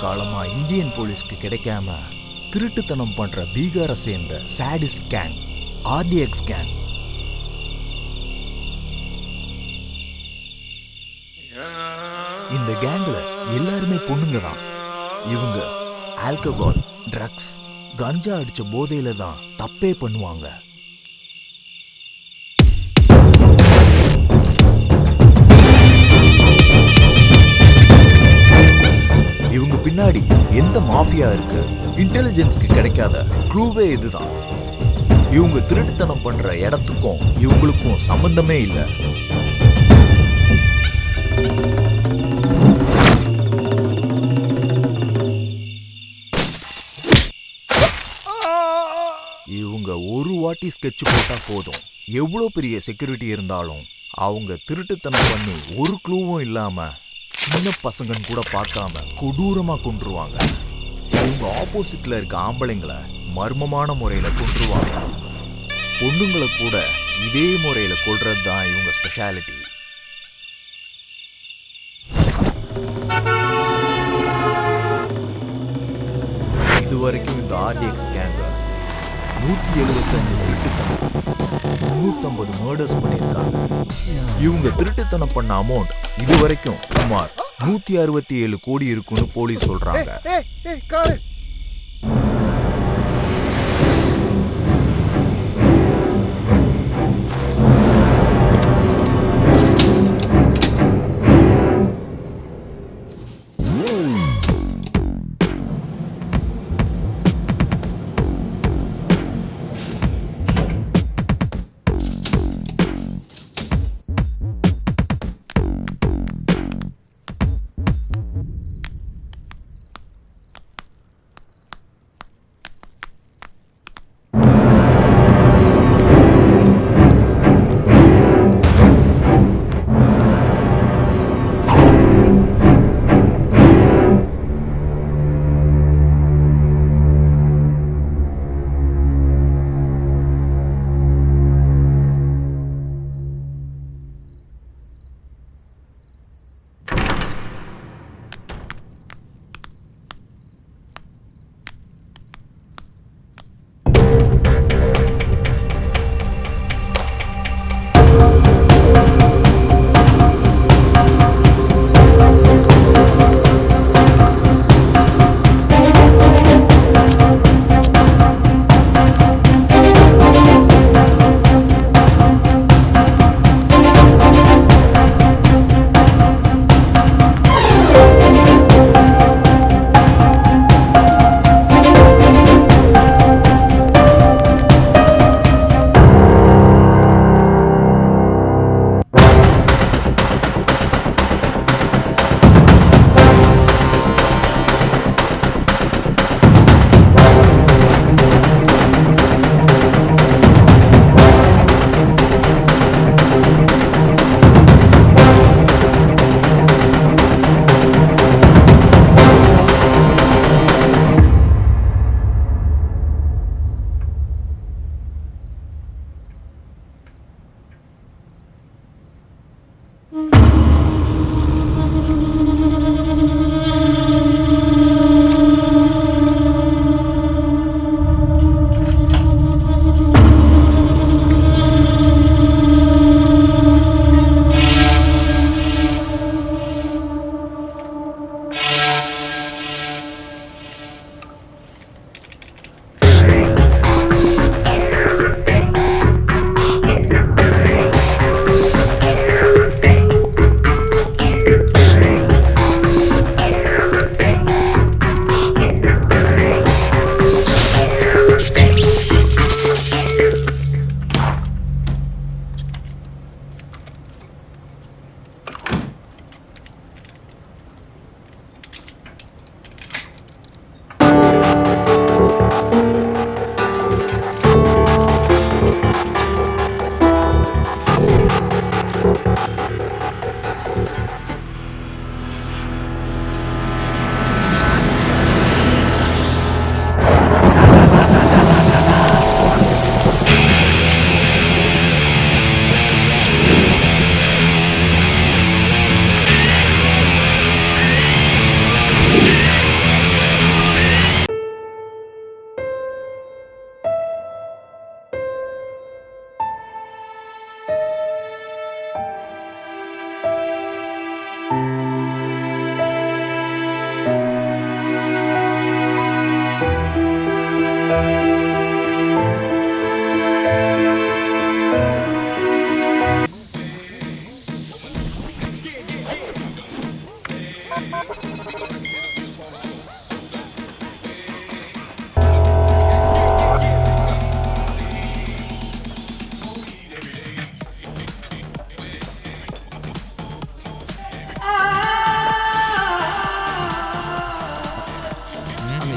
காலமா இந்தியன் போலீஸ்க்கு கிடைக்காம திருட்டுத்தனம் பண்ற பீகாரை சேர்ந்த சாடிஸ் கேங் ஆர்டிஎக்ஸ் கேங். இந்த கேங்ல எல்லாருமே பொண்ணுங்க தான். இவங்க ஆல்கஹால், ட்ரக்ஸ், கஞ்சா அடிச்ச போதையில தான் தப்பே பண்ணுவாங்க. இவங்க பின்னாடி எந்த மாஃபியா இருக்கு, இன்டெலிஜென்ஸ்க்கு கிடைக்காத க்ளூவே இதுதான். இவங்க திருட்டுத்தனம் பண்ற இடத்துக்கும் இவங்களுக்கும் சம்பந்தமே இல்லை. இவங்க ஒரு வாட்டி ஸ்கெட்ச் போட்டா போதும், எவ்வளவு பெரிய செக்யூரிட்டி இருந்தாலும் அவங்க திருட்டுத்தனம் பண்ணி ஒரு க்ளூவும் இல்லாம சின்ன பசங்கன்னு கூட பார்க்காம கொடூரமா கொன்றுவாங்க. இவங்க ஆப்போசிட்ல இருக்க ஆம்பளைங்களை மர்மமான முறையில கொன்றுவாங்க. பொண்ணுங்களை கூட இதே முறையில கொல்றது தான் இவங்க ஸ்பெஷாலிட்டி. இதுவரைக்கும் இந்த ஆர்டிஎக்ஸ் கேங்க 175 திருட்டுத்தனம், 350 மர்டர்ஸ் பண்ணியிருக்காங்க. இவங்க திருட்டுத்தனம் பண்ண அமௌண்ட் இதுவரைக்கும் சுமார் 167 கோடி இருக்குன்னு போலீஸ் சொல்றாங்க.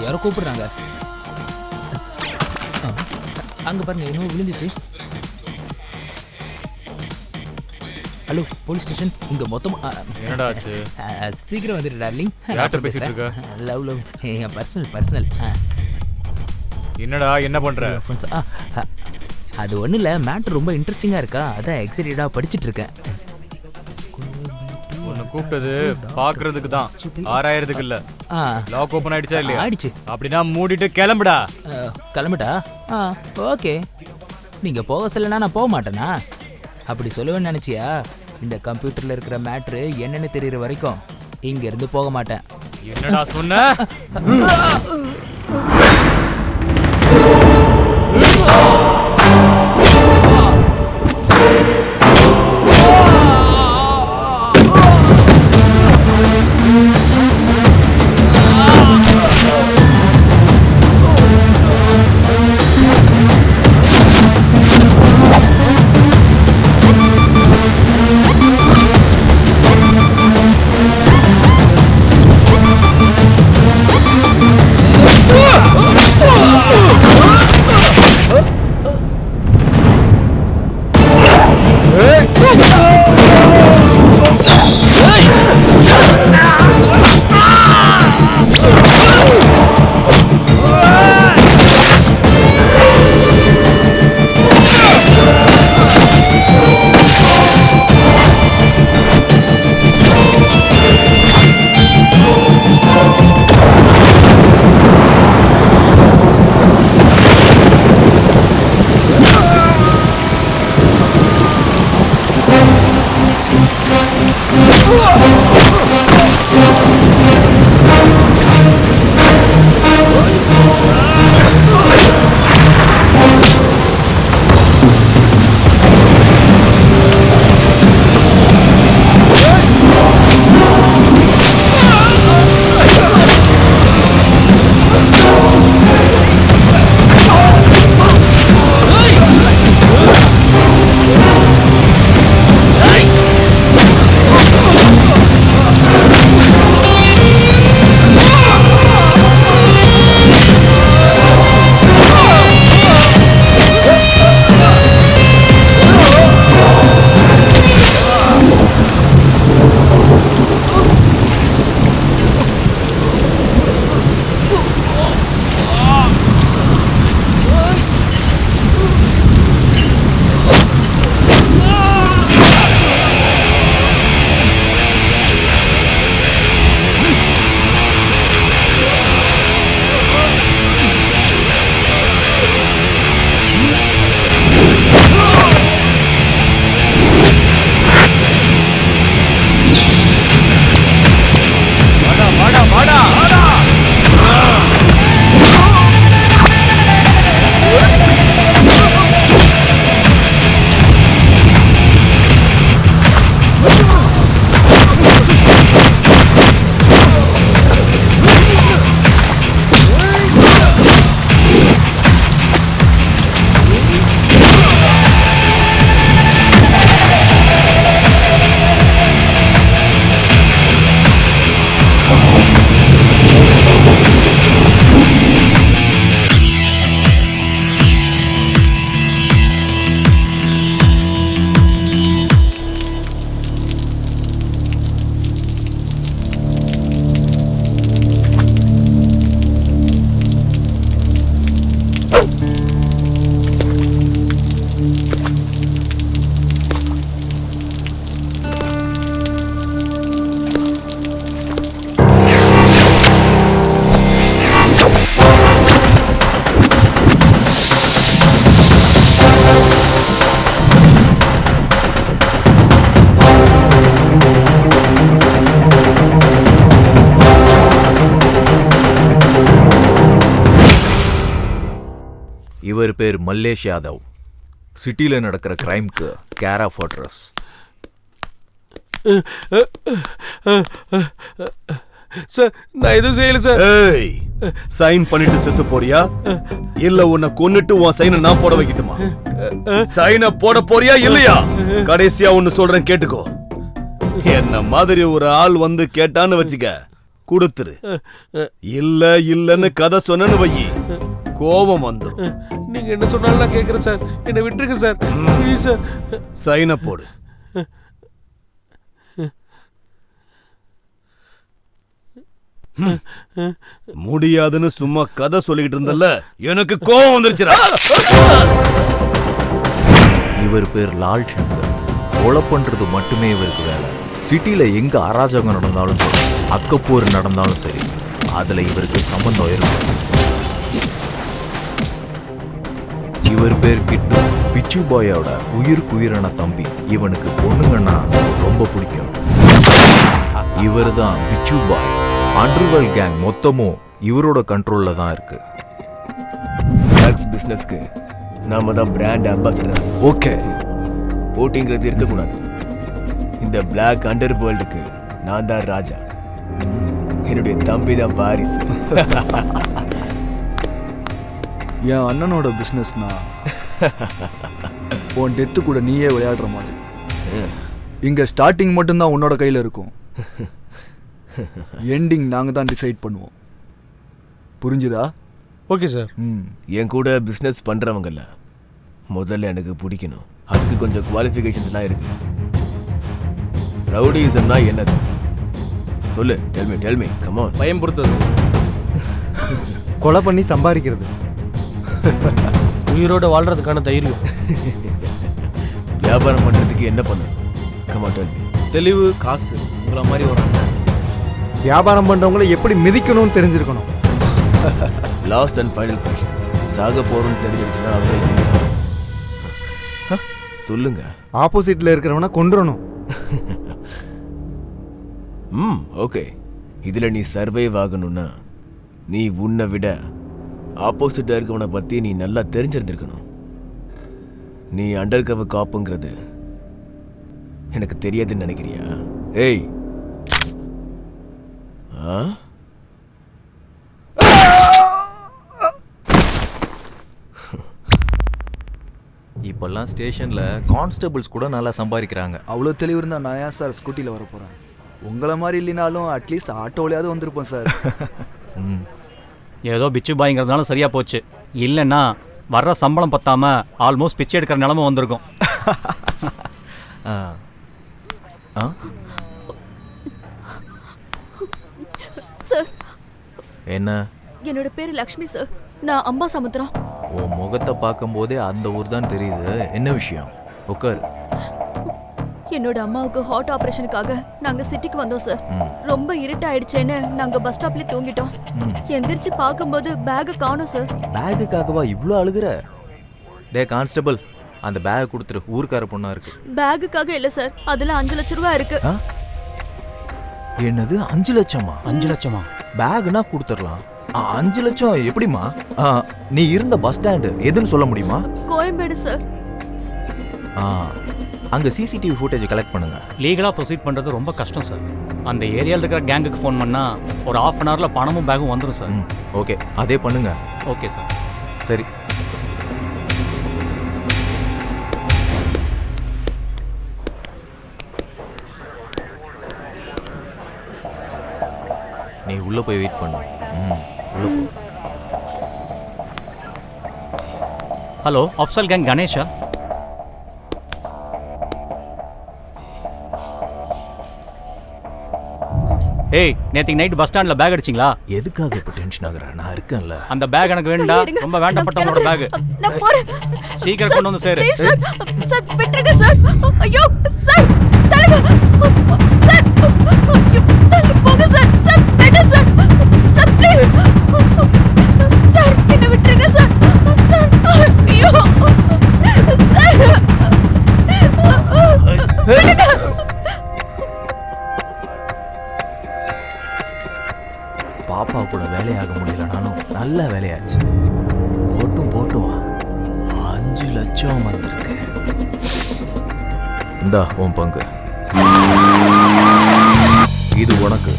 யாரோ கூப்பிடுறாங்க. அங்க பாருங்க, இன்னும் விழுந்துச்சு. Hello, police station. இங்க மொத்தமா என்னடா ஆச்சு? சீக்கிரம் வந்துடு டார்லிங். யார்கிட்ட பேசிட்டு இருக்க? லவ் என் பர்சனல். என்னடா என்ன பண்ற? அது ஒன்றும் இல்லை, மேட்ரு ரொம்ப இன்ட்ரெஸ்டிங்காக இருக்கா, அதான் எக்ஸைட்டடாக படிச்சுட்டு இருக்கேன். உன்னை கூப்பிட்டது பாக்குறதுக்கு தான், ஆராயறதுக்கு இல்ல. லாக் ஓபன் ஆயிடுச்சா இல்லையா? ஆயிடுச்சு. அப்படின்னா மூடிட்டு கிளம்புடா. கிளம்பிட்டா? ஓகே. நீங்கள் போக சொல்லனா நான் போக மாட்டேனா? அப்படி சொல்லுவேன்னு நினச்சியா? இந்த கம்ப்யூட்டரில் இருக்கிற மேட்ரு என்னன்னு தெரியுற வரைக்கும் இங்கேருந்து போக மாட்டேன். என்னடா சொன்ன? இவர் பேர் மல்லேஷ் யாதவ். சிட்டியில் நடக்கிற கிரைம்க்கு கேர் ஆஃப் அட்ரஸ். சார் நான் எதுவும் செய்யல சார். ஏய், சைன் பண்ணிட்டு செத்து போறியா இல்ல உன்னை கொன்னுட்டு உன் சைனை நான் போட வைக்கட்டுமா? சைனை போட போறியா இல்லையா? கடைசியா ஒன்னு சொல்றேன் கேட்டுக்கோ. என்ன மாதிரி ஒரு ஆள் வந்து கேட்டான்னு வச்சுக்க, கொடுத்துரு. இல்ல இல்லன்னு கதை சொன்னு வை, கோபம் வந்துடும். நீங்க என்ன சொன்னாலும் நான் கேட்கறேன் சார். என்னை விட்டுருங்க சார், ப்ளீஸ் சார். சைனை போடு. முடியாதுன்னு சும்மா கதை சொல்லிக்கிட்டு இருந்தல்ல, எனக்கு கோபம் வந்துருச்சுடா. இவர் பேர் லால் சங்கர். கொலை பண்றது மட்டுமே இவருக்கு வேலை. சிட்டில எங்க அராஜகம் நடந்தாலும் சரி, அக்கப்போர் நடந்தாலும் சரி, அதுல இவருக்கு சம்பந்தம் இருக்கு. இவர் பேர் கிட்டு. பிச்சு பாயோட உயிருக்குயிரான தம்பி. இவனுக்கு பொண்ணுங்கன்னா ரொம்ப பிடிக்கும். இவர் தான் பிச்சு பாய். அண்டர்வேர்ல்ட் கேங் மொத்தமும் இவரோட கண்ட்ரோல்ல தான் இருக்கு. ட்ரக்ஸ் பிசினஸ்க்கு நாம தான் பிராண்ட் அம்பாசிடர். ஓகே, போட்டிங்கிறது இருக்கக்கூடாது. இந்த பிளாக் அண்டர் வேர்ல்டுக்கு நான் தான் ராஜா, என்னுடைய தம்பி தான் வாரிசு. என் அண்ணனோட பிஸ்னஸ்னா உன் டெத்து கூட நீயே விளையாடுற மாதிரி. இங்க ஸ்டார்டிங் மட்டும்தான் உன்னோட கையில் இருக்கும், எண்டிங் நாங்கள் தான் டிசைட் பண்ணுவோம். புரிஞ்சுதா? Okay sir. என் கூட பிஸ்னஸ் பண்றவங்கல்ல முதல்ல எனக்கு பிடிக்கணும். அதுக்கு கொஞ்சம் குவாலிஃபிகேஷன்ஸ்லாம் இருக்கு. ரவுடிசம்னா என்னது சொல்லு. Tell me come on. பயம்படுத்தது, கொலை பண்ணி சம்பாதிக்கிறது, உயிரோட வாழ்றதுக்கான தைரியம். வியாபாரம் பண்றதுக்கு என்ன பண்ணணும்? Come on tell me. தெளிவு, காசு. உங்களை மாதிரி ஒரு வியாபாரம் பண்றவங்களை எப்படி மிதிக்கணும்னு தெரிஞ்சிருக்கணும். லாஸ்ட் அண்ட் ஃபைனல் கொஸ்டின், சாக போறோம்னு தெரிஞ்சிருச்சுன்னா அவங்க சொல்லுங்க. ஆப்போசிட்ல இருக்கிறவனை கொன்றணும். ஓகே. இதுல நீ சர்வைவ் ஆகணும்னா நீ உன்னை விட ஆப்போசிட்டா இருக்கவனை பத்தி நீ நல்லா தெரிஞ்சிருந்திருக்கணும். நீ அண்டர் கவர் காப்புங்கிறது எனக்கு தெரியாதுன்னு நினைக்கிறியா? ஏய், இப்பெல்லாம் ஸ்டேஷன்ல கான்ஸ்டபிள்ஸ் கூட நல்லா சம்பாதிக்கிறாங்க. அவ்வளோ தெளிவு இருந்தால் நான் ஏன் சார் ஸ்கூட்டியில் வர போகிறேன்? உங்களை மாதிரி இல்லைனாலும் அட்லீஸ்ட் ஆட்டோவிலையாவது வந்திருப்போம் சார். ஏதோ பிச்சு பாய்ங்கிறதுனால சரியா போச்சு. இல்லைன்னா வர்ற சம்பளம் பத்தாம ஆல்மோஸ்ட் பிச்சை எடுக்கிற நிலைமை வந்திருக்கும். சார், என்ன? என்னோட பேரு லக்ஷ்மி சார். நான் அம்பா சமுத்திரம். உன் முகத்தை பார்க்கும்போதே அந்த ஊர் தான் தெரியுது. என்ன விஷயம்? உட்கார். என்னோட அம்மாவுக்கு ஹார்ட் ஆபரேஷனுக்காக நாங்க சிட்டிக்கு வந்தோம் சார். ரொம்ப இருட்டாயிடுச்சேன்னு நாங்க பஸ் ஸ்டாப்ல தூங்கிட்டோம். எந்திரிச்சு பார்க்கும்போது பேக் காணோம் சார். பேக்குக்காகவா இவ்ளோ அழுகுற? டே கான்ஸ்டபிள், அந்த பேக் கொடுத்துரு. ஊர்க்கார பொண்ணா இருக்கு. பேக்குக்காக இல்ல சார், அதுல 5 லட்சம் ரூபாய் இருக்கு. என்னது 5 லட்சமா? 5 லட்சமா? பேக்னா கொடுத்துடலாம். 5 லட்சம் எப்படிமா? நீ இருந்த பஸ் ஸ்டாண்டு எதுன்னு சொல்ல முடியுமா? கோயம்பேடு சார். அங்க சிசிடிவி ஃபுட்டேஜ் கலெக்ட் பண்ணுங்க. லீகலாக ப்ரொசீட் பண்ணுறது ரொம்ப கஷ்டம் சார். அந்த ஏரியாவில் இருக்கிற கேங்குக்கு ஃபோன் பண்ணால் ஒரு 1/2 அன் ஹவரில் பணமும் பேகும் வந்துடும் சார். ஓகே, அதே பண்ணுங்க. Okay sir. சரி. நீ உள்ள போய் வெயிட் பண்ணு. Hello, Afzal gang Ganesha? ஏய், நேற்றுக்கு நைட் பஸ் ஸ்டாண்டில் பேக் அடிச்சிங்களா? எதுக்காக இப்போ டென்ஷன் ஆகுற? நான் இருக்கேன்ல. அந்த பேக் எனக்கு வேண்டாம். ரொம்ப வேண்டப்பட்டவங்களோட பேக். சீக்கிரம் கொண்டு வந்து சேரு. சார் விட்டுருங்க சார். ஐயோ சார், தலைங்க சார். போங்க சார். சார் விட்டு சார். சார் ப்ளீஸ் சார், என்ன விட்டுருங்க சார். சார் ஐயோ சார். பாப்பா கூட வேலையாக முடியலனாலும் நல்ல வேலையாச்சு. போட்டும் லட்சம் வந்திருக்கு. இந்தா உன் பங்கு. இது உனக்கு.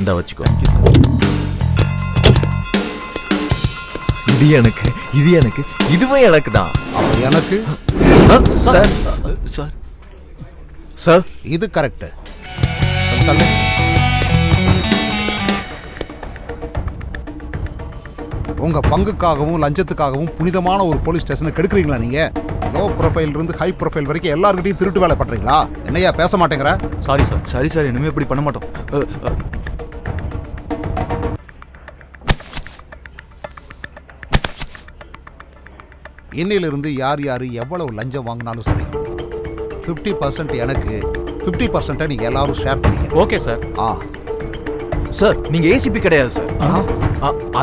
இந்த வச்சுக்கோ. இது எனக்கு, இது எனக்கு, இதுவே எனக்கு தான். எனக்கு சார் சார் சார் இது கரெக்ட். உங்க பங்குக்காகவும் லஞ்சத்துக்காகவும் புனிதமான ஒரு போலீஸ் ஸ்டேஷனை கெடுக்குறீங்களா நீங்க? லோ ப்ரொஃபைல் இருந்து ஹை ப்ரொஃபைல் வரைக்கும் எல்லார்கிட்டையும் திருட்டு வேலை பண்றீங்களா? என்னையா பேச மாட்டேங்கிற? Sorry sir. சரி சார், இனிமே இப்படி பண்ண மாட்டோம். இன்னிலிருந்து யார் யார் எவ்வளவு லஞ்சம் வாங்கினாலும் சரி 50% எனக்கு, 50% நீங்க எல்லாரும் ஷேர் பண்ணிக்க. Okay sir. சார் நீங்க ஏசிபி கிடையாது சார்.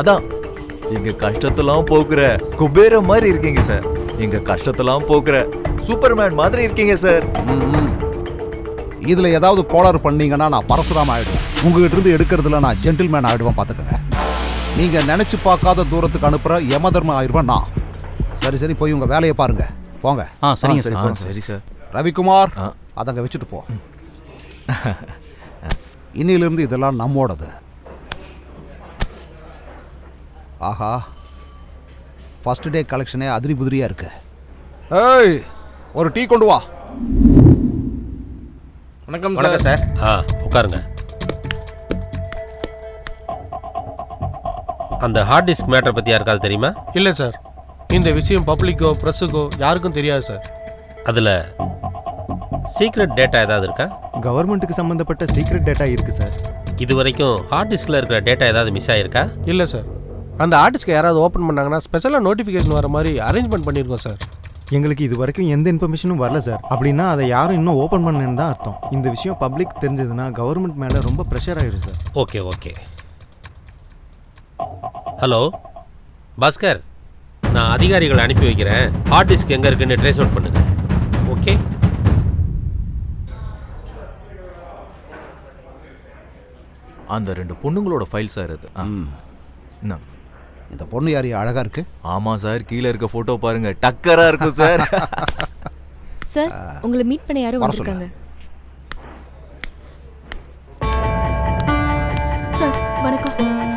அதான் எங்க கஷ்டத்தெல்லாம் போக்குற குபேர மாதிரி இருக்கீங்க சார். எங்க கஷ்டத்தெல்லாம் போக்குற சூப்பர்மேன் மாதிரி இருக்கீங்க சார். இதுல ஏதாவது கோளாறு பண்ணீங்கன்னா நான் பரசுராம ஆயிடுவேன். உங்ககிட்ட இருந்து எடுக்கிறதுல நான் ஜென்டில்மேன் ஆயிடுவேன். பாத்துக்கங்க. நீங்க நினைச்சு பார்க்காத தூரத்துக்கு அனுப்புற யமதர்ம ஆயிடுவேன் நான். சரி சரி, போய் உங்க வேலையை பாருங்க. போங்க. சரிங்க சார். சரி சார். ரவிக்குமார், அதங்க வச்சுட்டு போ. இன்னிலிருந்து இதெல்லாம் நம்மோடது. ஆஹா, ஃபர்ஸ்ட் டே கலெக்ஷனே அதிரி புதிரியா இருக்கு. ஏய், ஒரு டீ கொண்டு வா. வணக்கம் சார். உட்காருங்க. அந்த ஹார்ட் டிஸ்க் மேட்டர் பற்றி யாருக்காவது தெரியுமா? இல்லை சார், இந்த விஷயம் பப்ளிக்கோ ப்ரெஸ்ஸுக்கோ யாருக்கும் தெரியாது சார். அதில் சீக்ரெட் டேட்டா ஏதாவது இருக்கா? கவர்மெண்ட்டுக்கு சம்மந்தப்பட்ட சீக்ரெட் டேட்டா இருக்கு சார். இது வரைக்கும் ஹார்ட் டிஸ்கில் இருக்கிற டேட்டா ஏதாவது மிஸ் ஆகிருக்கா? இல்லை சார், அந்த ஆர்டிஸ்ட்க்கு யாராவது ஓப்பன் பண்ணாங்கன்னா ஸ்பெஷலாக நோட்டிஃபிகேஷன் வர மாதிரி அரேஞ்ச்மெண்ட் பண்ணியிருக்கோம் சார். எங்களுக்கு இது வரைக்கும் எந்த இன்ஃபர்மேஷனும் வரல சார். அப்படின்னா அதை யாரும் இன்னும் ஓப்பன் பண்ணலன்னு தான் அர்த்தம். இந்த விஷயம் பப்ளிக் தெரிஞ்சதுன்னா கவர்மெண்ட் மேலே ரொம்ப ப்ரெஷர் ஆகிடும் sir. Okay okay. Hello Bhaskar, நான் அதிகாரிகளை அனுப்பி வைக்கிறேன். ஹார்ட் டிஸ்க் எங்கே இருக்குன்னு ட்ரேஸ் அவுட் பண்ணுங்க. ஓகே. அந்த 2 பொண்ணுங்களோட ஃபைல் சார் இது. இந்த பொண்ணு யாரு அழகா இருக்கு? ஆமா சார், கீழே இருக்க போட்டோ பாருங்க, டக்கரா இருக்கு சார். சார், உங்களை மீட் பண்ண யாரும் வந்திருக்காங்க. சார் வணக்கம்.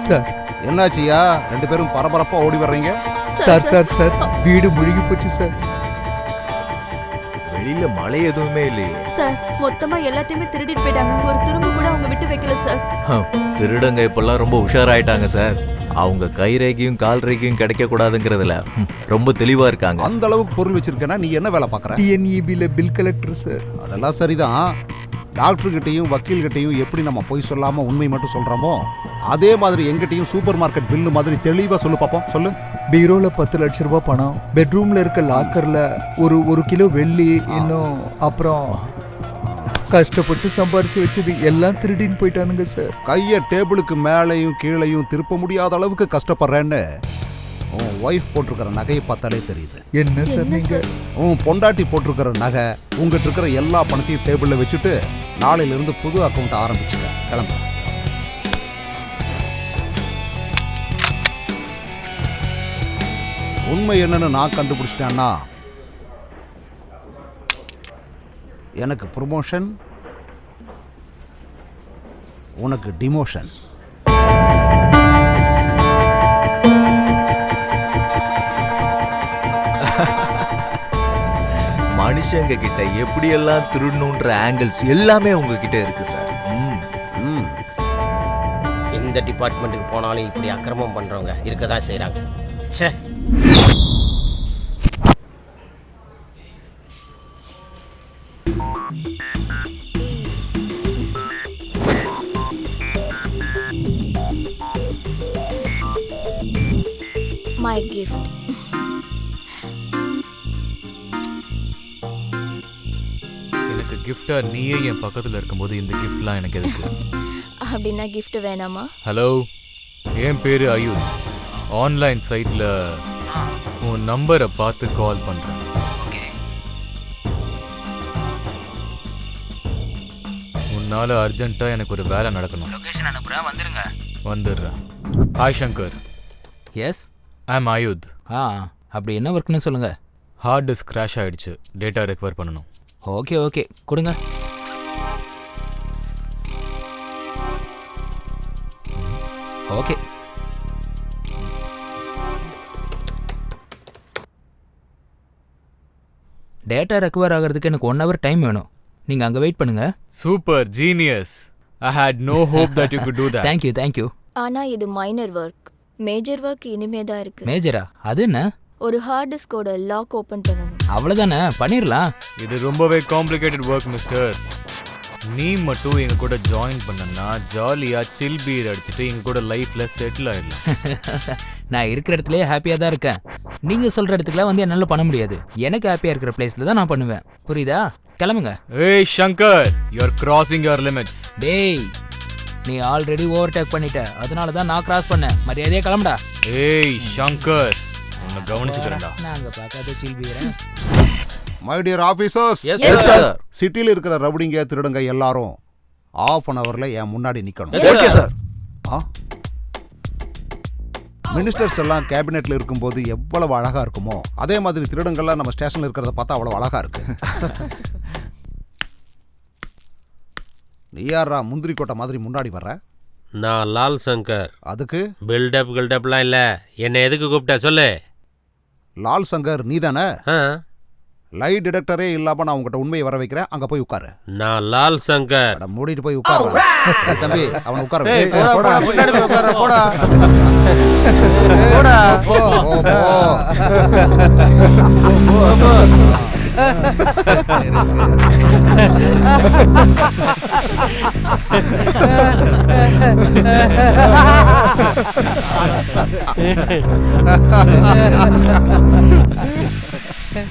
சார் என்னாச்சியா? 2 பேரும் பரபரப்பா ஓடி வர்றீங்க? சார் வீடு முழுகி போச்சு சார். வெளியில மழை எதுவுமே இல்லையே சார். மொத்தமா எல்லாத்தையுமே திருடிட்டு போயிட்டாங்க. ஒரு துரும்பு கூட அவங்க விட்டு வைக்கல சார். திருடங்க இப்பெல்லாம் ரொம்ப உஷாராயிட்டாங்க சார். அவங்க கை ரேகையும் கால் ரேகையும் கிடைக்க கூடாதுங்கிறதுல ரொம்ப தெளிவா இருக்காங்க. அந்த அளவுக்கு பொருள் வச்சிருக்கேன்னா நீ என்ன வேலை பார்க்கற? டிஎன்இபில பில் கலெக்டர் சார். அதெல்லாம் சரிதான். டாக்டர் கிட்டையும் வக்கீல் கிட்டையும் எப்படி நம்ம போய் சொல்லாம உண்மை மட்டும் சொல்றோமோ அதே மாதிரி எங்கிட்டையும் சூப்பர் மார்க்கெட் பில்லு மாதிரி தெளிவா சொல்லு பாப்போம். சொல்லு. பீரோல 10 லட்சம் ரூபாய் பணம், பெட்ரூம்ல இருக்க லாக்கர்ல ஒரு கிலோ வெள்ளி, இன்னும் அப்புறம் கஷ்டப்பட்டு சம்பாரிச்சு வச்சது எல்லாம் திருடின்னு போயிட்டானுங்க சார். கையை டேபிளுக்கு மேலையும் கீழையும் திருப்ப முடியாத அளவுக்கு கஷ்டப்படுறேன்னு உன் ஒய்ஃப் போட்டிருக்கிற நகையை பார்த்தாலே தெரியுது. என்ன சார் நீங்க? உன் பொண்டாட்டி போட்டிருக்கிற நகை, உங்ககிட்ட இருக்கிற எல்லா பணத்தையும் டேபிள்ல வச்சுட்டு நாளையில இருந்து புது அக்கௌண்ட் ஆரம்பிச்சுக்க. கிளம்பு. உண்மை என்னன்னு நான் கண்டுபிடிச்சிட்டேன்னா எனக்கு ப்ரொமோஷன், உனக்கு டிமோஷன். மனுஷங்க கிட்ட எப்படியெல்லாம் திருடணுன்ற ஆங்கிள்ஸ் எல்லாமே உங்ககிட்ட இருக்கு சார். இந்த டிபார்ட்மெண்ட்டுக்கு போனாலும் இப்படி அக்கிரமம் பண்றவங்க இருக்கதான் செய்றாங்க. ச்சே. My gift. எனக்கு கிஃப்டா நீயே என் பக்கத்துல இருக்கும்போது இந்த கிஃப்ட்லாம் எனக்கு எதுக்கு? அப்படின்னா gift வேணாமா? ஹலோ, என் பேரு அயூப். ஆன்லைன் சைட்ல உன் நம்பரை பார்த்து கால் பண்றேன். உன்னால அர்ஜென்ட்டா எனக்கு ஒரு வேலை நடக்கணும். லொகேஷன் அனுப்புறேன், வந்துருங்க. வந்துடுறேன். ஹாய் சங்கர். எஸ். ஐ அம் அயூத். அப்படி என்ன ஒர்க்னு சொல்லுங்கள். ஹார்ட் டிஸ்க் கிராஷ் ஆயிடுச்சு, டேட்டா ரெக்கவர் பண்ணணும். ஓகே ஓகே கொடுங்க. ஓகே. டேட்டா ரெக்கவர் ஆகிறதுக்கு எனக்கு 1 hour டைம் வேணும். நீங்கள் அங்கே வெயிட் பண்ணுங்க. Super genius. I had no hope that you could do that. Thank you thank you. ஆனா இது மைனர் ஒர்க். மேஜர் ஒர்க் இனிமே தான் இருக்கு. மேஜரா? அது என்ன? ஒரு ஹார்ட் டிஸ்கோட லாக் ஓபன் பண்ணணும். அவ்வளோதானே, பண்ணிடலாம். இது ரொம்பவே காம்ப்ளிகேட்டட் ஒர்க் மிஸ்டர். நீ மட்டும் எங்க கூட ஜாயின் பண்ணனா ஜாலியா சில் பீர் அடிச்சுட்டு எங்க கூட லைஃப்ல செட்டில் ஆயிடலாம். நான் இருக்கிற இடத்துலயே ஹாப்பியா தான் இருக்கேன். நீங்க சொல்ற இடத்துக்குலாம் வந்து என்னால பண்ண முடியாது. எனக்கு ஹாப்பியா இருக்கிற பிளேஸ்ல தான் நான் பண்ணுவேன். புரியுதா? கிளம்புங்க. ஏய் Shankar, you are crossing your limits. டேய், நீ ஆல்ரெடி ஓவர்டேக் பண்ணிட்ட. அதனால தான் நான் கிராஸ் பண்ணேன். மரியாதையா கிளம்புடா. ஏய் சங்கர், உன்னை கவனிச்சுக்கிறேன்டா. நாங்க பார்க்காத chill beer. My dear officers, yes sir. சிட்டியில் இருக்கிற ரவுடிங்க திருடுங்க எல்லாரும் ½ an hourல என் முன்னாடி நிக்கணும். Okay sir. மினிஸ்டர்ஸ் எல்லாம் கேபினெட்ல இருக்கும்போது எவ்வளவு அழகா இருக்குமோ அதே மாதிரி திருடங்கள்லாம் நம்ம ஸ்டேஷன்ல இருக்கிறத பார்த்தா அவ்வளவு அழகா இருக்கு. நீ யாரா முந்திரி கோட்டை மாதிரி முன்னாடி வர்ற? நான் லால் சங்கர். அதுக்கு பில்டப் கில்டப்லாம் இல்லை. என்னை எதுக்கு கூப்பிட்ட சொல்லு. லால் சங்கர் நீ தானே? லை டிடெக்டரே இல்லாம நான் உங்ககிட்ட உண்மையை வர வைக்கிறேன். அங்க போய் உட்காரு. நான் லால் சங்கர். மூடிட்டு போய் உட்காரு. தம்பி அவனை உட்கார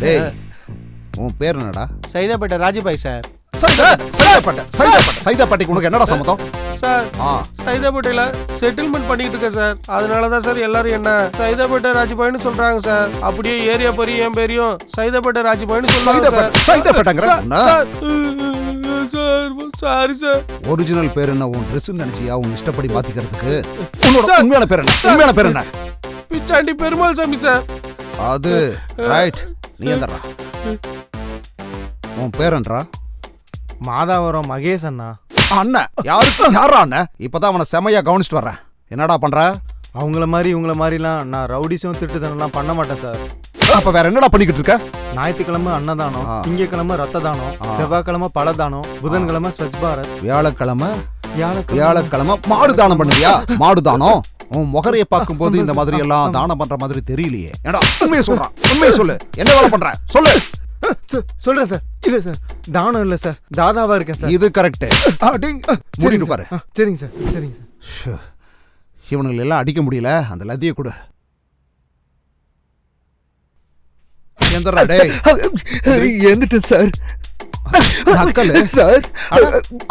டேய், உன் பேர் என்னடா? சைதாப்பேட்டை ராஜபாய் சார். சைதாப்பேட்டைக்கு உனக்கு என்னடா சம்மதம் சார்? சைதாப்பேட்டையில செட்டில்மெண்ட் பண்ணிட்டு இருக்கேன் சார். அதனாலதான் சார் எல்லாரும் என்ன சைதாப்பேட்டை ராஜபாய்னு சொல்றாங்க சார். அப்படியே ஏரியா பெரிய என் பேரையும் சைதாப்பேட்டை ராஜபாய்னு சொல்றாங்க சார். Sorry sir. ஒரிஜினல் பேர் என்ன? உன் ட்ரெஸ் நினைச்சியா உன் இஷ்டப்படி மாத்திக்கிறதுக்கு? உன்னோட உண்மையான பேர் என்ன? உண்மையான பேர் என்ன? பிச்சாண்டி பெருமாள் சாமி சார். அது ரைட். நீ எந்தடா? உன் பேரன்றா? மாதாவரம் மகேஷ் அண்ணா. அண்ணன் யாரா அண்ணன்? இப்பதான் அவனை செமையா கவனிச்சுட்டு வர்றேன். என்னடா பண்ற? அவங்கள மாதிரி இவங்கள மாதிரிலாம் நான் ரவுடிஸும் திருட்டுத்தனம்லாம் பண்ண மாட்டேன் சார். அப்ப வேற என்னடா பண்ணிக்கிட்டு இருக்க? ஞாயிற்றுக்கிழமை அன்னதானம், திங்கக்கிழமை ரத்த தானம், செவ்வாய்க்கிழமை பழதானம், புதன்கிழமை ஸ்வச் பாரத், வியாழக்கிழமை மாடு தானம் பண்ணுவியா? மாடு தானம். உன் முகரைய பார்க்கும் போது இந்த மாதிரி எல்லாம் தானம் பண்ற மாதிரி தெரியலையே. ஏடா உண்மையை சொல்றான். உண்மையை சொல்லு. என்ன வேலை பண்ற சொல்லு. சொல்றேன் சார். இல்ல சார், தானம் இல்ல சார், தாதாவா இருக்கேன் சார். இது கரெக்ட். மூடிட்டு பாரு. சரிங்க சார். சரிங்க சார். இவனுங்களை எல்லாம் அடிக்க முடியல. அந்த லத்தியை கொடு. எந்தடா டேய்? எழுந்துட்டேன் சார். சார்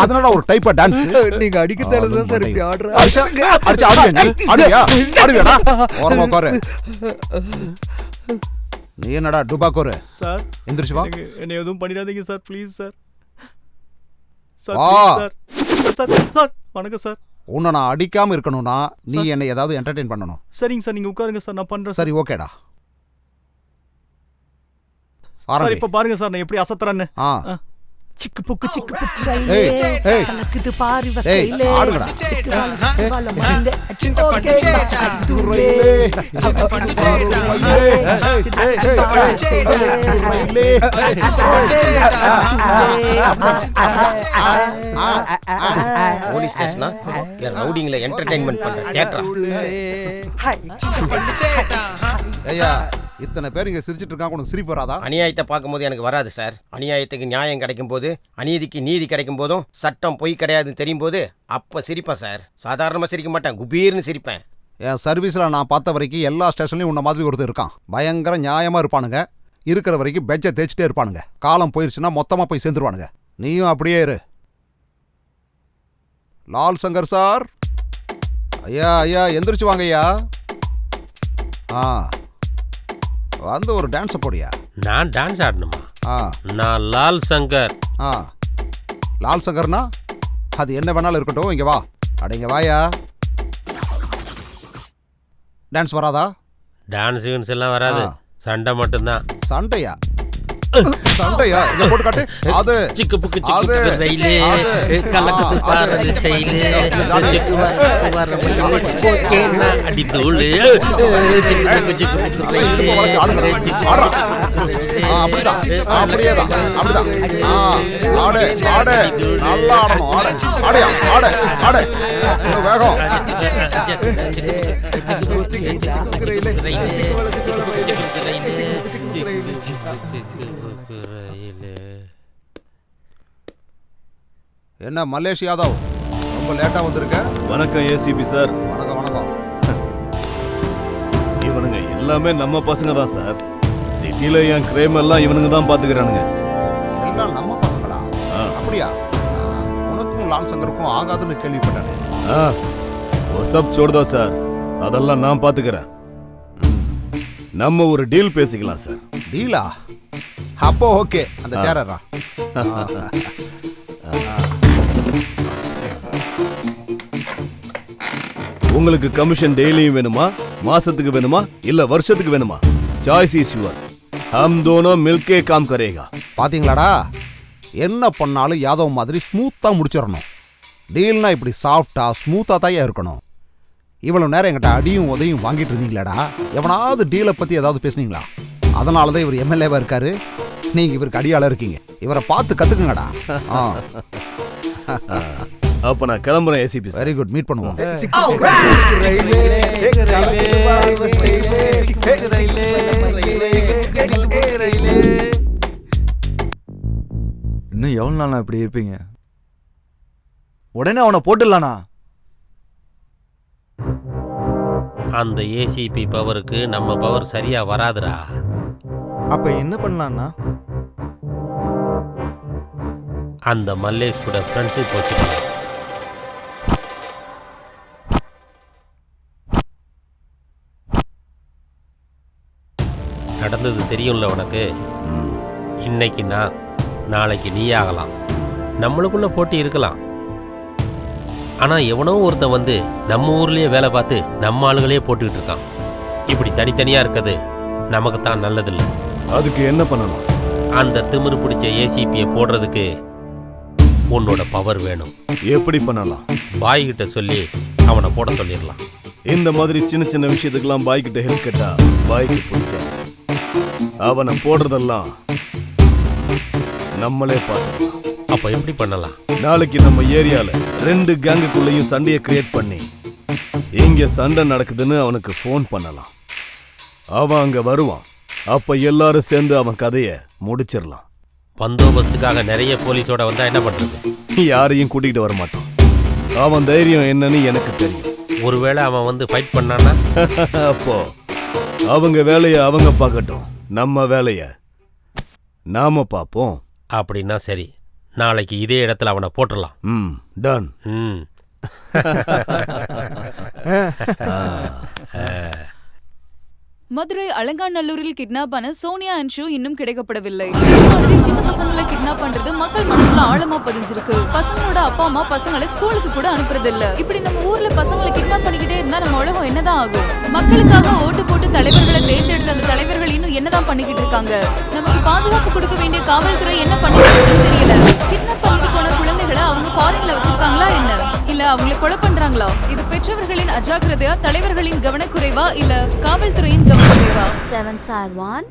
அதனால ஒரு டைப்பா டான்ஸ் நீங்க அடிக்கிறதால தான் சார் இப்படி ஆடுறா. ஓரமா உட்காரு. நீ என்னடா டுபாக்கோரு? சார் எந்திரிச்சு வா. என்ன எதுவும் பண்ணிடாதீங்க சார், ப்ளீஸ் சார். சார் வணக்கம் சார். உன்னை நான் அடிக்காம இருக்கணும்னா நீ என்னை ஏதாவது என்டர்டெயின் பண்ணணும். சரிங்க சார், நீங்க உட்காருங்க சார், நான் பண்றேன். சரி ஓகேடா. சார் இப்ப பாருங்க சார் நான் எப்படி அசத்துறேன்னு. சிக்கு புக்கு ஏய் ஏய் கலக்குது பாரு ஏய் ஆடுங்கடா. வால மாண்டே ஓகே போலீஸ் ஸ்டேஷனா இல்ல ரவுடிங்ல என்டர்டெயின்மெண்ட் பண்ற தியேட்டரா? ஐயா இத்தனை பேர் இங்க சிரிச்சிட்டு இருக்காங்க, உனக்கு சிரிப்பு வராதா? அநியாயத்தை பார்க்கும்போது எனக்கு வராது சார். அநியாயத்துக்கு நியாயம் கிடைக்கும் போது, அநீதிக்கு நீதி கிடைக்கும் போதும், சட்டம் பொய் கிடையாதுன்னு தெரியும் போது அப்ப சிரிப்பேன் சார். சாதாரணமா சிரிக்க மாட்டேன், குபீர்னு சிரிப்பேன். என் சர்வீஸ்ல நான் பார்த்த வரைக்கும் எல்லா ஸ்டேஷன்லயும் உன்ன மாதிரி ஒருத்தர் இருக்கான். பயங்கர நியாயமா இருப்பானுங்க. இருக்கிற வரைக்கும் பெஞ்சை தேய்ச்சிட்டே இருப்பானுங்க. காலம் போயிருச்சுன்னா மொத்தமா போய் சேர்ந்துருவானுங்க. நீயும் அப்படியே இரு. லால் சங்கர் சார். ஐயா ஐயா எந்திரிச்சு வாங்க ஐயா. வந்து ஒரு டான்ஸ் போடியா. நான் டான்ஸ் ஆடணுமா? நான் லால் சங்கர். லால் சங்கர்னா அது என்ன வேணாலும் இருக்கட்டும். இங்க வா. அடங்க வாயா. டான்ஸ் வராதா? டான்ஸ் எல்லாம் வராது. சண்டை மட்டும்தான். சண்டையா? சண்டையா? இங்க போட்டு காட்டு. அது சிக்கு புக்கு சிக்கு ரயிலே கலக்குது பாரு ஸ்டைலே சிக்கு வர ஓகேனா அடி தூளு சிக்கு புக்கு ரயிலே அப்படிதான் அப்படியேதான் அப்படிதான். ஆடு ஆடு நல்லா ஆடணும். ஆடு ஆடையா ஆடு ஆடு இன்னும் வேகம். என்ன மல்லேஷ் யாதவ், ரொம்ப லேட்டா வந்திருக்க? வணக்கம் ஏசிபி சார். வணக்கம் வணக்கம். இவனுங்க எல்லாமே நம்ம பசங்க தான் சார். சிட்டில என் கிரைம் எல்லாம் இவனுங்க தான் பாத்துக்கிறானுங்க. எல்லாம் நம்ம பசங்களா? அப்படியா? உனக்கும் லால் சங்கருக்கும் ஆகாதுன்னு கேள்விப்பட்டானே. சப் சோடுதா சார், அதெல்லாம் நான் பாத்துக்கிறேன். நம்ம ஒரு டீல் பேசிக்கலாம் சார். டீலா? அப்போ ஓகே, அந்த சேரரா. உங்களுக்கு கமிஷன் டெய்லியும் வேணுமா, மாசத்துக்கு வேணுமா, இல்ல வருஷத்துக்கு வேணுமா? Choice is yours. ஹம் दोनों मिलके काम करेगा. பாத்தீங்களாடா, என்ன பண்ணாலும் யாதவ் மாதிரி ஸ்மூத்தா முடிச்சிடணும். டீல்னா இப்படி சாஃப்டா ஸ்மூத்தா தான் இருக்கணும். இவ்வளவு நேரம் என்கிட்ட அடியும் உதையும் வாங்கிட்டு இருந்தீங்களாடா? எவனாவது டீலை பத்தி ஏதாவது பேசுனீங்களா? அதனாலதான் இவர் எம்எல்ஏவா இருக்காரு. நீங்க இவருக்கு அடியாள இருக்கீங்க. இவரை பார்த்து கத்துக்குங்கடா. அப்ப நான் கிளம்புறேன் ஏசிபி. வெரி குட், மீட் பண்ணுவோம். இன்னும் எவ்வளவு நாள் இப்படி இருப்பீங்க? உடனே அவனை போட்டுடலானா? அந்த ஏசிபி பவருக்கு நம்ம பவர் சரியா வராதுடா. அப்ப என்ன பண்ணலாம்னா, அந்த மல்லேஷ் கூட ஃப்ரெண்ட்ஷிப் வச்சுக்கலாம். நடந்தது தெரியும்ல உனக்கு. இன்னைக்கு நான், நாளைக்கு நீ ஆகலாம். நம்மளுக்குள்ள போட்டி இருக்கலாம். ஆனா எவனோ ஒருத்தன் வந்து நம்ம ஊர்லயே வேலை பார்த்து நம்ம ஆளுகளே போட்டுக்கிட்டு இருக்கான். இப்படி தனித்தனியா இருக்கிறது நமக்கு தான் நல்லதில்லை. அதுக்கு என்ன பண்ணணும்? அந்த திமிரு பிடிச்ச ஏசிபியை போடுறதுக்கு உன்னோட பவர் வேணும். எப்படி பண்ணலாம்? பாய் கிட்ட சொல்லி அவனை போட சொல்லிடலாம். இந்த மாதிரி சின்ன சின்ன விஷயத்துக்கெல்லாம் பாய் கிட்ட ஹெல்ப் கேட்டா பாய்க்கு பிடிக்காது. அவனை போடுறதெல்லாம் நம்மளே பார்க்கலாம். அப்ப எப்படி பண்ணலாம்? நாளைக்கு நம்ம ஏரியால 2 கேங்குக்குள்ளேயும் சண்டையை கிரியேட் பண்ணி இங்க சண்டை நடக்குதுன்னு அவனுக்கு ஃபோன் பண்ணலாம். அவன் அங்க வருவான். அப்ப எல்லாரும் சேர்ந்து அவன் கதையை முடிச்சிடலாம். பந்தோபஸ்துக்காக நிறைய போலீஸோட வந்தா என்ன பண்றது? யாரையும் கூட்டிகிட்டு வர மாட்டான். அவன் தைரியம் என்னன்னு எனக்கு தெரியும். ஒருவேளை அவன் வந்து ஃபைட் பண்ணானா அப்போ அவங்க வேலையை அவங்க பார்க்கட்டும், நம்ம வேலையை நாம பார்ப்போம். அப்படின்னா சரி, நாளைக்கு இதே இடத்துல அவனை போட்டுடலாம். டன். மதுரை அலங்காநல்லூரில் கிட்னாப் ஆன சோனியா அண்ட் ஷூ இன்னும் கிடைக்கப்படவில்லை. மாதிரி சின்ன பசங்களை கிட்னாப் பண்றது மக்கள் மனசுல ஆழமா பதிஞ்சிருக்கு. பசங்களோட அப்பா அம்மா பசங்களை ஸ்கூலுக்கு கூட அனுப்புறது இல்ல. இப்படி நம்ம ஊர்ல பசங்களை கிட்னாப் பண்ணிக்கிட்டே இருந்தா நம்ம உலகம் என்னதான் ஆகும்? மக்களுக்காக ஓட்டு போட்டு தலைவர்களை தேர்ந்தெடுத்த அந்த தலைவர்கள் இன்னும் என்னதான் பண்ணிக்கிட்டு இருக்காங்க? நமக்கு பாதுகாப்பு கொடுக்க வேண்டிய காவல்துறை என்ன பண்ணிட்டு தெரியல. கிட்னாப் பண்ணிட்டு போன குழந்தைகளை அவங்க ஃபாரின்ல வச்சிருக்காங்களா என்ன? இல்ல அவங்களை கொலை பண்றாங்களா? இது பெற்றவர்களின் அஜாக்கிரதையா, தலைவர்களின் கவனக்குறைவா, இல்ல காவல்துறையின் கவனக்குறைவா? 7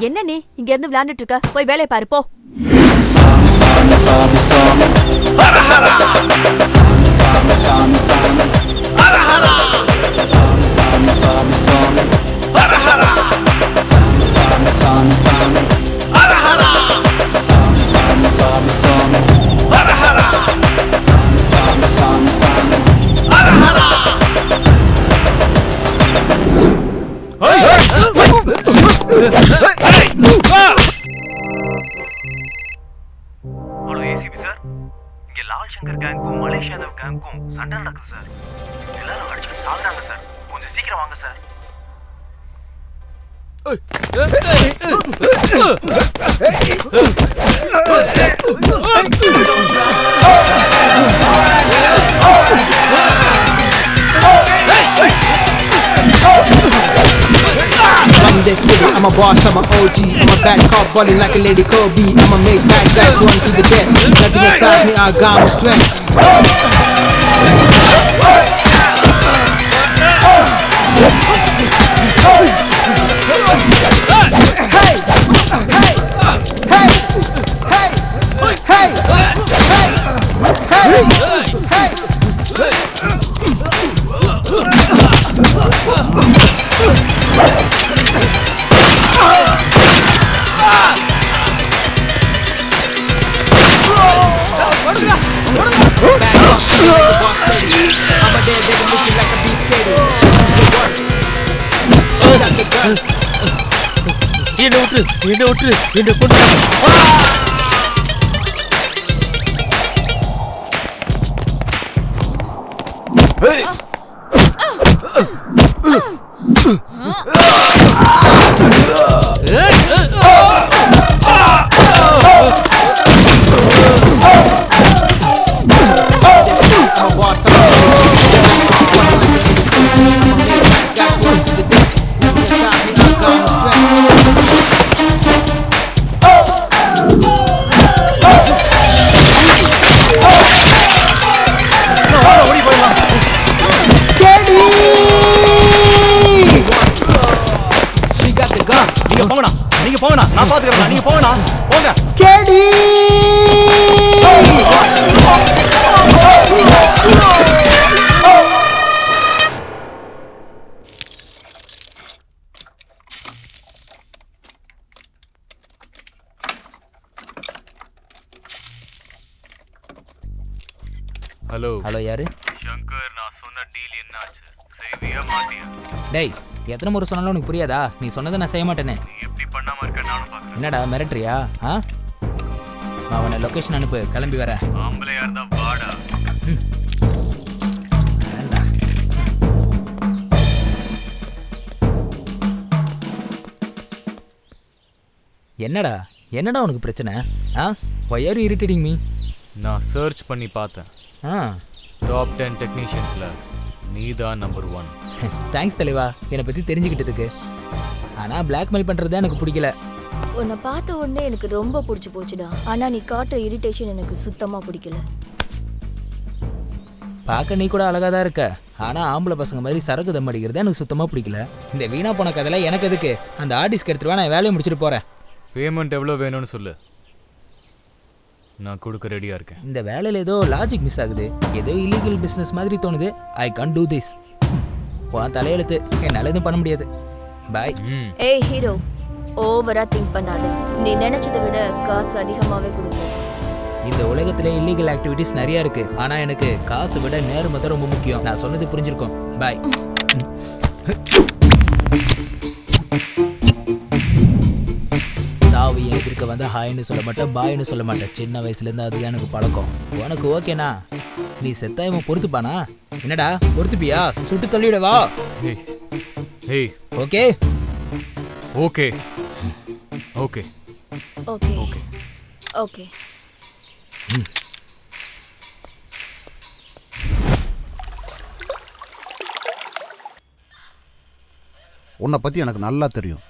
என்ன நீ இங்க இருந்து விளையாண்டுட்டு இருக்க? போய் வேலையை பாரு போ. ஹலோ ஏசிபி சார், இங்க லால் சங்கர் கேங்கும் மலேஷ் யாதவ் கேங்கும் சண்டை நடக்குது சார். எல்லாரும் அடிச்சுட்டு சாகுறாங்க சார். கொஞ்சம் சீக்கிரம் வாங்க sir. this city. I'm a boss, I'm a OG. I'm a bad cop, balling like a lady Kobe. I'ma make bad guys run to the death. Nothing can stop me, I got my strength. என்ன விட்டு என்ன கொண்டு நீங்க போங்கண்ணா, நான் பாத்துக்கிறேன். நீங்க போங்கண்ணா, போங்க. கேடி hello hello யாரு? சங்கர், நான் சொன்ன டீல் என்னாச்சு? செய்வியா மாட்டியா? டேய், எத்தனை முறை சொன்னாலும் உனக்கு புரியாதா? நீ சொன்னதை நான் செய்ய மாட்டேனே. நீ எப்படி பண்ணாம இருக்க நானும் பாக்குறேன். என்னடா மிரட்டுறியா? அவனை லொகேஷன் அனுப்பு, கிளம்பி வரேன். ஆம்பளையா இருந்தா வாடா. என்னடா என்னடா உனக்கு பிரச்சனை? why are you irritating me? நான் சர்ச் பண்ணி பார்த்தேன். டாப் 10 டெக்னீஷியன்ஸ்ல நீதான் நம்பர் 1. தேங்க்ஸ் தலைவா, என்னை பற்றி தெரிஞ்சுக்கிட்டதுக்கு. ஆனால் பிளாக்மெயில் பண்ணுறது எனக்கு பிடிக்கல. உன்னை பார்த்த உடனே எனக்கு ரொம்ப பிடிச்சி போச்சுடா. ஆனால் நீ காட்டுற இரிட்டேஷன் எனக்கு சுத்தமாக பிடிக்கல. பார்க்க நீ கூட அழகாக தான் இருக்க, ஆனால் ஆம்பளை பசங்க மாதிரி சரக்கு தம் அடிக்கிறது எனக்கு சுத்தமாக பிடிக்கல. இந்த வீணா போன கதையில் எனக்கு எதுக்கு? அந்த ஆர்டிஸ்க்கு எடுத்துருவா, நான் வேலையை முடிச்சுட்டு போகிறேன். பேமெண்ட் எவ்வளோ வேணும்னு சொல்லு, நான் கொடுக்க ரெடியாக இருக்கேன். இந்த வேலையில் ஏதோ லாஜிக் மிஸ் ஆகுது. ஏதோ இல்லீகல் பிஸ்னஸ் மாதிரி தோணுது. ஐ கான் டூ திஸ். உன் தலையெழுத்து, என்னால் எதுவும் பண்ண முடியாது. பாய். ஏய் ஹீரோ, ஓவரா திங்க் பண்ணாத. நீ நினைச்சதை விட காசு அதிகமாகவே கொடுப்போம். இந்த உலகத்துல இல்லீகல் ஆக்டிவிட்டிஸ் நிறைய இருக்கு, ஆனா எனக்கு காசை விட நேர்மை தான் ரொம்ப முக்கியம். நான் சொன்னது புரிஞ்சிருக்கும். பாய். சாவி எதிர்க்க வந்து ஹாய்னு சொல்ல மாட்டேன், பாய்னு சொல்ல மாட்டேன். சின்ன வயசுல இருந்து அதுக்கு எனக்கு பழக்கம். உனக்கு ஓகேனா? நீ செத்தா இவன் பொறுத்துப்பானா? என்னடா பொறுத்துப்பியா? சுட்டு தள்ளிவிடவா? Okay okay okay okay okay. உன்னை பற்றி எனக்கு நல்லா தெரியும்.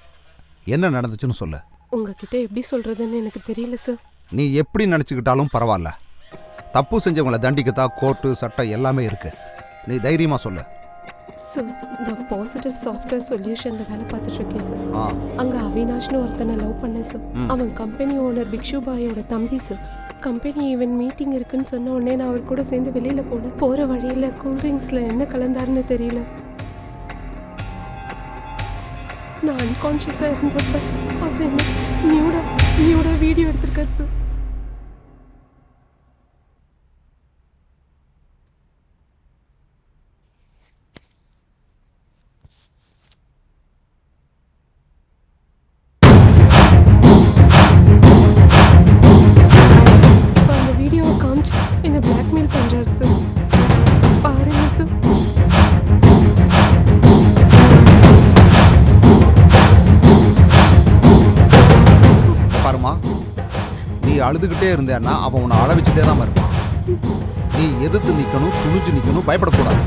என்ன நடந்துச்சுன்னு சொல்லு. உங்ககிட்ட எப்படி சொல்கிறதுன்னு எனக்கு தெரியல சார். நீ எப்படி நினச்சிக்கிட்டாலும் பரவாயில்ல. தப்பு செஞ்சவங்களை தண்டிக்கத்தான் கோர்ட்டு சட்டம் எல்லாமே இருக்கு. நீ தைரியமாக சொல்லு. சார், நான் பாசிட்டிவ் சாஃப்ட்வேர் சொல்யூஷனில் வேலை பார்த்துட்ருக்கேன் சார். அங்கே அவினாஷ்னு ஒருத்தனை லவ் பண்ணேன் சார். அவன் கம்பெனி ஓனர் பிக்ஷு பாயோட தம்பி சார். கம்பெனி ஈவென்ட் மீட்டிங் இருக்குன்னு சொன்ன உடனே நான் அவர் கூட சேர்ந்து வெளியில் போனேன். போகிற வழியில் கூல்ட்ரிங்க்ஸில் என்ன கலந்தாருன்னு தெரியல. நான் அன்கான்ஷியஸாக இருந்தப்ப அவர் என்ன நியூடா வீடியோ எடுத்திருக்காரு சார். அந்த வீடியோவை காமிச்சு என்னை பிளாக்மெயில் பண்ணுறாரு சார். பாருங்க சார். பாருமா, நீ அழுதுகிட்டே இருந்தேன்னா அவன் உன்னை அழவிச்சுட்டே தான் இருப்பான். நீ எதிர்த்து நிற்கணும், துணிஞ்சு நிற்கணும், பயப்படக்கூடாது.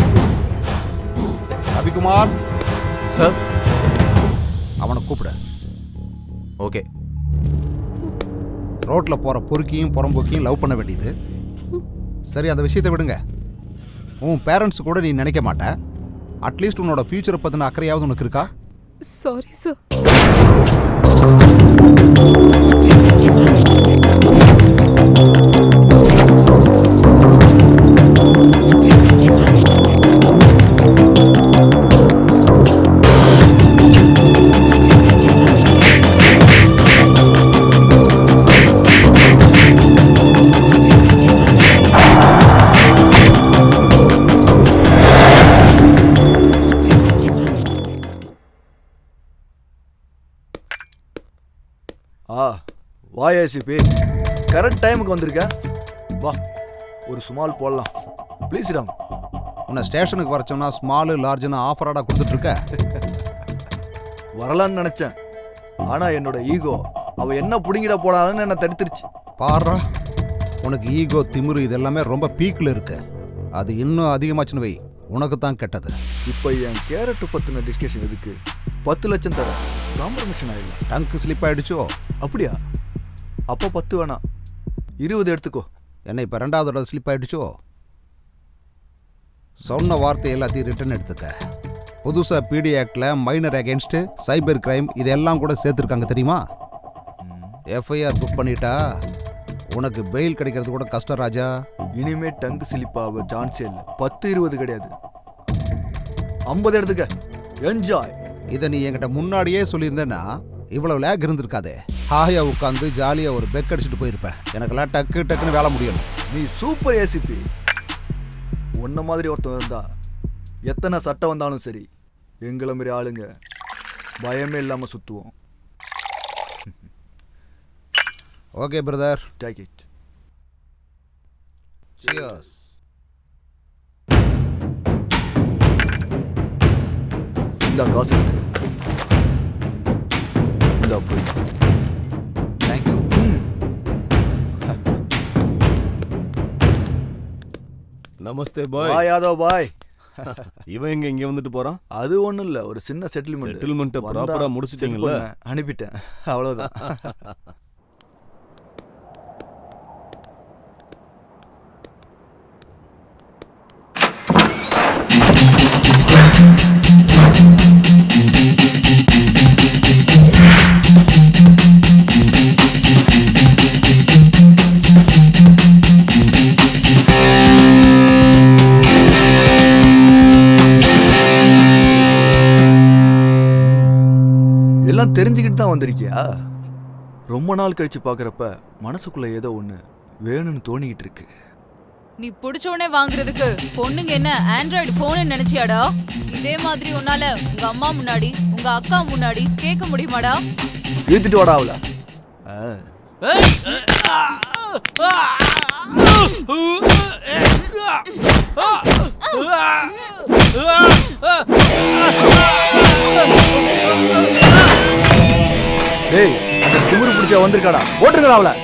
ரவிக்குமார் சார், அவனை கூப்பிட. ரோட்ல போற பொறுக்கியும் புறம்போக்கியும் லவ் பண்ண வேண்டியது. சரி, அந்த விஷயத்தை விடுங்க. உன் பேரண்ட்ஸ் கூட நீ நினைக்க மாட்ட. அட்லீஸ்ட் உன்னோட ஃபியூச்சரை பத்தின அக்கறையாவது உனக்கு இருக்கா? Sorry sir. வா ஏசிபி, கரெக்ட் டைமுக்கு வந்திருக்க. வா, ஒரு ஸ்மால் போடலாம் ப்ளீஸ். ராம், உன்னை ஸ்டேஷனுக்கு வர சொன்னா ஸ்மாலு லார்ஜ்னு ஆஃபராடா கொடுத்துட்டு இருக்க. வரலான்னு நினைச்சேன், ஆனா என்னோட ஈகோ அவ என்ன புடுங்கிட போனாலும் என்ன தடுத்துருச்சு. பாரா, உனக்கு ஈகோ திமிரு இதெல்லாமே ரொம்ப பீக்கில் இருக்கு. அது இன்னும் அதிகமாச்சுன்னு வை, உனக்கு தான் கெட்டது. இப்போ என் கேரட் பத்தின டிஸ்கஷன் எதுக்கு? 10 லட்சம் தர காம்ப்ரமைஷன் ஆயிடலாம். டங்கு ஸ்லிப் ஆயிடுச்சோ? அப்படியா? அப்போ 10 வேணாம், 20 எடுத்துக்கோ. என்ன இப்போ 2வது தடவை ஸ்லிப் ஆயிடுச்சோ? சொன்ன வார்த்தை எல்லாத்தையும் ரிட்டர்ன் எடுத்துக்க. புதுசாக பிடி ஆக்டில் மைனர் அகேன்ஸ்ட்டு சைபர் கிரைம் இதெல்லாம் கூட சேர்த்துருக்காங்க தெரியுமா? எஃப்ஐஆர் புக் பண்ணிட்டா உனக்கு பெயில் கிடைக்கிறது கூட கஷ்டம் ராஜா. இனிமே டங்கு ஸ்லிப்பாக சான்ஸே இல்லை. 10 20 கிடையாது, 50 எடுத்துக்க. என்ஜாய். இதை நீ என்கிட்ட முன்னாடியே சொல்லியிருந்தேன்னா இவ்வளவு லேக் இருந்திருக்காதே. ஹாயா உட்காந்து ஜாலியாக ஒரு பெக் அடிச்சுட்டு போயிருப்பேன். எனக்கெல்லாம் டக்கு டக்குன்னு வேலை முடியணும். நீ சூப்பர் ஏசிபி. உன்ன மாதிரி ஒருத்தன் இருந்தா எத்தனை சட்டம் வந்தாலும் சரி, எங்களை மாதிரி ஆளுங்க பயமே இல்லாமல் சுற்றுவோம். Okay brother, take it. Cheers. இந்த காசு எடுத்துக்க. இந்த போய். தேங்க்யூ. நமஸ்தே பாய். பாய் யாதவ் பாய். இவன் எங்க இங்க வந்துட்டு போறான்? அது ஒண்ணும் இல்ல, ஒரு சின்ன செட்டில்மெண்ட் ப்ராப்பரா முடிச்சிட்டீங்கல்ல? அனுப்பிட்டேன், அவ்வளவுதான். எல்லாம் தெரிஞ்சுக்கிட்டு தான் வந்திருக்கியா? ரொம்ப நாள் கழிச்சு பாக்குறப்ப மனசுக்குள்ள ஏதோ ஒண்ணு வேணும்னு தோணிக்கிட்டு இருக்கு. நீ பிடிச்ச உடனே வாங்குறதுக்கு பொண்ணுங்க என்ன ஆண்ட்ராய்டு போன் நினைச்சியாடா? இதே மாதிரி உன்னால உங்க அம்மா முன்னாடி உங்க அக்கா முன்னாடி கேட்க முடியுமாடா? இழுத்துட்டு வாடா அவள. டேய், அந்த திமிரு பிடிச்ச வந்திருக்காடா, ஓட்டுங்கடா அவள.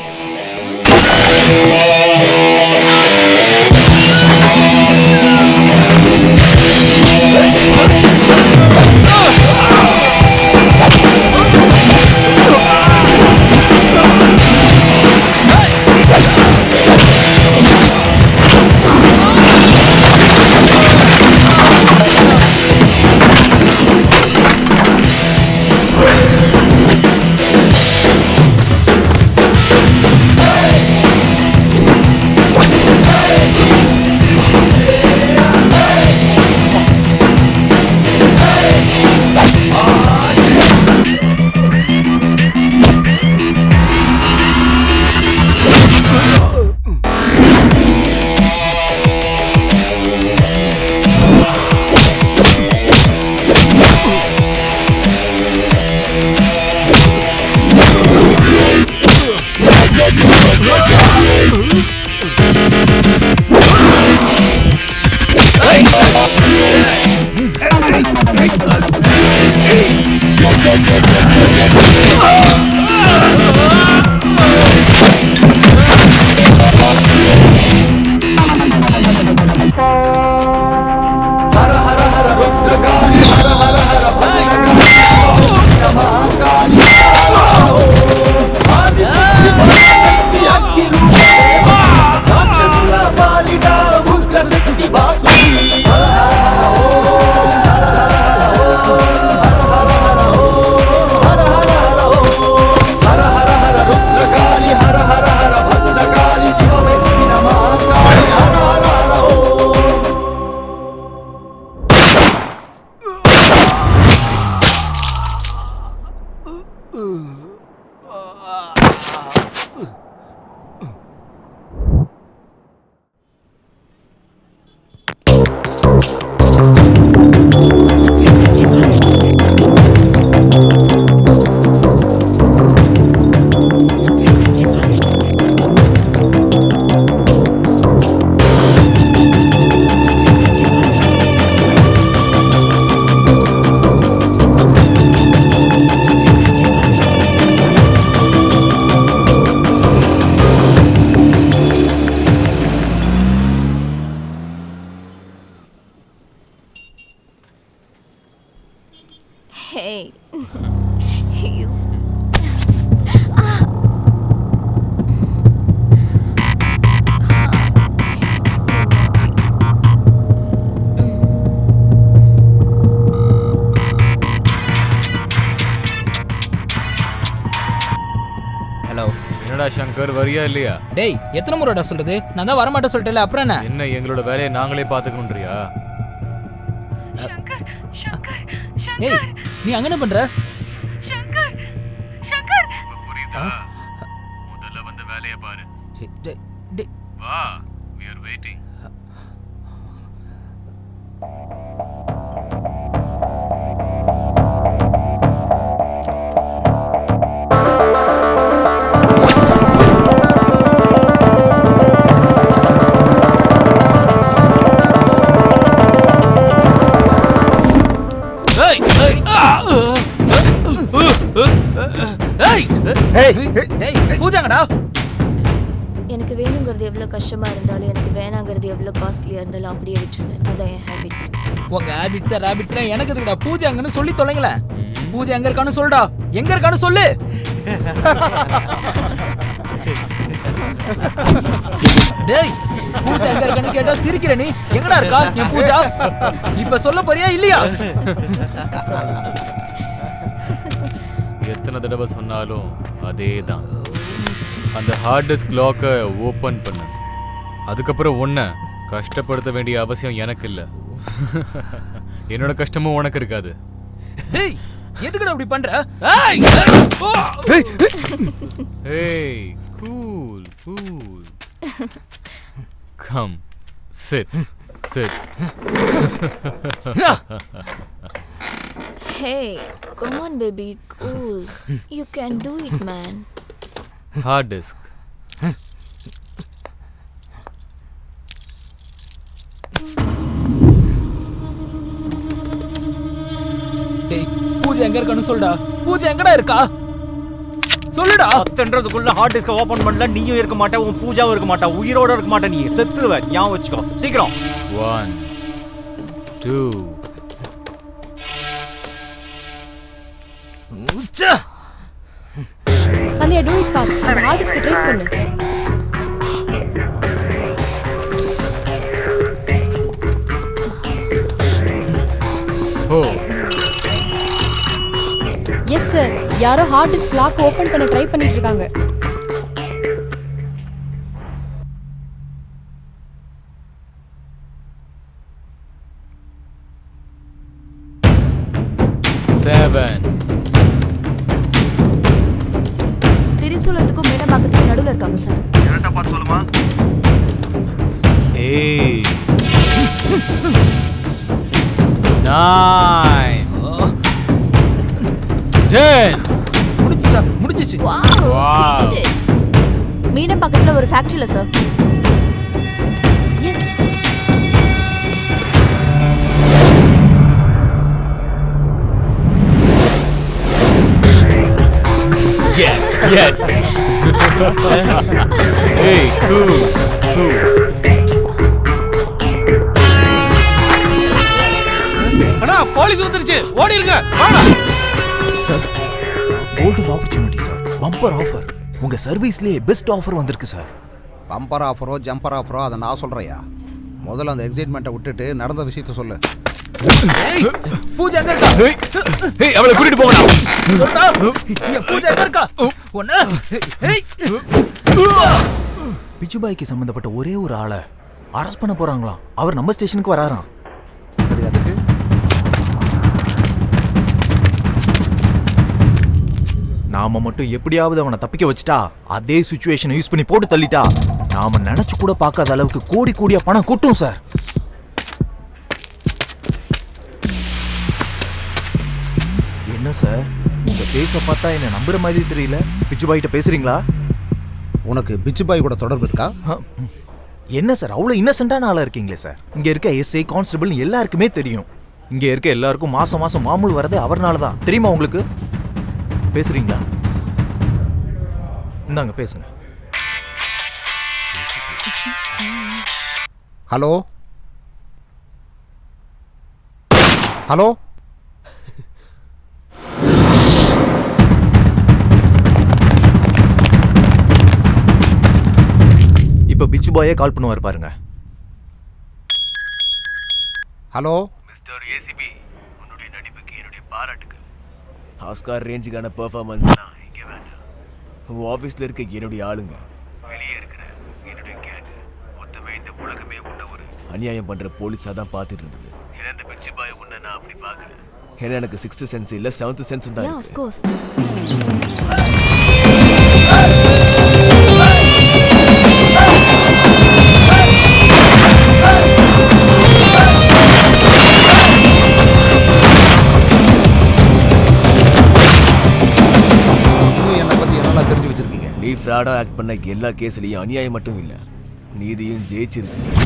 Hara ஐயோ. ஹலோ. என்னடா சங்கர், வரியா இல்லையா? டேய், எத்தனை முறைடா சொல்றது? நான் தான் வரமாட்டேன் சொல்லிட்டேல, அப்புறம் என்ன? என்ன எங்களோட வேலையை நாங்களே பாத்துக்கணும்ன்றியா? ஏய், நீ அங்க என்ன பண்ற? புரியுதா? முதல்ல வந்து வேலையை பாரு. வா, we are waiting. பூஜாங்கடா. எனக்கு வேணுங்கிறது எவ்வளவு கஷ்டமா இருந்தாலும் எனக்கு வேணாங்கிறது எவ்வளவு காஸ்ட்லியா இருந்தாலும் அப்படியே விட்டுருவேன். அதான் என் ஹேபிட். உங்க ஹேபிட்ஸ் ரேபிட்ஸ்லாம் எனக்கு எதுக்குடா? பூஜாங்கன்னு சொல்லி தொலைங்கள. பூஜா எங்க இருக்கான்னு சொல்லுடா. எங்க இருக்கான்னு சொல்லு. டேய், பூஜா எங்க இருக்கான்னு கேட்டா சிரிக்கிற நீ. எங்கடா இருக்கா என் பூஜா? இப்ப சொல்ல போறியா இல்லையா? எத்தனை தடவை சொன்னாலும் அதேதான். அந்த ஹார்ட் டிஸ்க் லாக்கை ஓபன் பண்ணு. அதுக்கப்புறம் உன்னை கஷ்டப்படுத்த வேண்டிய அவசியம் எனக்கு இல்லை. என்னோட கஷ்டமும் உனக்கு இருக்காது. டேய், எதுக்குடா இப்படி பண்ற? ஏய், cool cool. Come, sit sit. Hey, come on baby, cool. You can do it, man. Hard disk. டேய், பூஜா எங்க இருக்கான்னு சொல்லுடா. பூஜா எங்கடா இருக்கா? சொல்லுடா. அத்தன்றதுக்குள்ள ஹார்ட் டிஸ்க ஓபன் பண்ணல, நீயும் இருக்க மாட்டே, உன் பூஜாவும் இருக்க மாட்டா, உயிரோட இருக்க மாட்டே, நீ செத்துருவ. ஞாபகம் வச்சுக்கோ. சீக்கிரம். 1 2 சந்தியா, do it fast. அந்த ஹார்ட் டிஸ்க் ட்ரேஸ் பண்ணு. எஸ் சார், யாரோ ஹார்ட் டிஸ்க் லாக் ஓபன் பண்ண ட்ரை பண்ணிட்டு இருக்காங்க. திரிசூலத்துக்கும் மேடமாக்கத்துக்கும் நடுவில் இருக்காங்க சார். கரெக்டா பார்த்து சொல்லுமா? ஏய், 9 10. முடிஞ்சிச்சு. மீனம் பக்கத்துல ஒரு ஃபேக்டரியில sir. Yes, yes. Hey, cool, cool. அண்ணா, போலீஸ் வந்துருச்சு, ஓடிருங்க. Sir, golden opportunity sir. Bumper offer. உங்க சர்வீஸ்லயே பெஸ்ட் ஆஃபர் வந்திருக்கு சார். பம்பர் ஆஃபரோ ஜம்பர் ஆஃபரோ அதை நான் சொல்றையா? முதல்ல அந்த எக்ஸைட்மெண்ட்டை விட்டுட்டு நடந்த விஷயத்த சொல்லு. பூஜா எங்க இருக்கா? ஏய், அவளை கூட்டிட்டு போங்கடா. சொல்டா. பூஜா எங்க இருக்கா? ஒண்ணு. ஏய், பிச்சுபாய்க்கு சம்பந்தப்பட்ட ஒரே ஒரு ஆளை அரெஸ்ட் பண்ண போறாங்களாம். அவர் நம்ம ஸ்டேஷனுக்கு வராராம். சரி, அதுக்கு நாம மட்டும் எப்படியாவது அவனை தப்பிக்க வச்சுட்டா, அதே சிச்சுவேஷனை யூஸ் பண்ணி போட்டு தள்ளிட்டா, நாம நினைச்சு கூட பார்க்காத அளவுக்கு கோடி கோடியா பணம் கொட்டும் சார். என்ன சார், உங்க பேச பார்த்தா என்ன நம்புற மாதிரி தெரியல. பிச்சுபாய்கிட்ட பேசுறீங்களா? உனக்கு பிச்சுபாய் கூட தொடர்பு இருக்கா? என்ன சார், அவ்வளவு இன்னசென்ட்டான ஆளா இருக்கீங்களே சார். இங்க இருக்க எஸ்ஐ கான்ஸ்டபிள் எல்லாருக்குமே தெரியும். இங்க இருக்க எல்லாருக்கும் மாசம் மாசம் மாமூல் வரது அவர்னால தான். தெரியுமா உங்களுக்கு? பேசுறீங்களா? இந்தாங்க பேசுங்க. ஹலோ ஹலோ பாயே கால் பண்ணுவார் பாருங்க. ஹலோ மிஸ்டர் ஏசிபி, உன்னுடைய நடிப்புக்கு என்னுடைய பாராட்டுகள். ஆஸ்கார் ரேஞ்சுக்கான பெர்ஃபார்மன்ஸ் இங்க வேண்டாம். உன் ஆஃபீஸில் இருக்க என்னுடைய ஆளுங்க வெளியே இருக்கிற என்னுடைய கேங் மொத்தமே இந்த உலகமே உன்ன ஒரு அநியாயம் பண்ணுற போலீஸாக தான் பார்த்துட்டு இருந்தது. இறந்த பிச்சு பாய் உன்னை நான் அப்படி பார்க்கல. ஏன்னா எனக்கு 6th சென்ஸ் இல்லை 7th சென்ஸ் தான் Yeah, of இருக்கு. course. இன்னும் என்னை பற்றி என்னெல்லாம் தெரிஞ்சு வச்சிருக்கீங்க? நீ ஃப்ராடாக ஆக்ட் பண்ண எல்லா கேஸ்லையும் அநியாயம் மட்டும் இல்லை, நீதியும் ஜெயிச்சிருக்கு.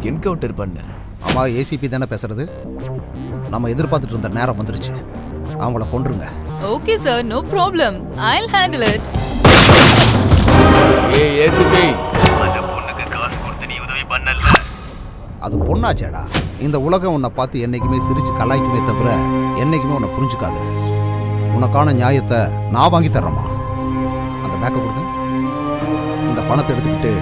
என்கவுண்டர் பண்ண. ஆமா, ஏசிபி தானே பேசுறது. நம்ம எதிர்பார்த்துட்டு இருந்த நேரம் வந்துருச்சு. அவங்கள கொன்றுங்க. Okay sir, no problem. I'll handle it. ஏய் ஏசிபி, அந்த பொண்ணுக்கு காசு கொடுத்து நீ உதவி பண்ணல. அது பொண்ணாச்சேடா. இந்த உலகம் உன்னை பார்த்து என்னைக்குமே சிரிச்சு கலாய்க்குமே தவிர என்னைக்குமே உன்னை புரிஞ்சுக்காது. உனக்கான நியாயத்தை நான் வாங்கி தர்றேம்மா. அந்த பேக்கை கொடுங்க. இந்த பணத்தை எடுத்துக்கிட்டு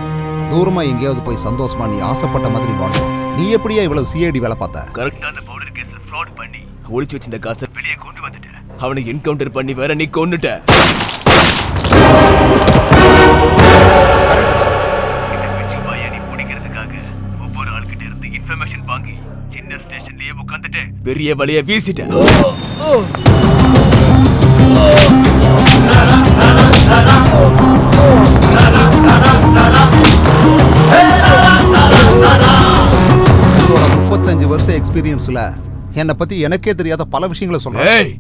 தூரமா எங்கேயாவது போய் சந்தோஷமா நீ ஆசைப்பட்ட மாதிரி வாழும். நீ எப்படியா இவ்வளவு சிஐடி வேலை பார்த்த? கரெக்டா அந்த பவுடர் கேஸ்ல ஃப்ராட் பண்ணி ஒளிச்சு வச்சிருந்த காசை வெளியே கொண்டு வந்துட்டேன். அவனை என்கவுண்டர் பண்ணி வேற நீ கொன்னுட்ட. இந்த பிச்சு பாயை நீ பிடிக்கிறதுக்காக ஒவ்வொரு ஆள்கிட்ட இருந்து இன்ஃபர்மேஷன் வாங்கி சின்ன ஸ்டேஷன்லயே உட்காந்துட்டு பெரிய வலைய வீசிட்ட. உங்களோட 35 வருஷம் எக்ஸ்பீரியன்ஸ்ல என்னை பத்தி எனக்கே தெரியாத பல விஷயங்களை சொல்றேன்.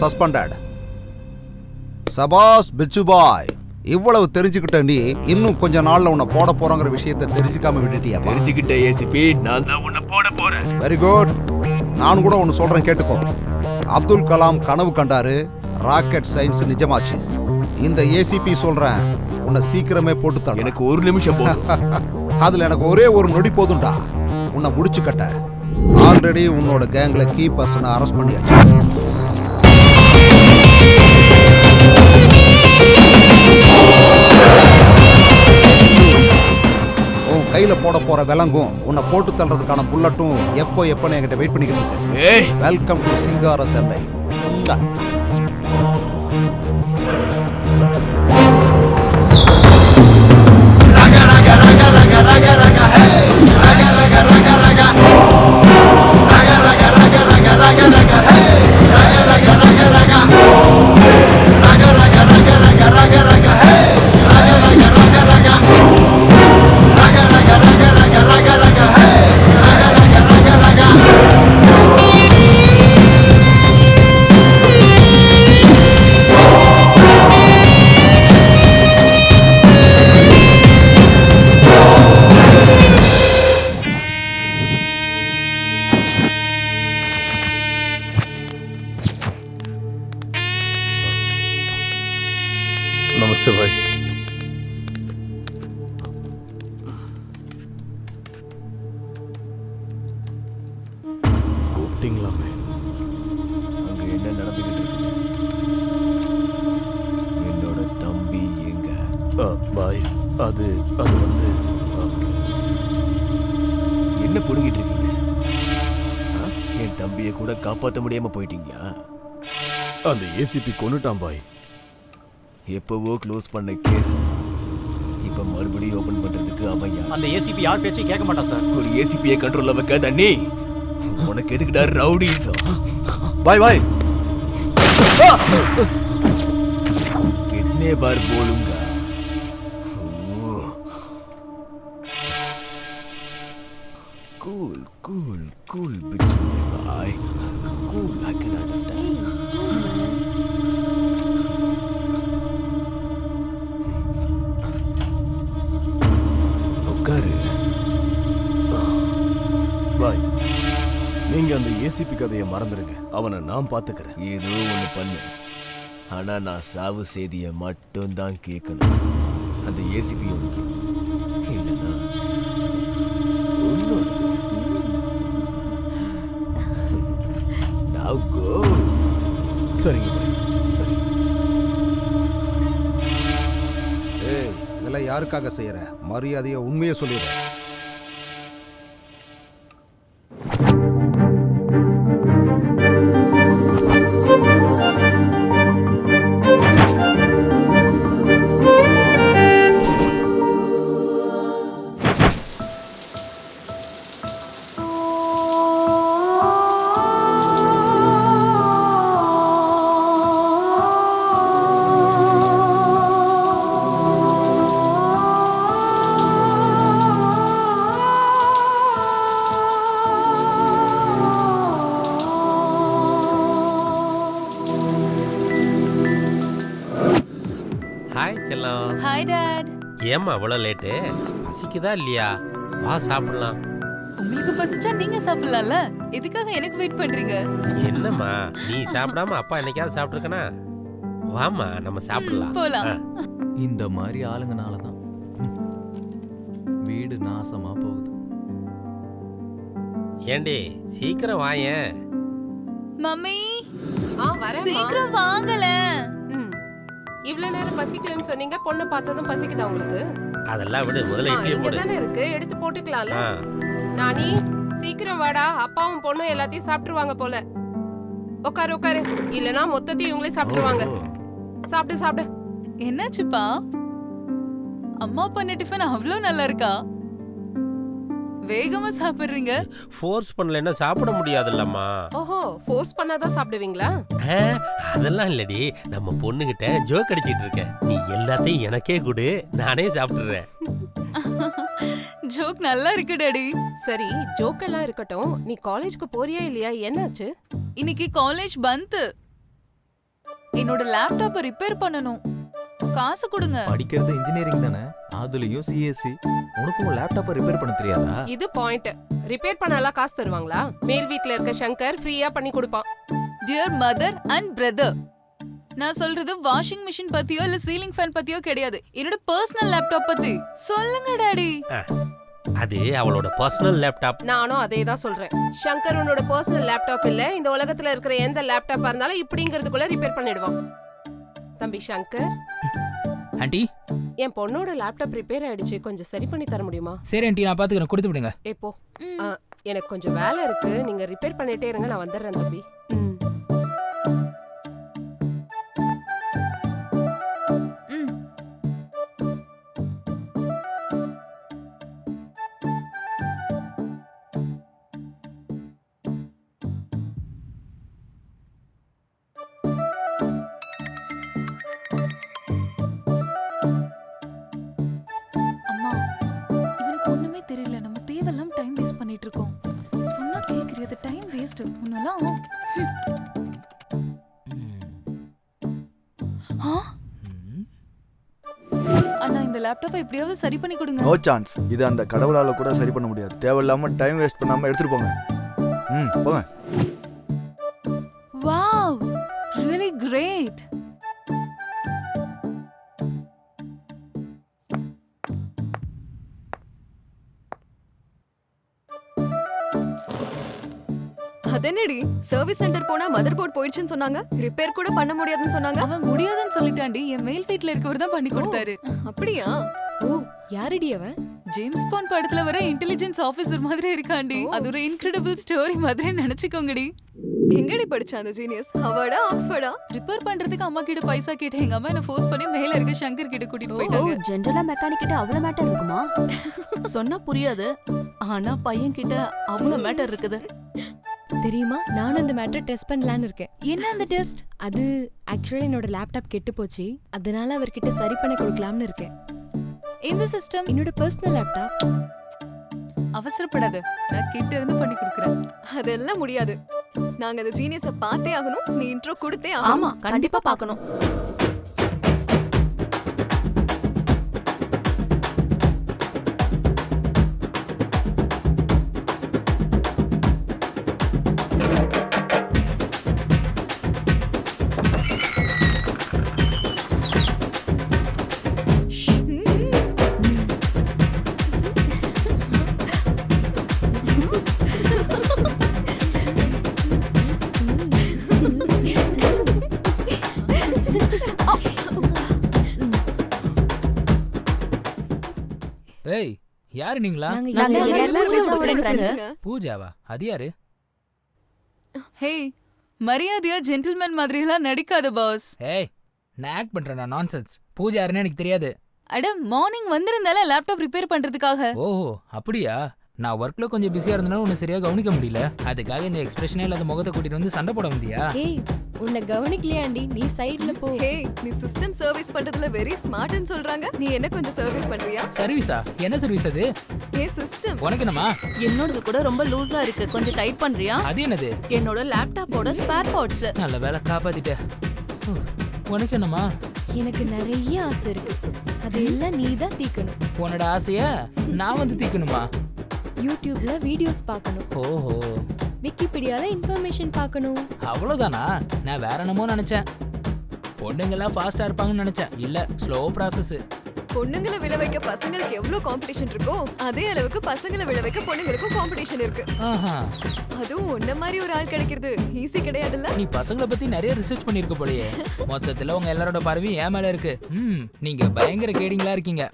சஸ்பெண்டட். சபாஸ் பிச்சு பாய், இவ்வளவு தெரிஞ்சுக்கிட்ட நீ இன்னும் கொஞ்ச நாள்ல உன்னை போட போறங்கிற விஷயத்தை தெரிஞ்சுக்காம விட்டுட்டியா? தெரிஞ்சுக்கிட்ட ஏசிபி, நான் உன்னை போட போறேன். Very good. நான் கூட ஒன்னு சொல்றேன் கேட்டுக்கோ. அப்துல் கலாம் கனவு கண்டாரு, ராக்கெட் சயின்ஸ் நிஜமாச்சு. இந்த ஏசிபி சொல்றேன், உன்னை சீக்கிரமே போட்டு தர. எனக்கு ஒரு நிமிஷம் போதும். அதுல எனக்கு ஒரே ஒரு நொடி போதும்டா உன்னை முடிச்சு கட்ட. ஆல்ரெடி உன்னோட கேங்ல கீ பர்சனை அரெஸ்ட் பண்ணியாச்சு. உன் கையில போட போற விலங்கும் உன்னை போட்டு தள்ளுறதுக்கான புல்லட்டும் எப்போ எப்பன்னு என்கிட்ட வெயிட் பண்ணிக்கிட்டு இருக்கு. வெல்கம் டு சிங்கார சென்னை. नमस्ते भाई. கூப்பிட்டீங்களாமே? அங்க என்ன நடந்துகிட்டு இருக்கு? என்னோட தம்பி எங்க? பாய், அது வந்து என்ன புடுங்கிட்டு இருக்கீங்க? தம்பியை கூட காப்பாற்ற முடியாம போயிட்டீங்களா? அந்த ஏசிபி கொன்னுட்டான் பாய். எப்பவோ க்ளோஸ் பண்ண கேஸ் இப்ப மறுபடியும் ஓபன் பண்றதுக்கு அவன் யார்? அந்த ஏசிபி யார் பேச்சையும் கேட்க மாட்டான் சார். ஒரு ஏசிபியை கண்ட்ரோல்ல வைக்க தண்ணி உனக்கு எதுக்குடா ரவுடிசம்? பாய் பாய் कितने बार बोलूंगा? Cool, cool, cool, bitch, bye. Cool, I can understand. உட்காரு. பாய், நீங்க அந்த ஏசிபி கதையை மறந்துருங்க. அவனை நான் பாத்துக்கிறேன். ஏதோ ஒண்ணு பண்ணு. ஆனா நான் சாவு செய்தியை மட்டும் தான் கேட்கணும். அந்த ஏசிபியோடுக்கு இல்லைன்னா உன்னோடது. Now go. சரிங்க பாய், சரி. ஏய், இதெல்லாம் யாருக்காக செய்யற? மரியாதையை உண்மையை சொல்லிடு. ஹாய் செல்லம். Hi dad. ஏம்மா அவ்வளோ லேட்டு? பசிக்குதா இல்லையா? வா சாப்பிடலாம். உங்களுக்கு பசிச்சா நீங்க சாப்பிடலாம்ல, எதுக்காக எனக்கு வெயிட் பண்றீங்க? என்னம்மா நீ சாப்பிடாம அப்பா என்னைக்காவது சாப்பிட்டுருக்கனா? வாமா நம்ம சாப்பிடலாம். போலாம். இந்த மாதிரி ஆளுங்கனால தான் வீடு நாசமா போகுது. ஏண்டி சீக்கிரம் வாயேன். மம்மி வரேன். சீக்கிரம் வாங்கல. இவ்வளவு நேரம் பசிக்கலன்னு சொன்னீங்க, பொண்ணு பார்த்ததும் பசிக்குதா உங்களுக்கு? அதெல்லாம் விடு, முதல்ல இட்லி இங்க போடு. தானே இருக்கு, எடுத்து போட்டுக்கலாம்ல. ஆ. நானி சீக்கிரம் வாடா, அப்பாவும் பொண்ணும் எல்லாத்தையும் சாப்பிட்டுருவாங்க போல. உட்காரு உட்காரு, இல்லனா மொத்தத்தையும் இவங்களே சாப்பிட்டுருவாங்க. சாப்பிடு சாப்பிடு. என்னாச்சுப்பா? அம்மா பண்ண டிஃபன் அவ்வளோ நல்லா இருக்கா? வேகமா சாப்பிடுறீங்க. ஃபோர்ஸ் பண்ணலன்னா சாப்பிட முடியாதுல்லம்மா. ஓஹோ, ஃபோர்ஸ் பண்ணாதான் சாப்பிடுவீங்களா? அதெல்லாம் இல்லடி, நம்ம பொண்ணுகிட்ட ஜோக் அடிச்சிட்டு இருக்க. நீ எல்லாத்தையும் எனக்கே கொடு, நானே சாப்பிட்டுறேன். ஜோக் நல்லா இருக்கு டாடி. சரி, ஜோக் எல்லாம் இருக்கட்டும், நீ காலேஜ்க்கு போறியா இல்லையா? என்னாச்சு? இன்னைக்கு காலேஜ் பந்த். என்னோட லேப்டாப்பை ரிப்பேர் பண்ணனும். காசு கொடுங்க. படிக்கிறது இன்ஜினியரிங் தானே, அதுலயும் சிஎஸ்சி. உனக்கு உன் லேப்டாப்பை ரிப்பேர் பண்ண தெரியாதா? இது பாயிண்ட். ரிப்பேர் பண்ணலாம் காசு தருவாங்களா? மேல் வீட்ல இருக்க சங்கர் ஃப்ரீயா பண்ணி கொடுப்பான். டியர் மதர் அண்ட் பிரதர், நான் சொல்றது வாஷிங் மிஷின் பத்தியோ இல்ல சீலிங் ஃபேன் பத்தியோ கிடையாது. என்னோட பர்சனல் லேப்டாப் பத்தி சொல்லுங்க டாடி. அது அவளோட பர்சனல் லேப்டாப். நானும் அதே தான் சொல்றேன். சங்கர் உன்னோட பர்சனல் லேப்டாப் இல்ல. இந்த உலகத்துல இருக்கிற எந்த லேப்டாப்பா இருந்தாலும் இப்படிங்கிறதுக்குள்ள ரிப்பேர் பண்ணிடுவான். தம்பி சங்கர், ஆண்டி என் பொண்ணோட லேப்டாப் ரிப்பேர் ஆயிடுச்சு, கொஞ்சம் சரி பண்ணி தர முடியுமா? சரி ஆண்டி, நான் பாத்துக்கிறேன், கொடுத்து விடுங்க. எப்போ? எனக்கு கொஞ்சம் வேலை இருக்கு, நீங்க ரிப்பேர் பண்ணிட்டே இருங்க, நான் வந்துடுறேன் தம்பி. அம்மா, இவனுக்கு ஒண்ணுமே தெரியல. நம்ம தேவையில்லாம டைம் வேஸ்ட் பண்ணிட்டு இருக்கோம். சொன்னா கேக்குறது டைம் வேஸ்ட். முன்னெல்லாம் அண்ணா, இந்த லேப்டாப்பை எப்படியாவது சரி பண்ணி கொடுங்க. No chance. இது அந்த கடவுளால கூட சரி பண்ண முடியாது. தேவையில்லாம டைம் வேஸ்ட் பண்ணாம எடுத்துட்டு போங்க. போங்க. Wow, really great. அதென்னடி, சர்வீஸ் சென்டர் போனா மதர் போர்ட் போயிடுச்சுன்னு சொன்னாங்க, ரிப்பேர் கூட பண்ண முடியாதுன்னு சொன்னாங்க. அவன் முடியாதுன்னு சொல்லிட்டாண்டி. என் மெயில் வீட்ல இருக்கவர் தான் பண்ணி கொடுத்தாரு. அப்படியா? ஓ, யாரடி அவன்? ஜேம்ஸ் பாண்ட் படத்துல வர இன்டெலிஜென்ஸ் ஆபீசர் மாதிரி இருக்காண்டி. அது ஒரு இன்கிரெடிபிள் ஸ்டோரி மாதிரி நினைச்சுக்கோங்கடி. எங்கடி படிச்ச அந்த ஜீனியஸ்? ஹார்வர்டா ஆக்ஸ்ஃபோர்டா? ரிப்பேர் பண்றதுக்கு அம்மா கிட்ட பைசா கேட்ட எங்க அம்மா என்ன ஃபோர்ஸ் பண்ணி மேல இருக்க சங்கர் கிட்ட கூட்டிட்டு போயிட்டாங்க. ஜெனரலா மெக்கானிக் கிட்ட அவ்வளவு மேட்டர் இருக்குமா? சொன்னா புரியாது, ஆனா பையன் கிட்ட அவ்வளவு மேட்டர் இருக்குது. தெரியுமா, நானும் அந்த மேட்டர் டெஸ்ட் பண்ணலான்னு இருக்கேன். என்ன அந்த டெஸ்ட்? அது ஆக்சுவலி என்னோட லேப்டாப் கெட்டு போச்சு, அதனால அவர்கிட்ட சரி பண்ணி கொடுக்கலாம்னு இருக்கேன். இந்த சிஸ்டம் என்னோட பர்சனல் லேப்டாப். அவசரப்படாத, நான் கிட்ட இருந்து பண்ணி கொடுக்குறேன். அதெல்லாம் முடியாது. நாங்க அந்த ஜீனியஸை பார்த்தே ஆகணும். நீ இன்ட்ரோ கொடுத்தே ஆகணும். ஆமா, கண்டிப்பா பார்க்கணும். ஏய், யாரு நீங்களா? பூஜாவா? அது யாரு? ஹே, மரியாதையா ஜென்டில்மேன் மாதிரி எல்லாம் நடிக்காத பாஸ். ஏய், நான் ஆக்ட் பண்றேனா? நான்சென்ஸ். பூஜா யாருன்னு எனக்கு தெரியாது. அட, மார்னிங் வந்திருந்தால லேப்டாப் ரிப்பேர் பண்றதுக்காக. ஓஹோ, அப்படியா? நான் ஒர்க்ல கொஞ்சம் பிஸியா இருந்தனால உன்னை சரியா கவனிக்க முடியல. அதுக்காக இந்த எக்ஸ்பிரஷனே இல்லாத முகத்தை கூட்டிட்டு வந்து சண்டை போட வந்தியா? ஏய், உன்னை கவனிக்கலையாண்டி, நீ சைடுல போ. ஹே, நீ சிஸ்டம் சர்வீஸ் பண்றதுல வெரி ஸ்மார்ட்னு சொல்றாங்க. நீ என்ன கொஞ்சம் சர்வீஸ் பண்றியா? சர்வீஸா? என்ன சர்வீஸ் அது? ஏ சிஸ்டம். உனக்கு என்னமா? என்னோடது கூட ரொம்ப லூசா இருக்கு, கொஞ்சம் டைட் பண்றியா? அது என்னது? என்னோட லேப்டாப்போட ஸ்பேர் பார்ட்ஸ். நல்ல வேளை காப்பாத்திட்ட. உனக்கு என்னமா? எனக்கு நிறைய ஆசை இருக்கு, அதெல்லாம் நீ தான் தீக்கணும். உன்னோட ஆசைய நான் வந்து தீக்கணுமா? யூடியூப்ல வீடியோஸ் பார்க்கணும். ஓஹோ. விக்கிபீடியால இன்ஃபர்மேஷன் பார்க்கணும். அவ்வளவுதானா? நான் வேற என்னமோ நினைச்சேன். பொண்ணுங்கெல்லாம் ஃபாஸ்டா இருப்பாங்கன்னு நினைச்சேன். இல்ல, ஸ்லோ ப்ராசஸ். பொண்ணுங்களை விழ வைக்க பசங்களுக்கு எவ்வளவு காம்படிஷன் இருக்கோ அதே அளவுக்கு பசங்களை விழ வைக்க பொண்ணுங்களுக்கும் காம்படிஷன் இருக்கு. அதுவும் உன்ன மாதிரி ஒரு ஆள் கிடைக்கிறது ஈஸி கிடையாதுல்ல. நீ பசங்களை பத்தி நிறைய ரிசர்ச் பண்ணிருக்க போலயே. மொத்தத்துல உங்க எல்லாரோட பார்வையும் என் மேல இருக்கு. நீங்க பயங்கர கேடிங்களா இருக்கீங்க.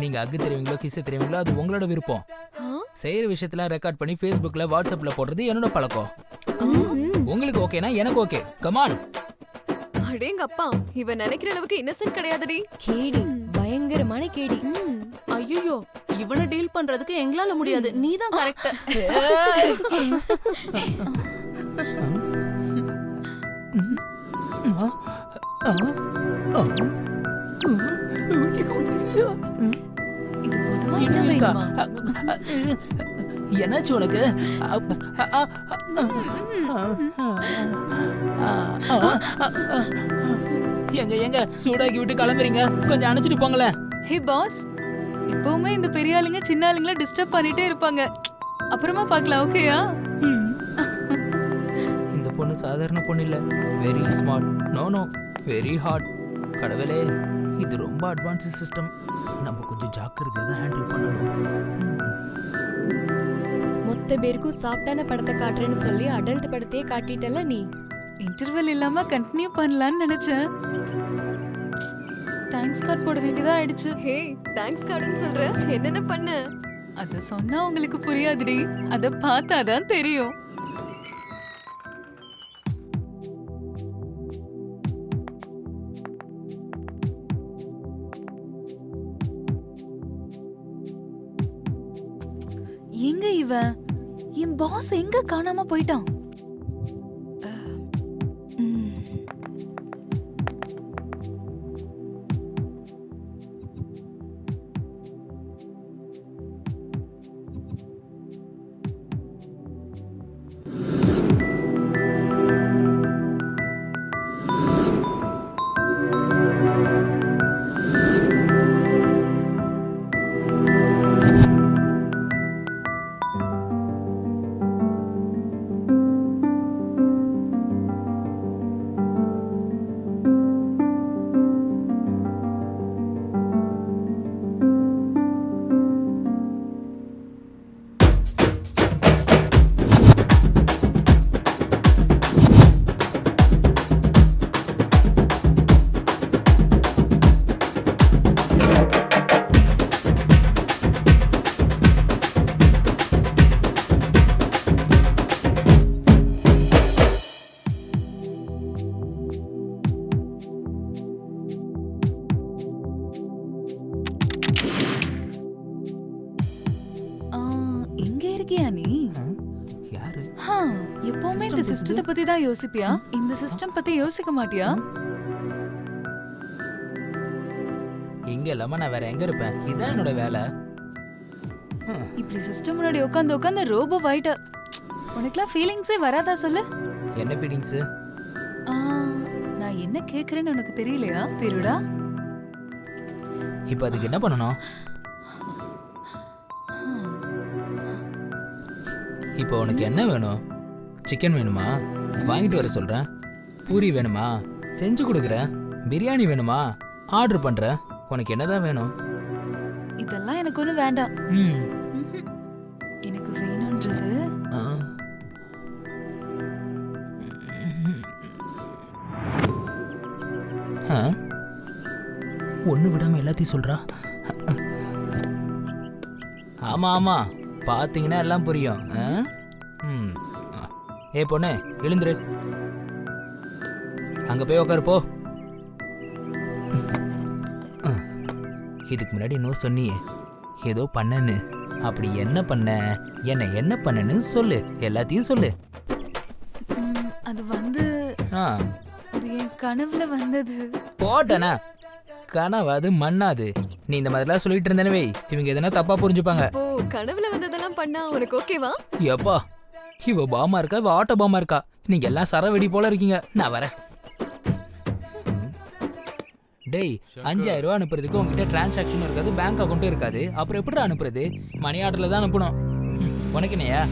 நீங்க அக்கு தெரியுங்களோ கிஸ் தெரியுங்களோ அது உங்களோட விருப்பம். செய்யற விஷயத்துல ரெக்கார்ட் பண்ணி Facebookல வாட்ஸ்அப்ல போடுறது என்னோட பழக்கம். உங்களுக்கு ஓகேனா எனக்கு ஓகே. Come on. அடேங்கப்பா, இவன் நினைக்கிற அளவுக்கு இன்னசென்ட் கிடையாதுடி. கேடி, பயங்கரமான கேடி. ஐயோ, இவனை டீல் பண்றதுக்கு எங்களால முடியாது, நீதான் கரெக்ட். இது பொதுவா என்ன வேணுமா? என்னாச்சு உனக்கு? எங்க எங்க சூடாக்கி விட்டு கிளம்புறீங்க? கொஞ்சம் அணைச்சிட்டு போங்களேன். ஹே பாஸ், எப்பவுமே இந்த பெரிய ஆளுங்க சின்ன ஆளுங்களை டிஸ்டர்ப் பண்ணிட்டே இருப்பாங்க. அப்புறமா பார்க்கலாம், ஓகேயா? இந்த பொண்ணு சாதாரண பொண்ணு இல்ல, very smart. No no, very hard. கடவுளே, இது ரொம்ப அட்வான்ஸ் சிஸ்டம். நம்ம கொஞ்சம் ஜாக்கிரதையா தான் ஹேண்டில் பண்ணணும். மொத்த பேருக்கும் சாஃப்டான படத்தை காட்டுறேன்னு சொல்லி அடல்ட் படத்தையே காட்டிட்டல நீ. இன்டர்வல் இல்லாம கண்டினியூ பண்ணலாம்னு நினைச்சேன். தேங்க்ஸ் கார்டு போட வேண்டியதா ஆயிடுச்சு. ஹே, தேங்க்ஸ் கார்டுன்னு சொல்ற, என்னென்ன பண்ண? அத சொன்னா உங்களுக்கு புரியாதுடி, அத பார்த்தாதான் தெரியும். எங்க இவன்? என் பாஸ் எங்க காணாம போயிட்டான்? எப்பவுமே இந்த சிஸ்டத்தை பத்தி தான் யோசிப்பியா? இந்த சிஸ்டம் பத்தி யோசிக்க மாட்டியா? இங்க இல்லாம நான் வேற எங்க இருப்பேன்? இதான் என்னோட வேலை. இப்படி சிஸ்டம் முன்னாடி உட்காந்து உட்காந்து ரோபோ ஆயிட்ட. உனக்குலாம் ஃபீலிங்ஸே வராதா சொல்லு? என்ன ஃபீலிங்ஸ்? நான் என்ன கேக்குறேன்னு உனக்கு தெரியலையா திருடா? இப்போ அதுக்கு என்ன பண்ணணும்? இப்போ உனக்கு என்ன வேணும்? சிக்கன் வேணுமா? வாங்கிட்டு வர சொல்றேன். பூரி வேணுமா? செஞ்சு கொடுக்குறேன். பிரியாணி வேணுமா? ஆர்டர் பண்றேன். உனக்கு என்னதான் வேணும்? இதெல்லாம் எனக்கு ஒன்றும் வேண்டாம். எனக்கு வேணும்ன்றது ஒண்ணு விடாம எல்லாத்தையும் சொல்றா. ஆமா ஆமா, பாத்தீங்கன்னா எல்லாம் புரியும். ஏ பொண்ணு, எழுந்துரு. அங்க போய் உட்காரு போ. இதுக்கு முன்னாடி இன்னும் சொன்னியே ஏதோ பண்ணன்னு. அப்படி என்ன பண்ண? என்ன பண்ணன்னு சொல்லு. எல்லாத்தையும் சொல்லு. அது வந்து அது என் கனவுல வந்தது. போட்டனா கனவாது மண்ணாது. நீ இந்த மாதிரிலாம் சொல்லிட்டு இருந்தனவே இவங்க எதனா தப்பா புரிஞ்சுப்பாங்க. ஓ, கனவுல வந்ததெல்லாம் பண்ணா உனக்கு ஓகேவா? எப்பா இவ பாமா இருக்கா, இவ ஆட்டோ பாமா இருக்கா? நீங்க எல்லாம் சரவெடி போல இருக்கீங்க. நான் வரேன். டேய், 5000 ரூபா அனுப்புறதுக்கு உங்ககிட்ட டிரான்சாக்ஷன் இருக்காது, பேங்க் அக்கௌண்ட்டும் இருக்காது. அப்புறம் எப்படி அனுப்புறது? மணி ஆர்டர்ல தான் அனுப்பணும். உனக்கு என்னையா?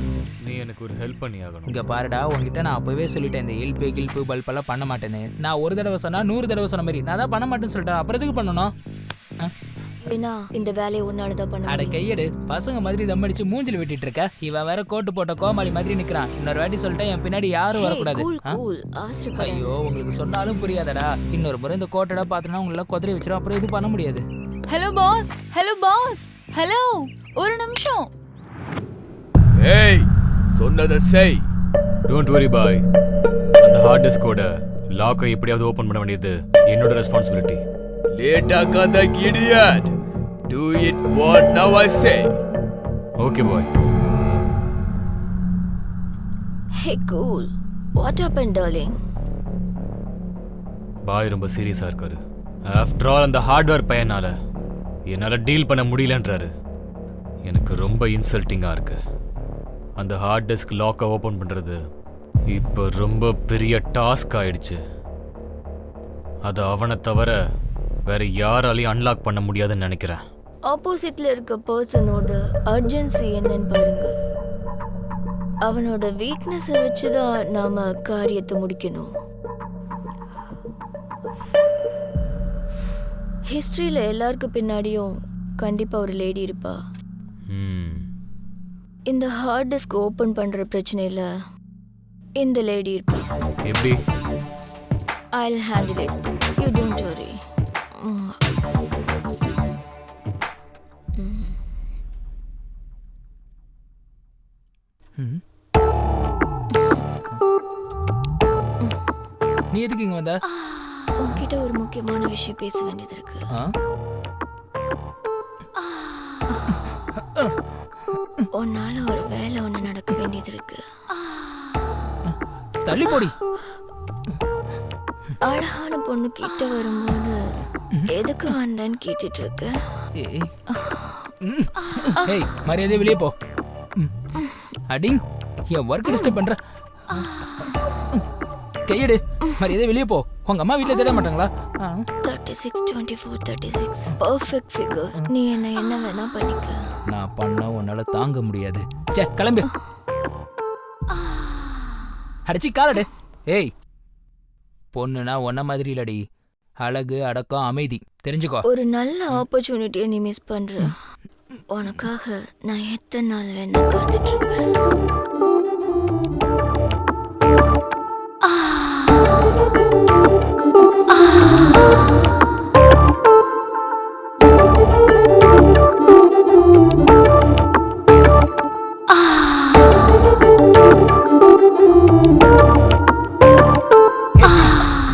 நீ எனக்கு ஒரு ஹெல்ப் பண்ணி ஆகணும். இங்க பாருடா, உங்ககிட்ட நான் அப்பவே சொல்லிட்டேன் இந்த எல்பி கில்பு பல்பெல்லாம் பண்ண மாட்டேன்னு. நான் ஒரு தடவை சொன்னா 100 தடவை சொன்ன மாதிரி. நான் தான் பண்ண மாட்டேன்னு சொல்லிட்டேன். அப்புறம் எதுக்கு பண்ணணும்? ஏன்னா இந்த வேலையை ஒன்னாலதான் பண்ண. அட கையெடு, பசங்க மாதிரி தம் அடிச்சு மூஞ்சில விட்டுட்டு இருக்க. இவன் வேற கோட்டு போட்ட கோமாளி மாதிரி நிக்கிறான். இன்னொரு வாட்டி சொல்லிட்டேன், என் பின்னாடி யாரும் வரக்கூடாது. ஐயோ, உங்களுக்கு சொன்னாலும் புரியாதடா. இன்னொரு முறை இந்த கோட்டடா பாத்தனா உங்களை குதிரை வச்சிரும். அப்புறம் இது பண்ண முடியாது. Hello boss, hello boss, hello, ஒரு நிமிஷம். ஏய், சொன்னதை செய். டோன்ட் வரி பாய். அந்த ஹார்ட் டிஸ்கோட லாக்கை எப்படியாவது ஓபன் பண்ண வேண்டியது என்னோட ரெஸ்பான்சிபிலிட்டி. லேட் ஆகாத idiot. Do it what now I say. Okay boy. Hey cool. What happened darling? பாய் ரொம்ப சீரியஸா இருக்காரு. ஆஃப்டர் ஆல் அந்த ஹார்ட்வேர் பையனால என்னால டீல் பண்ண முடியலன்றாரு. எனக்கு ரொம்ப இன்சல்ட்டிங்கா இருக்கு. அந்த ஹார்ட் டிஸ்க் லாக்கை ஓபன் பண்றது இப்போ ரொம்ப பெரிய டாஸ்க் ஆயிடுச்சு. அது அவனை தவிர வேற யாராலையும் அன்லாக் பண்ண முடியாதுன்னு நினைக்கிறேன். ஆப்போசிட்ல இருக்க பர்சனோட அர்ஜென்சி என்னன்னு பாருங்க. அவனோட வீக்னஸை வச்சுதான் நாம காரியத்தை முடிக்கணும். ஹிஸ்டரியில எல்லாருக்கு பின்னாடியும் கண்டிப்பா ஒரு லேடி இருப்பா. இந்த ஹார்ட் டிஸ்க் ஓபன் பண்ற பிரச்சனையில இந்த லேடி இருப்பா. எப்படி? I'll handle it. You don't worry. நீ எதுக்கு இங்க வந்த? உன்கிட்ட ஒரு முக்கியமான விஷயம் பேச வேண்டியது இருக்கு. உன்னால ஒரு வேலை ஒண்ணு நடக்க வேண்டியது இருக்கு. தள்ளி போடி. அழகான பொண்ணு கிட்ட வரும்போது எதுக்கு வந்தேன்னு கேட்டுட்டு இருக்க? ஏய், மரியாதை வெளியே போ. அடிங், என் ஒர்க் டிஸ்டர்ப் பண்ற. கையெடு, மரியாதை வெளியே போ. உங்க அம்மா வீட்டுல தேட மாட்டாங்களா? 36 24 36 பெர்ஃபெக்ட் ஃபிகர். நீ என்ன வேணா பண்ணிக்க. நான் பண்ண உன்னால தாங்க முடியாது. சே, கிளம்பு. அடிச்சி காலடு. ஏய், பொண்ணுனா ஒன்ன மாதிரி இல்லடி. அழகு, அடக்கம், அமைதி. தெரிஞ்சுக்கோ. ஒரு நல்ல ஆப்பர்ச்சுனிட்டியை நீ மிஸ் பண்ற. உனக்காக நான் எத்தனை நாள் வேணா காத்துட்டு இருப்பேன்.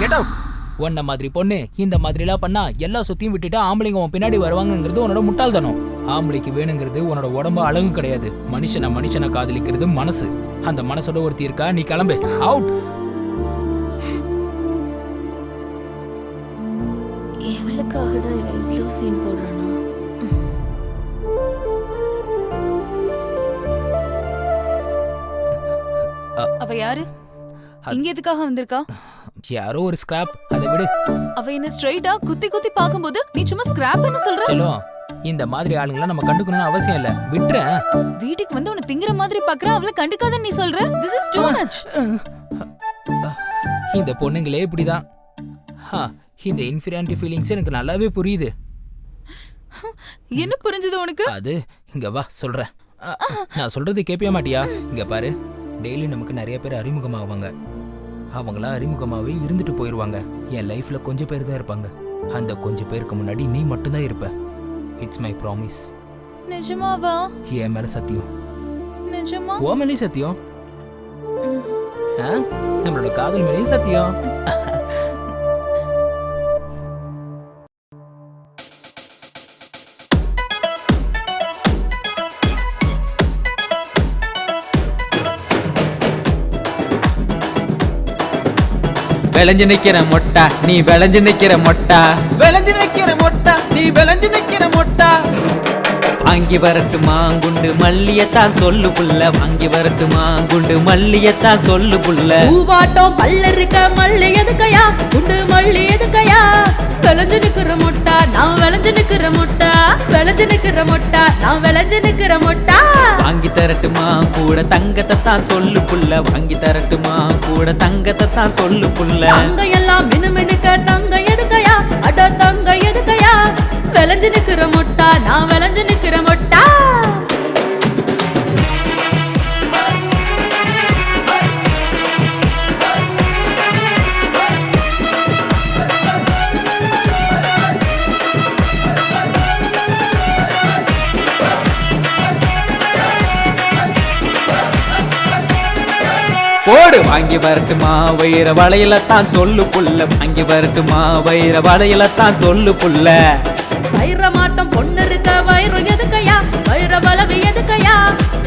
Get out. உன்ன மாதிரி பொண்ணு இந்த மாதிரிலாம் பண்ணா எல்லா சுத்தியும் விட்டுட்டு ஆம்பளைங்க உன் பின்னாடி வருவாங்கங்கிறது உன்னோட முட்டாள்தனம். ஆம்பளைக்கு வேணுங்கிறது உன்னோட உடம்பு அழகும் கிடையாது. மனுஷனை காதலிக்கிறது மனசு. அந்த மனசோட ஒருத்தி இருக்கா, நீ கிளம்பு. அவுட். எவளுக்காக தான் இவன் இவ்வளோ சீன் போடுறானா? அவ யாரு? இங்க எதுக்காக வந்திருக்கா? யாரோ ஒரு ஸ்கிராப், அதை விடு. அவ என்ன ஸ்ட்ரைட்டா குத்தி பாக்கும்போது நீ சும்மா ஸ்கிராப்னு சொல்ற? செல்லம், இந்த மாதிரி ஆளுங்களை நம்ம கண்டுக்கணும்னு அவசியம் இல்ல, விட்டுறேன். வீட்டுக்கு வந்து உன்னை திங்கிற மாதிரி பாக்குற, அவளை கண்டுக்காதன்னு நீ சொல்ற? This is too much. இந்த பொண்ணுங்களே இப்படிதான். இந்த இன்ஃபீரியாரிட்டி ஃபீலிங்ஸ் எனக்கு நல்லாவே புரியுது. என்ன புரிஞ்சது உனக்கு? அது இங்க வா சொல்றேன். நான் சொல்றது கேட்பியா மாட்டியா? இங்க பாரு, டெய்லி நமக்கு நிறைய பேர் அறிமுகமாவாங்க. அவங்களா அறிமுகமாவே இருந்துட்டு போயிடுவாங்க. என் லைஃப்ல கொஞ்சம் பேர் தான் இருப்பாங்க. அந்த கொஞ்சம் பேருக்கு முன்னாடி நீ மட்டும்தான் இருப்ப. It's my promise. நிஜமாவா? என் மேல சத்தியம். நிஜமா? ஓ மேலே சத்தியம். நம்மளோட காதல் மேலேயும் சத்தியம். விளைஞ்சு நிக்கிற மொட்டா நீ விளைஞ்சு நிக்கிற மொட்டா, விளைஞ்சு நிக்கிற மொட்டா நீ விளைஞ்சு நிக்கிற மொட்டா. வாங்கி வரட்டுமா குண்டு மல்லியத்தான் சொல்லு புள்ள, வாங்கி வரட்டுமா குண்டு மல்லியத்தான் சொல்லு புள்ள. பூவாட்டம் பல்ல இருக்க மல்லி எதுக்கையா, குண்டு மல்லி எதுக்கையா. விளைஞ்சு நிக்கிற மொட்டா நான் விளைஞ்சு நிக்கிற மொட்டா, விளைஞ்சு நிக்கிற மொட்டா நான் விளைஞ்சு நிக்கிற மொட்டா. வாங்கி தரட்டுமா கூட தங்கத்தை தான் சொல்லு புள்ள, வாங்கி தரட்டுமா கூட தங்கத்தை தான் சொல்லு புள்ள. தங்க எல்லாம் மினுமினுக்க தங்க எதுக்கையா, அட தங்க எதுக்கையா. விளைஞ்சு நிக்கிற மொட்டா நான் விளைஞ்சு நிக்கிற மொட்டா. போடு வாங்கி வரட்டுமா வைர வளையலத்தான் சொல்லு புள்ள, வாங்கி வரட்டுமா வைர வளையலத்தான் சொல்லு புள்ள. வைர மாட்டம் பொண்ணு இருக்க வைரம் எதுக்கையா, வைர வளவு எதுக்கையா.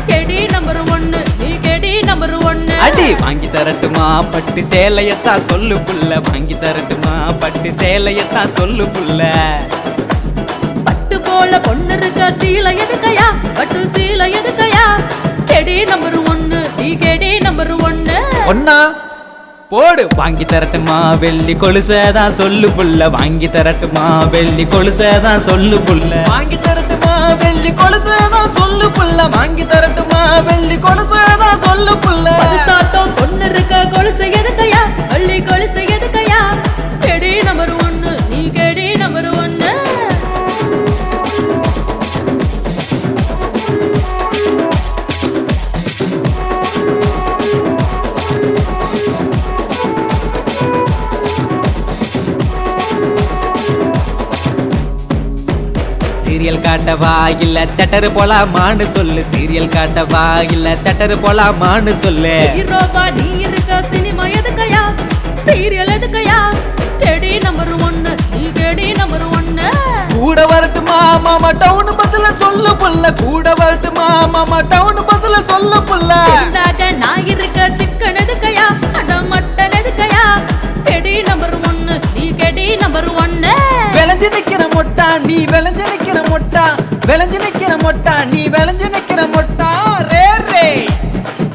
கெடி நம்பர் 1 நீ கெடி நம்பர் 1. அடி வாங்கி தரட்டுமா பட்டு சேலையத்தான் சொல்லு புள்ள, வாங்கி தரட்டுமா பட்டு சேலையத்தான் சொல்லு புள்ள. பட்டு போல பொண்ணு இருக்க சீலை எதுக்கையா, பட்டு சீலை எதுக்கையா. கெடி நம்பர் 1 நீ கெடி நம்பர் 1. ஒன்னா போடு வாங்கி தரட்டுமா வெள்ளி கொலுசதான் சொல்லு புள்ள, வாங்கி தரட்டுமா வெள்ளி கொலுசதான் சொல்லு புள்ள. வாங்கி தரட்டுமா வெள்ளி கொலுசதான் சொல்லு புள்ள, வாங்கி தரட்டுமா வெள்ளி கொலுசதான் சொல்லு புள்ள. சாட்டம் பொண்ணு இருக்க கொலுசு எதுக்கையா, வெள்ளி கொலுசு எதுக்கையா. கெடி நம்பர் 1 நீ கெடி நம்பர் 1. சீரியல் காட்டவா இல்ல தட்டரு போலாமான்னு சொல்லு, சீரியல் காட்டவா இல்ல தட்டரு போலாமான்னு சொல்லு. ஹீரோவா நீ இருக்க சினிமா எதுக்கையா, சீரியல் எதுக்கையா. கெடி நம்பர் 1 நீ கெடி நம்பர் 1. கூட வரட்டுமா மாமா டவுன் பஸ்ல சொல்லு புள்ள, கூட வரட்டுமா மாமா டவுன் பஸ்ல சொல்லு புள்ள. நான் இருக்க சிக்கன் எதுக்கையா, அட மட்டன் எதுக்கையா. கெடி நம்பர் 1 நீ கெடி நம்பர் 1. விளைஞ்சு நிக்கிற மொட்டா நீ விளைஞ்சு நிக்கிற மொட்டா, விளைஞ்சு நிக்கிற மொட்டா நீ விளைஞ்சு நிக்கிற மொட்டா. ரே ரே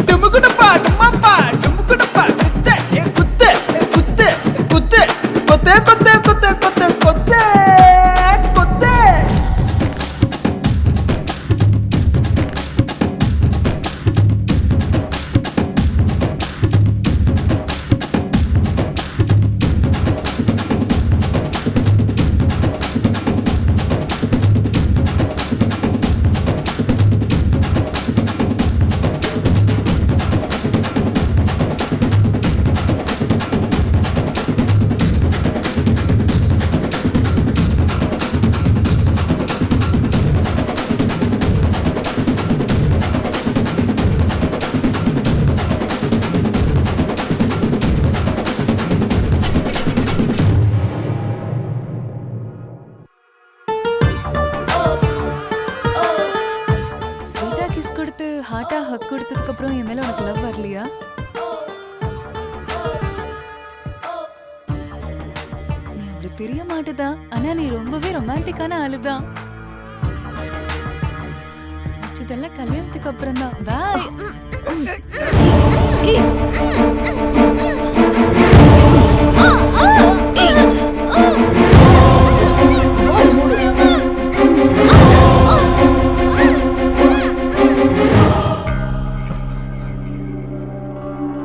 டுமுகுடுப்பா டும்மப்பா டுமுகுடுப்பா குத்து குத்து குத்து குத்து கொத்து கொத்து கொத்து கொத்து கொத்து கொத்து. என் மேல உனக்கு லவ் வரலையா? நீ அப்படி தெரிய மாட்டுதான், ஆனா நீ ரொம்பவே ரொமான்டிக்கான ஆளுதான். இதெல்லாம் கல்யாணத்துக்கு அப்புறம் தான். பாய்.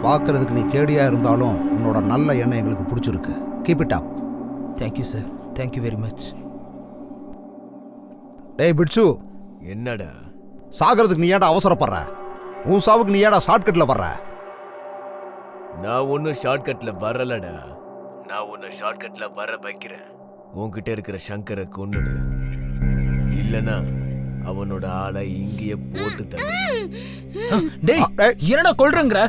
பார்க்கறதுக்கு நீ கேடியா இருந்தாலும் உன்னோட நல்ல எண்ணம் எங்களுக்கு பிடிச்சிருக்கு. Keep it up. Thank you sir, thank you very much. டேய் பிட்சு, என்னடா சாகிறதுக்கு நீ ஏடா அவசரப்படுற? உன் சாவுக்கு நீ ஏடா ஷார்ட்கட்ல வர்ற? நான் ஒன்றும் ஷார்ட்கட்ல வரலடா. நான் உன்னை ஷார்ட்கட்ல வர வைக்கிறேன். உன்கிட்ட இருக்கிற சங்கரை கொன்னுடு, இல்லனா அவனோட ஆளை இங்கேயே போட்டு தர. டேய் என்னடா கொல்றங்கற?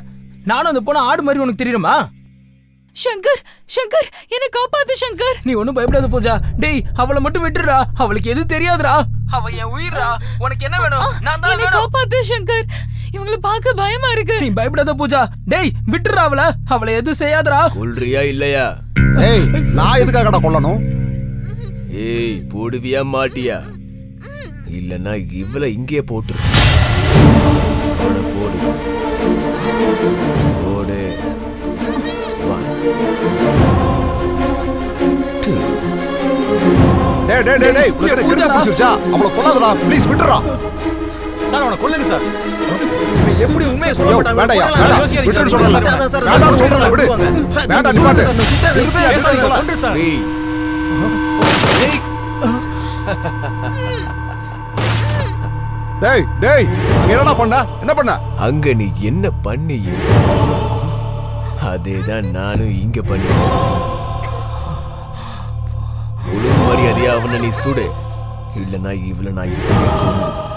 நானும் அந்த பொண்ணு ஆடு மாதிரி உனக்கு தெரியுமா? சங்கர், சங்கர் என்ன காப்பாத்து சங்கர். நீ ஒண்ணும் பயப்படாத பூஜா. டேய் அவளை மட்டும் விட்டுறா, அவளுக்கு எது தெரியாதுடா. அவ என் உயிரா. உனக்கு என்ன வேணும்? நான் தான். என்ன காப்பாத்து சங்கர், இவங்கள பார்க்க பயமா இருக்கு. நீ பயப்படாத பூஜா. டேய் விட்டுறா அவளை, அவளை எது செய்யாதடா. கொல்றியா இல்லையா? ஏய் நான் எதுக்காகடா கொல்லணும்? ஏய் போடுவியா மாட்டியா? இல்லனா இவளை இங்கேயே போட்டு போடு போடு. டேய் டேய் டேய் டேய், உனக்கு கிறுக்கு பிடிச்சிருச்சா? அவளை கொல்லாதடா, ப்ளீஸ் விட்டுறா. சார் அவனை கொல்லுங்க சார். நீ எப்படி உண்மையை சொல்ல மாட்டாங்க? வேண்டாம்யா, வேண்டாம். விட்டுன்னு சொல்றேன் சார். வேண்டாம்னு சொல்றேன், விடு. வேண்டாம், நிப்பாட்டு. சொல்றேன் சார். டேய் டேய், அங்க என்னடா பண்ண? என்ன பண்ண? அங்க நீ என்ன பண்ணிய அதேதான் நானும் இங்க பண்ணேன். ஒழுங்கு மரியாதையா அவனை நீ சுடு, இல்லனா இவளை நான் இப்படியே கொன்னுடுவேன்.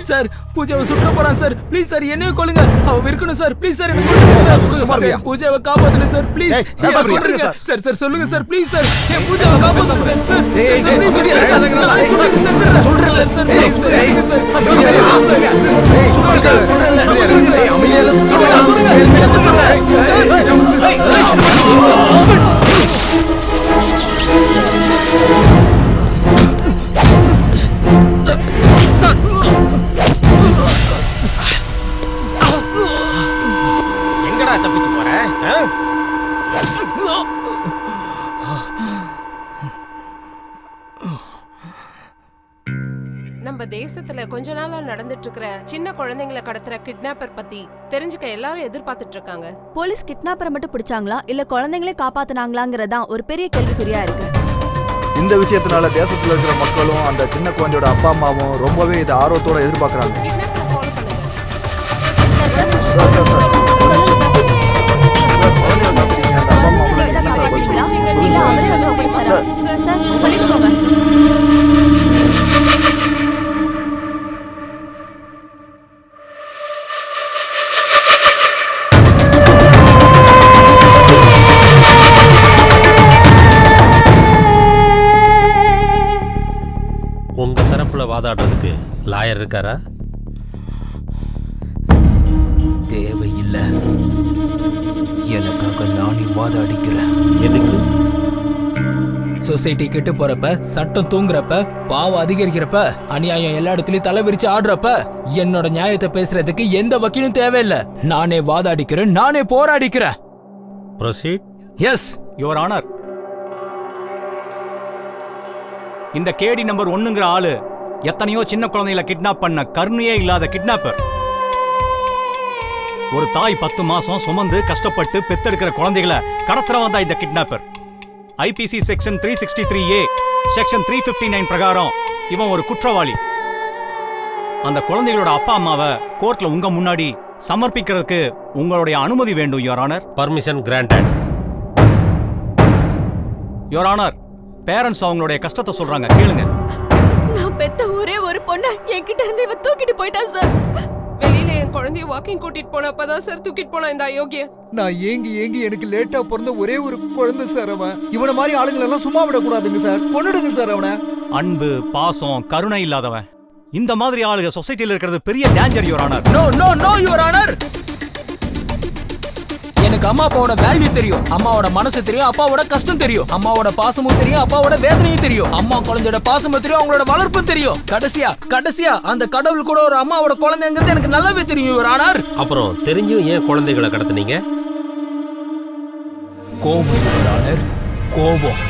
சார் பூஜாவை சுட்ட போறான் சார். ப்ளீஸ் சார் என்னைய கொல்லுங்க. அவ இருக்கணும் சார். ப்ளீஸ் சார் என்ன கொல்லுங்க சார். பூஜாவை காப்பாத்துங்க சார். Please sir. சார் சொல்லுங்க சார். ப்ளீஸ் சார் என் பூஜாவை காப்பாத்துங்க சார். சார் சொல்றேன் சார். எங்கடா தப்பிச்சு போற? நம்ம தேசத்துல கொஞ்ச நாளா நடந்துட்டு இருக்கிற சின்ன குழந்தைங்களை கடத்துற கிட்னாப்பர் பத்தி தெரிஞ்சுக்க எல்லாரும் எதிர்பார்த்துட்டு இருக்காங்க. போலீஸ் கிட்னாப்பரை மட்டும் பிடிச்சாங்களா இல்ல குழந்தைங்களே காப்பாத்துனாங்களாங்கறதான் ஒரு பெரிய கேள்விக்குறியா இருக்கு. இந்த விஷயத்தினால தேசத்துல இருக்கிற மக்களும் அந்த சின்ன குழந்தையோட அப்பா அம்மாவும் ரொம்பவே இதை ஆர்வத்தோட எதிர்பார்க்கறாங்க. உங்க தரப்புல வாதாடுறதுக்கு லாயர் இருக்காரா? தேவையில்லை. எனக்காக நானே வாதாடிக்கிறேன். எதுக்கு? சொசைட்டி கெட்டு போறப்ப, சட்டம் தூங்குறப்ப, பாவம் அதிகரிக்கிறப்ப, அநியாயம் எல்லா இடத்துலயும் தலை விரிச்சு ஆடுறப்ப என்னோட நியாயத்தை பேசுறதுக்கு எந்த வக்கீலும் தேவையில்லை. நானே வாதாடிக்கிறேன், நானே போராடிக்கிறேன். ப்ரொசீட். Yes your honour. இந்த கேடி நம்பர் 1ங்கிற ஆளு எத்தனையோ சின்ன குழந்தைகளை கிட்னாப் பண்ண கருணையே இல்லாத கிட்னாப்பர். ஒரு தாய் 10 மாசம் சுமந்து கஷ்டப்பட்டு பெத்தெடுக்கிற குழந்தைகளை கடத்துறவன் தான் இந்த kidnapper. IBC section 363A section 359 பிரகாரம் இவன் ஒரு குற்றவாளி. அந்த குழந்தைகளோட அப்பா அம்மாவை கோர்ட்ல உங்க முன்னாடி சமர்ப்பிக்கிறதுக்கு உங்களுடைய அனுமதி வேண்டும் your honour. Permission granted. Your honour, parents அவங்களுடைய கஷ்டத்தை சொல்றாங்க, கேளுங்க. நான் பெத்த ஒரே ஒரு பொண்ணை என்கிட்ட இருந்து இவன் தூக்கிட்டு போயிட்டான் சார். வெளியில என் குழந்தைய வாக்கிங் கூட்டிட்டு போனப்பதான் சார் தூக்கிட்டு போனா இந்த அயோக்கிய. நான் ஏங்கி எனக்கு லேட்டா பிறந்த ஒரே ஒரு குழந்தை சார் அவன். இவனை மாதிரி ஆளுங்களை எல்லாம் சும்மா விடக்கூடாதுங்க சார். கொன்னுடுங்க சார் அவனை. அன்பு, பாசம், கருணை இல்லாதவன் இந்த மாதிரி ஆளுங்க சொசைட்டில இருக்கிறது பெரிய danger your honour. No no no your honour. எனக்கு அம்மா அப்பாவோட வேல்யூ தெரியும், அம்மாவோட மனசு தெரியும், அப்பாவோட கஷ்டம் தெரியும், அம்மாவோட பாசமும் தெரியும், அப்பாவோட வேதனையும் தெரியும், அம்மா குழந்தையோட பாசமும் தெரியும், அவங்களோட வளர்ப்பும் தெரியும். கடைசியா அந்த கடவுள் கூட ஒரு அம்மாவோட குழந்தைங்கிறது எனக்கு நல்லாவே தெரியும் யுவர் ஆனர். அப்புறம் தெரிஞ்சும் ஏன் குழந்தைகளை கடத்துனீங்க? கோவம் யுவர் ஆனர், கோவம்.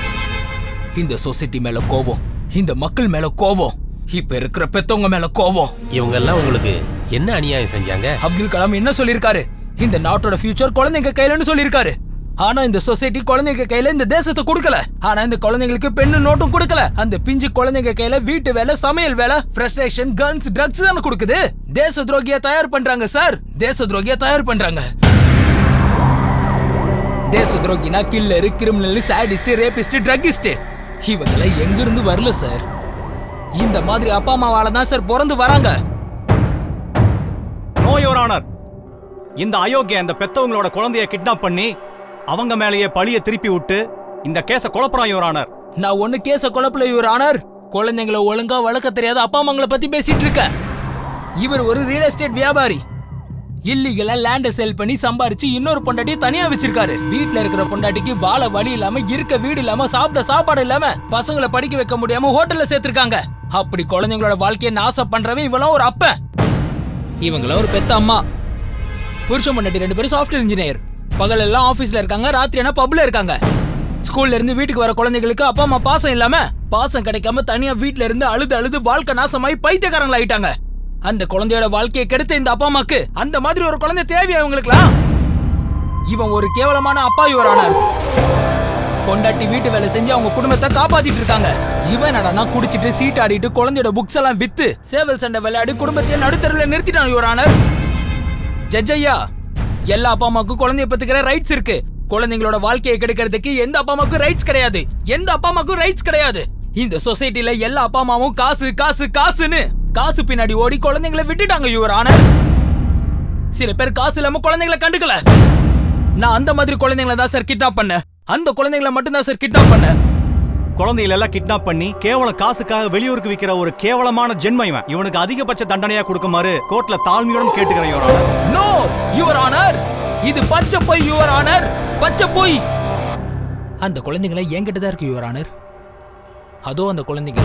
இந்த சொசைட்டி மேல கோவம், இந்த மக்கள் மேல கோவம், இப்ப இருக்கிற பெத்தவங்க மேல கோவம். இவங்க எல்லாம் உங்களுக்கு என்ன அநியாயம் செஞ்சாங்க? அப்துல் கலாம் என்ன சொல்லிருக்காரு? இந்த நாட்டோட ஃபியூச்சர் குழந்தைங்க கையிலன்னு சொல்லிருக்காரு. ஆனா இந்த சொசைட்டி குழந்தைங்க கையில இந்த தேசத்தை கொடுக்கல. ஆனா இந்த குழந்தைங்களுக்கு பெண்ணு நோட்டும் கொடுக்கல. அந்த பிஞ்சு குழந்தைங்க கையில வீட்டு வேலை, சமையல் வேலை, ஃப்ரஸ்ட்ரேஷன், கன்ஸ், ட்ரக்ஸ் தான கொடுக்குது. தேச துரோகியா தயார் பண்றாங்க சார், தேச துரோகியா தயார் பண்றாங்க. தேச துரோகினா killer, criminal, sadist, rapist, druggist. இவங்கள எங்க இருந்து வரல சார். இந்த மாதிரி அப்பா அம்மாவால தான் சார் பிறந்து வராங்க. No your honour. இந்த அயோக்கிய அந்த பெத்தவங்களோட குழந்தைய கிட்னாப் பண்ணி அவங்க மேலேயே பழிய திருப்பி விட்டு இந்த கேஸ குழப்பறான் யுவர் ஆனர். நான் ஒண்ணு கேஸ குழப்பல யுவர் ஆனர். குழந்தைங்களை ஒழுங்கா வளர்க்க தெரியாத அப்பா அம்மாங்களை பத்தி பேசிட்டு இருக்க. இவர் ஒரு ரியல் எஸ்டேட் வியாபாரி. இல்லீகலா லேண்ட சேல் பண்ணி சம்பாரிச்சு இன்னொரு பொண்டாட்டியை தனியா வச்சிருக்காரு. வீட்டுல இருக்கிற பொண்டாட்டிக்கு வாழ வழி இல்லாம, இருக்க வீடு இல்லாம, சாப்பிட சாப்பாடு இல்லாம, பசங்களை படிக்க வைக்க முடியாம ஹோட்டல்ல சேர்த்திருக்காங்க. அப்படி குழந்தைங்களோட வாழ்க்கையை நாசம் பண்றவன் இவெல்லாம் ஒரு அப்பன், இவங்கள ஒரு பெத்த அம்மா. புருஷன் பொண்டாட்டி 2 பேரும் சாஃப்ட்வேர் இன்ஜினியர். பகல் எல்லாம் ஆபீஸ்ல இருக்காங்க, ராத்திரி என்ன பப்ல இருக்காங்க. ஸ்கூல்ல இருந்து வீட்டுக்கு வர குழந்தைகளுக்கு அப்பா அம்மா பாசம் இல்லாம, பாசம் கிடைக்காம தனியா வீட்டுல இருந்து அழுது அழுது வாழ்க்கை நாசமாயி பைத்தியக்காரங்களா ஆயிட்டாங்க. அந்த குழந்தையோட வாழ்க்கையை கெடுத்த இந்த அப்பா அம்மாக்கு அந்த மாதிரி ஒரு குழந்தை தேவையா இவங்களுக்குலாம்? இவன் ஒரு கேவலமான அப்பா யுவர் ஆனர். பொண்டாட்டி வீட்டு வேலை செஞ்சு அவங்க குடும்பத்தை காப்பாத்திட்டு இருக்காங்க. இவன் நடனா குடிச்சிட்டு சீட் ஆடிட்டு குழந்தையோட புக்ஸ் எல்லாம் வித்து சேவல் சண்டை விளையாடி குடும்பத்தையே நடுத்தருவில் நிறுத்திட்டான் யுவர் ஆனர். ஜட்ஜ் ஐயா, எல்லா அப்பா அம்மாவுக்கும் குழந்தைய பத்துக்கிற ரைட்ஸ் இருக்கு. குழந்தைங்களோட வாழ்க்கையை கெடுக்கிறதுக்கு எந்த அப்பா அம்மாவுக்கும் ரைட்ஸ் கிடையாது. எந்த அப்பா அம்மாவுக்கும் ரைட்ஸ் கிடையாது. இந்த சொசைட்டில எல்லா அப்பா அம்மாவும் காசு காசு காசுன்னு காசு பின்னாடி ஓடி குழந்தைங்களை விட்டுட்டாங்க யுவர் ஆனர். சில பேர் காசு இல்லாம குழந்தைங்களை கண்டுக்கல. நான் அந்த மாதிரி குழந்தைங்களை தான் சார் கிட்னாப் பண்ணேன். அந்த குழந்தைங்களை மட்டும் தான் சார் கிட்னாப் பண்ணேன். குழந்தைகளை எல்லாம் கிட்னாப் பண்ணி கேவலம் காசுக்காக வெளியூருக்கு விக்கிற ஒரு கேவலமான ஜென்ம இவன். இவனுக்கு அதிகபட்ச தண்டனையா கொடுக்குமாறு கோர்ட்ல தாழ்மையுடன் கேட்டுக்கிறேன் your honour. No your honour, இது பச்சை பொய் யுவர் ஆனர், பச்சை பொய். அந்த குழந்தைகளை என்கிட்ட தான் இருக்கு யுவர் ஆனர். அதோ அந்த குழந்தைங்க.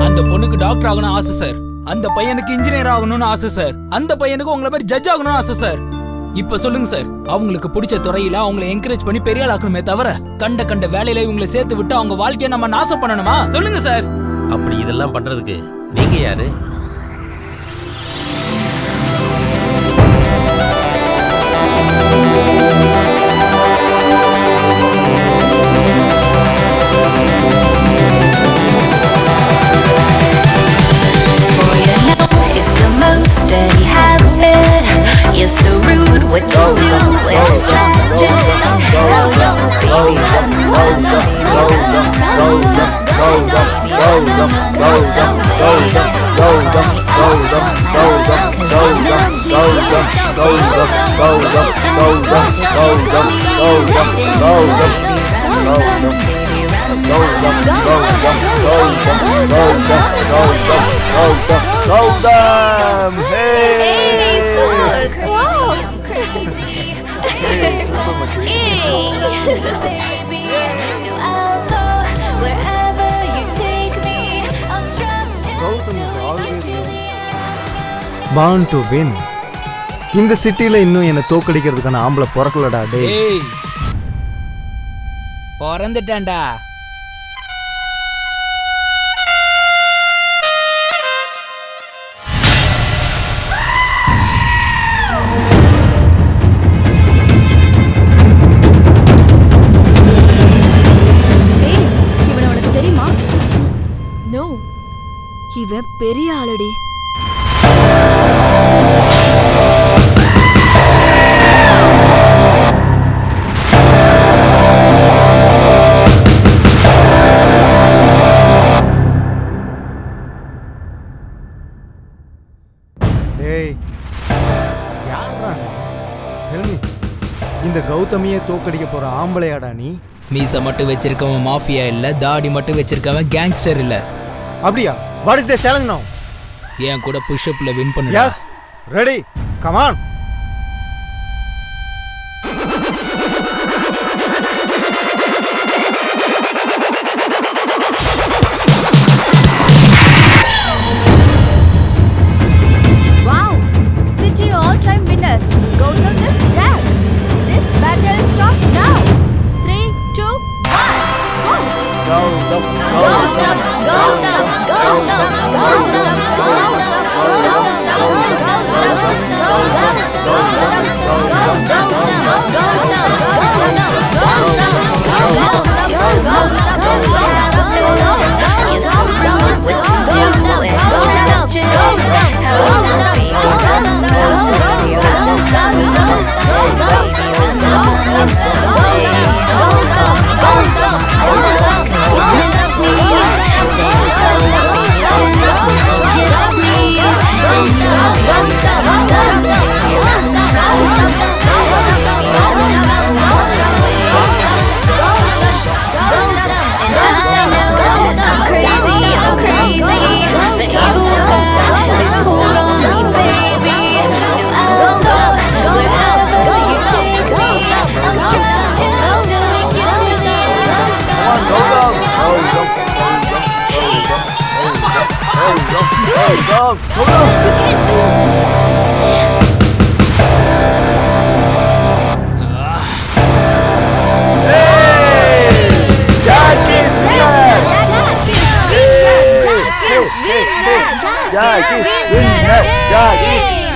அந்த பொண்ணுக்கு டாக்டர் ஆகணும்னு ஆசை சார். அந்த பையனுக்கு இன்ஜினியர் ஆகணும்னு ஆசை சார். அந்த பையனுக்கு உங்களை மாதிரி ஜட்ஜ் ஆகணும்னு ஆசை சார். இப்ப சொல்லுங்க சார், அவங்களுக்கு பிடிச்ச துறையில அவங்களை என்கரேஜ் பண்ணி பெரிய ஆள் ஆக்கணுமே தவிர கண்ட வேலையில இவங்களை சேர்த்து விட்டு அவங்க வாழ்க்கையை நம்ம நாசம் பண்ணணுமா? சொல்லுங்க சார். அப்படி இதெல்லாம் பண்றதுக்கு நீங்க யாரு? Steady habit. You're so rude. What you do is tragic. How you baby Born to win. இந்த சிட்டில இன்னும் என்ன தோக்கடிக்கிறதுக்கான ஆம்பளை பிறக்கலடா டேய். பிறந்துட்டேன்டா. இவனை உனக்கு தெரியுமா? நோ, இவன் பெரிய ஆளடி. இந்த கௌதமியே தோக்கடிக்க போற ஆம்பளையாடா நீ? மீசை மட்டும் வச்சிருக்கவன் மாஃபியா இல்ல, தாடி மட்டும் வச்சிருக்கவன் கேங்ஸ்டர் இல்ல. அப்படியா? வாட் இஸ் தி சேலஞ்ச் நவ? ஏன் கூட புஷ் அப்ல வின் பண்ணு. Yes, ready, come on. Wow! City all-time winner. Gautam is dead. This battle stops now. 3, 2, 1, go! Gautam, Gautam, Gautam, Gautam, Gautam,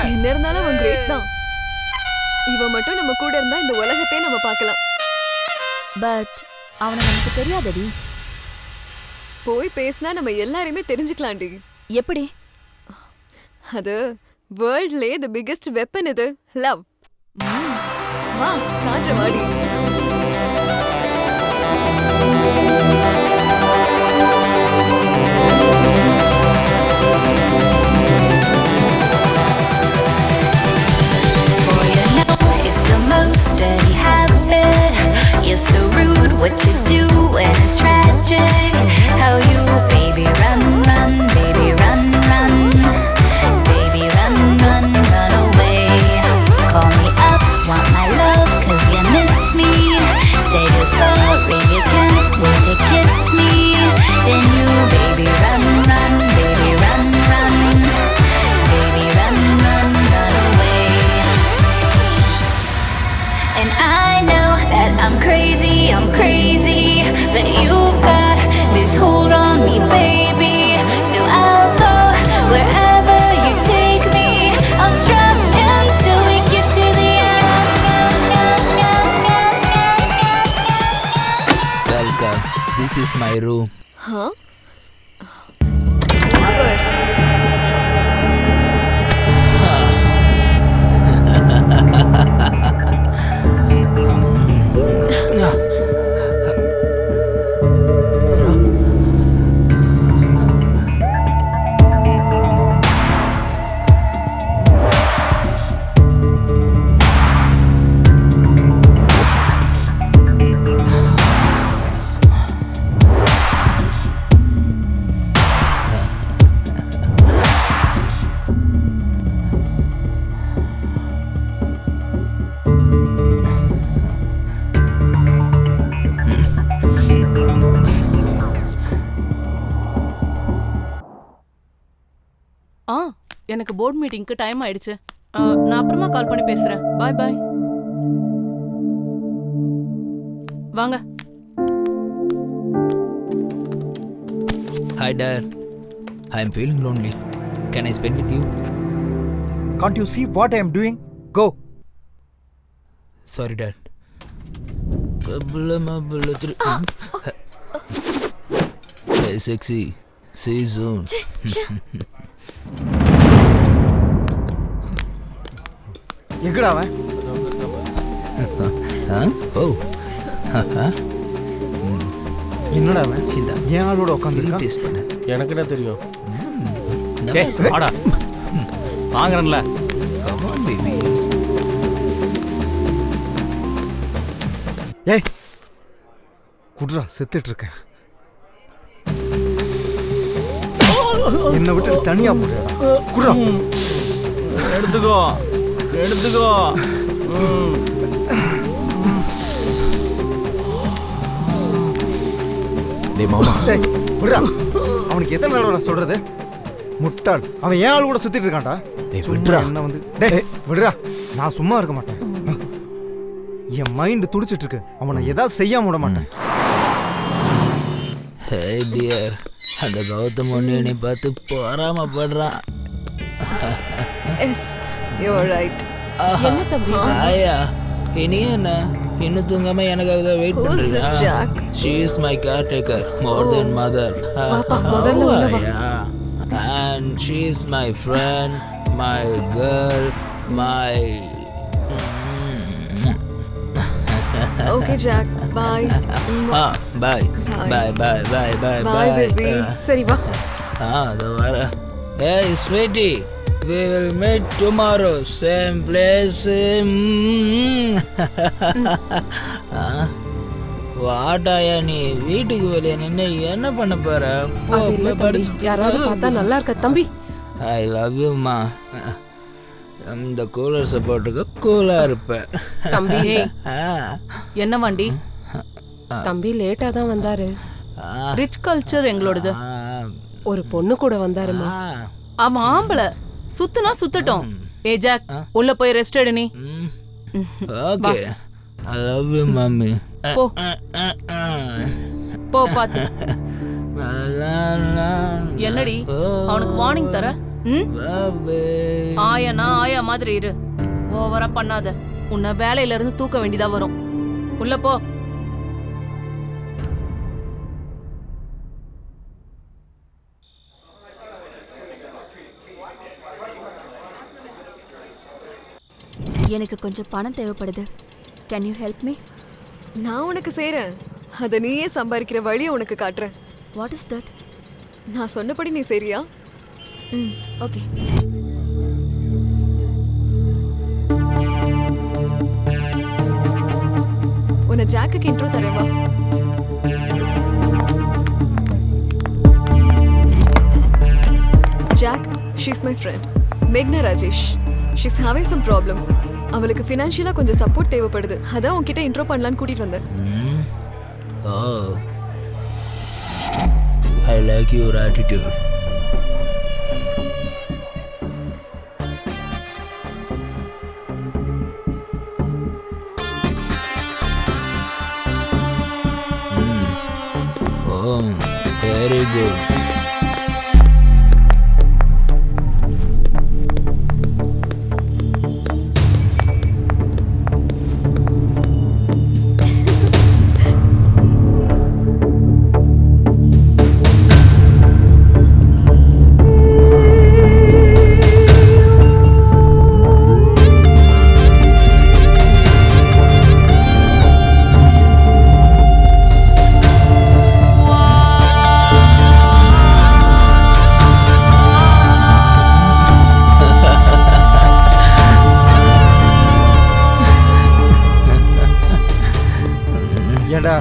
என்ன இருந்தாலும் அவன் கிரேட் தான். இவன் மட்டும் நம்ம கூட இருந்தா இந்த உலகத்தை நம்ம பார்க்கலாம். பட் அவனை நமக்கு தெரியாதடி. போய் பேசினா நம்ம எல்லாரையுமே தெரிஞ்சுக்கலாம்டி. எப்படி? அது வேர்ல்ட்லயே தி பிகெஸ்ட் வெப்பன் இது, லவ். வா காற்ற வாடி. Steady habit. You're so rude. What you do when it's tragic. How you, baby, run, run, baby, run, run, baby, run, run, run away. Call me up, want my love, 'cause you miss me. Say you're sorry, you can't wait to kiss me. Then you, baby, run, run, baby, run, run, baby, run, run, run away. And I know that I'm crazy, but you've got this hold on me, baby. So I'll go wherever you take me. I'll strum until we get to the end. Welcome. This is my room. Huh? எனக்கு board மீட்டிங்க்கு time ஆயிடுச்சு. நான் அப்புறமா கால் பண்ணி பேசுறேன். பாய் பாய். வாங்க. Hi dad. I am feeling lonely. Can I spend with you? Can't you see what I am doing? Go. Sorry dad. Hey sexy. See you soon. எங்கடா அவன்? ஓ. என்னடா அவன்? ஏன் ஆளோட உட்கார்ந்து டேஸ்ட் பண்ணு. எனக்கு என்ன தெரியும்? டேய் வாடா. வாங்குறேன்ல. Come on baby. ஏய் குட்ரா, செத்துட்டு இருக்கேன். என்னை விட்டு தனியா போடுறா. குட்ரா. எடுத்துக்கோ எடுத்துக்கோ. டேய் மாமா, டேய் விடுறா. அவனுக்கு எத்தனை தடவை நான் சொல்றது? முட்டாள், அவன் ஏன் ஆள் கூட சுத்திட்டு இருக்கான்டா. டேய் விடுறா. என்ன வந்து டேய் விடுறா. நான் சும்மா இருக்க மாட்டேன். என் மைண்ட் துடிச்சிட்டு இருக்கு. அவனை ஏதாவது செய்யாம விட மாட்டேன். ஹே டியர், அந்த கௌதம் ஒன்று என்னை பார்த்து பொறாமப்படுறான். Yes you are right. என்ன தம்பி? ஆயா, இனி என்ன இன்னும் தூங்காம எனக்காக தான் வெயிட் Who's this பண்றீங்க? Jack? She is my caretaker, more than mother. பாப்பா, முதல்ல உள்ள வா. Yeah. And she is my friend, my girl, my... Okay Jack, bye. Bye. Bye, bye, bye, bye, Bye baby. சரி வா. அதோ வர. Hey sweetie, we will meet tomorrow, same place. வாட்டாயா, நீ வீட்டுக்கு வெளியே நின்று என்ன பண்ண போற? அது இல்ல தம்பி, யாராவது பார்த்தா நல்லா இருக்க தம்பி. ஐ லவ் யூமா. இந்த கூலர் சப்போர்ட்டுக்கு கூலா இருப்பேன். தம்பி என்ன வண்டி? தம்பி லேட்டா தான் வந்தாரு. ரிச் கல்ச்சர் எங்களோடது. ஒரு பொண்ணு கூட வந்தாருமா. அவன் ஆம்பளை, சுத்துனா சுத்தட்டும். ஏ ஜாக், உள்ள போய் ரெஸ்ட் எடு நீ. Okay, I love you mummy. போ போ பாத்து. என்னடி அவனுக்கு வார்னிங் தர? ஆயானா ஆயா மாதிரி இரு, ஓவரா பண்ணாத. உன்னை வேலையில இருந்து தூக்க வேண்டியதா வரும். உள்ள போ. எனக்கு கொஞ்சம் பணம் தேவைப்படுது. Can you help me? நான் உனக்கு செய்றேன். அதை நீயே சம்பாதிக்கிற வழியை உனக்கு காட்டுறேன். What is that? நான் சொன்னபடி நீ சரியா? ஓகே. உன்னை ஜாக்குக்கு இன்ட்ரோ தரேன் வா. ஜாக், ஷீஸ் மை ஃப்ரெண்ட் மேக்னா Rajesh. She's having some problem. அவளுக்கு ஃபினான்ஷியலாக கொஞ்சம் சப்போர்ட் தேவைப்படுது. அதான் உன்கிட்ட இன்ட்ரோ பண்ணலான்னு கூட்டிட்டு வந்தேன். Oh, I like your attitude. Oh, very good. ஏண்டா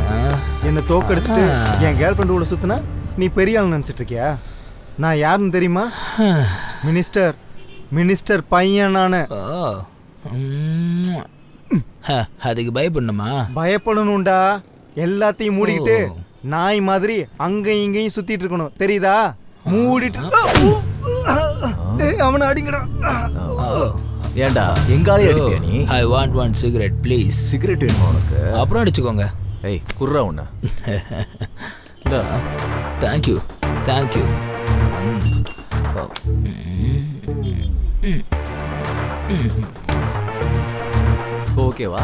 என்னை தோக்கடிச்சிட்டு என் கேர்ள் ஃப்ரெண்டு கூட சுத்தினா நீ பெரிய ஆள் நினச்சிட்டு இருக்கியா? நான் யாருன்னு தெரியுமா? மினிஸ்டர் பையன் நானு. அதுக்கு பயப்படணுமா? பயப்படணும்டா. எல்லாத்தையும் மூடிக்கிட்டு நாய் மாதிரி அங்கேயும் இங்கேயும் சுத்திட்டு இருக்கணும், தெரியுதா? மூடிட்டு அவனை அடிங்கடா. ஏண்டா எங்காலே அடிப்பியா நீ? I want one cigarette please. Cigarette வேணுமா உனக்கு? அப்புறம் அடிச்சுக்கோங்க. ஏய் குர்ரா உன்ன. Thank you thank you. ஓகேவா?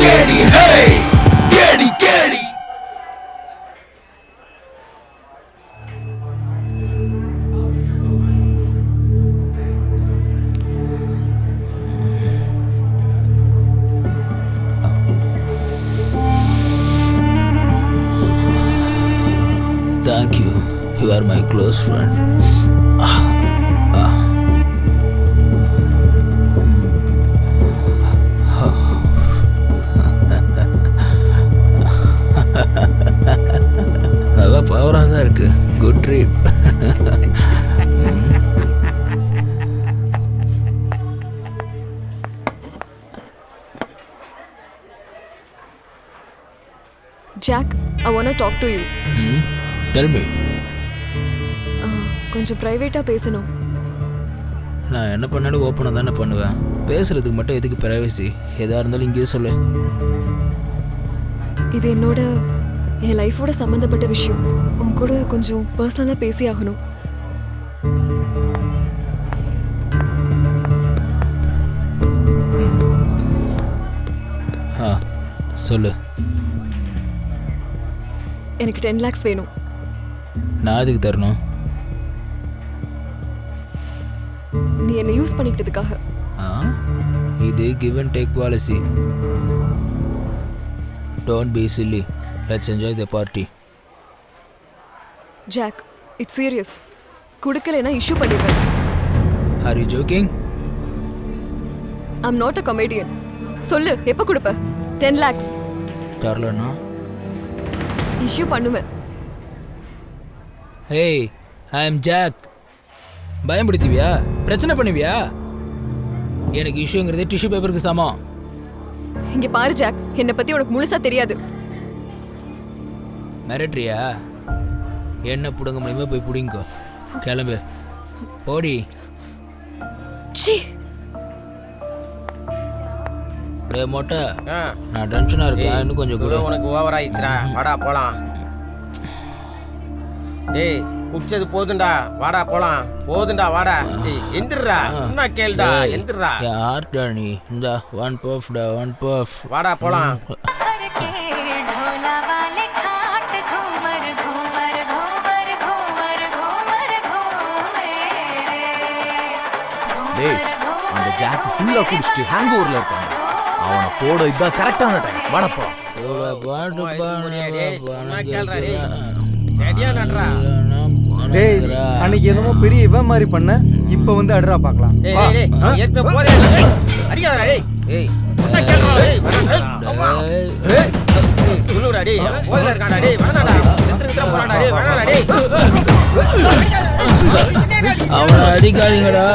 கேடி ஹே கேடி கேடி. Thank you. You are my close friend. நல்லா பவராக தான் இருக்கு. Good trip. Jack, I want to talk to you. Tell me. கொஞ்சம் பிரைவேட்டா பேசணும். நான் என்ன பண்ணாலும் ஓப்பனாக தானே பண்ணுவேன். பேசுறதுக்கு மட்டும் எதுக்கு பிரைவசி? எதா இருந்தாலும் இங்கேயே சொல்லு. இது என்னோட என் லைஃபோட சம்மந்தப்பட்ட விஷயம். உன் கூட கொஞ்சம் பர்சனலாக பேசி ஆகணும். சொல்லு. எனக்கு 10 lakhs வேணும். நான் அதுக்கு தரணும். நீ என்ன யூஸ் பண்ணிக்கிட்டதுக்காக. இது give and take policy. Don't be silly. Let's enjoy the party. Jack, it's serious. கொடுக்கலைன்னா இஷ்யூ பண்ணிடுவேன். Are you joking? I'm not a comedian. சொல்லு, எப்போ கொடுப்ப? 10 lakhs. தரலனா இஷ்யூ பண்ணுவேன். Hey, I am Jack. பயன்படுத்துவியா? பிரச்சனை பண்ணுவியா? எனக்கு இஷ்யூங்கிறது டிஷ்யூ பேப்பருக்கு சமம். இங்க பாரு ஜாக், என்னை பத்தி உனக்கு முழுசா தெரியாது. மிரட்ரியா? என்ன புடுங்க முடியுமா போய் புடிங்கோ. கிளம்பு, போடி. டே மொட்டை, நான் டென்ஷனா இருக்கேன். இன்னும் கொஞ்சம் கூட உனக்கு ஓவர் ஆயிடுச்சுடா. வாடா போலாம். டேய் குடிச்சது போதுண்டா, வாடா போலாம். போதுண்டா வாடா. டேய் எந்திரடா, என்ன கேளுடா, எந்திரடா. யார்டா நீ? இந்த ஒன் பஃப்டா, ஒன் பஃப். வாடா போலாம். டேய், அந்த ஜாக் ஃபுல்லா குடிச்சிட்டு ஹேங் ஓவர்ல இருக்கான். அவனை போட இதான் கரெக்டான டைம். வாடா போலாம். டேய், அன்னைக்கு என்னமோ பெரிய இவன் மாதிரி பண்ண, இப்ப வந்து அட்ரா பார்க்கலாம். அவனை அடிக்காதீங்கடா.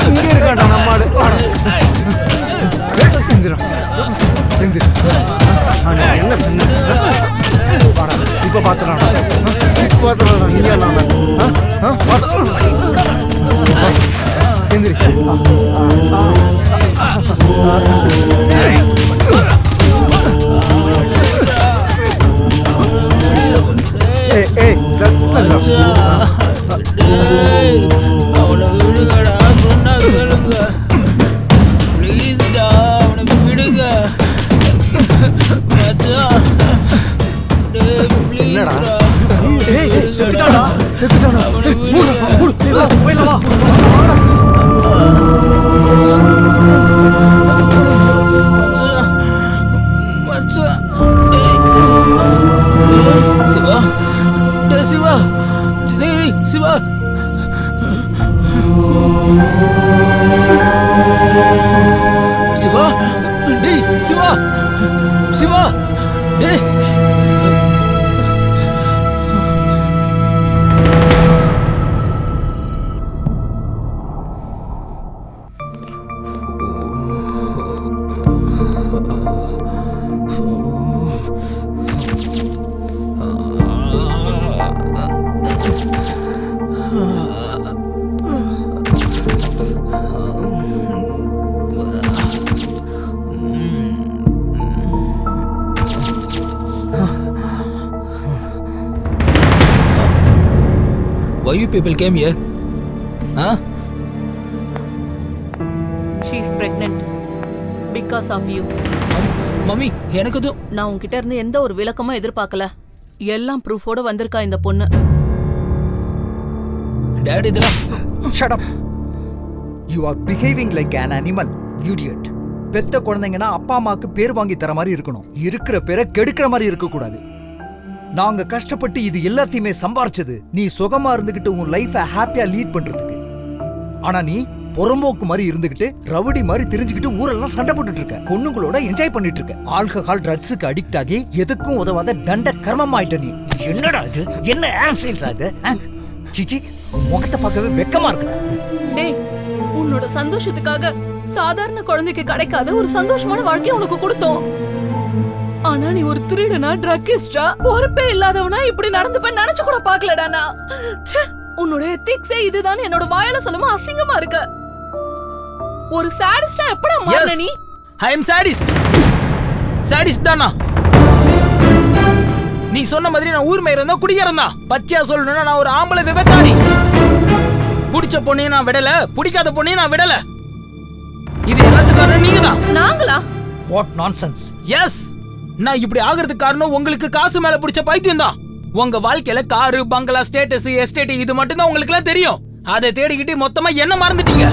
இங்க இருக்காண்டா நம்மாடு. என்ன சொன்ன? இப்ப பாத்துறான். இப்ப பாத்துறான். நீ எல்லாம் எந்திரி. அவனை விடுங்கடா. சொன்னா சொல்லுங்க ப்ளீஸ்டா. அவனை விடுங்க மச்சான். என்னடா? செத்துட்டானா? செத்துட்டானா? போயிடலாம். சிவா, சிவா, சிவா. சிவா, டேய் சிவா, சிவா, டேய். Why you people came here? Huh? Is pregnant because of you. Mummy எனக்கு நான் உன்கிட்ட இருந்து எந்த ஒரு விளக்கமும் எதிர்பார்க்கல. எல்லாம் ப்ரூஃபோட வந்திருக்கா இந்த பொண்ணு. டாடி இதெல்லாம் shut up. You are behaving like an animal, idiot. பெத்த குழந்தைங்கன்னா அப்பா அம்மாக்கு பேர் வாங்கி தர மாதிரி இருக்கணும். இருக்கிற பேரை கெடுக்கிற மாதிரி இருக்க கூடாது. நாங்க கஷ்டப்பட்டு இது எல்லாத்தையுமே சம்பாரிச்சது நீ சுகமா இருந்துகிட்டு உன் லைஃபை ஹாப்பியா லீட் பண்றதுக்கு. ஆனா நீ புறம்போக்கு மாதிரி இருந்துகிட்டு ரவுடி மாதிரி தெரிஞ்சுக்கிட்டு ஊரெல்லாம் சண்டை போட்டுட்டு இருக்க. பொண்ணுங்களோட என்ஜாய் பண்ணிட்டு இருக்க. ஆல்கஹால் ட்ரக்ஸுக்கு அடிக்ட் ஆகி எதுக்கும் உதவாத தண்ட கர்மம் ஆயிட்ட நீ. என்னடா இது? என்ன ஆக்சிடென்ட் அது? சிச்சி, முகத்தை பார்க்கவே வெக்கமா இருக்கு. டேய், உன்னோட சந்தோஷத்துக்காக சாதாரண குழந்தைக்கு கிடைக்காத ஒரு சந்தோஷமான வாழ்க்கையை உனக்கு கொடுத்தோம். ஆனா நீ ஒரு திருடனா, ட்ரக்கிஸ்டா, பொறுப்பே இல்லாதவனா இப்படி நடந்துப்பேன்னு நினைச்சு கூட பாக்கலடா நான். உன்னோட எத்திக்ஸே இதுதான் என்னோட வாயால சொல்லுமா அசிங்கமா இருக்கு. ஒரு சாடிஸ்டா எப்படா மாறன நீ? ஐ அம் சாடிஸ்ட். சாடிஸ்ட் தானா? நீ சொன்ன மாதிரி நான் ஊர் மேயறதா குடியறதா? பச்சையா சொல்லணும்னா நான் ஒரு ஆம்பளை விபச்சாரி. புடிச்ச பொண்ணையும் நான் விடல, பிடிக்காத பொண்ணையும் நான் விடல. இது எல்லாத்துக்கும் காரணம் நீங்க தான். நாங்களா? What nonsense. எஸ், நான் இப்படி ஆகிறதுக்கு காரணம் உங்களுக்கு காசு மேல பிடிச்ச பைத்தியம் தான். உங்க வாழ்க்கையில காரு, பங்களா, ஸ்டேட்டஸ், எஸ்டேட் இது மட்டும் தான் உங்களுக்கு எல்லாம் தெரியும். அதை தேடிக்கிட்டு மொத்தமா என்ன மறந்துட்டீங்க.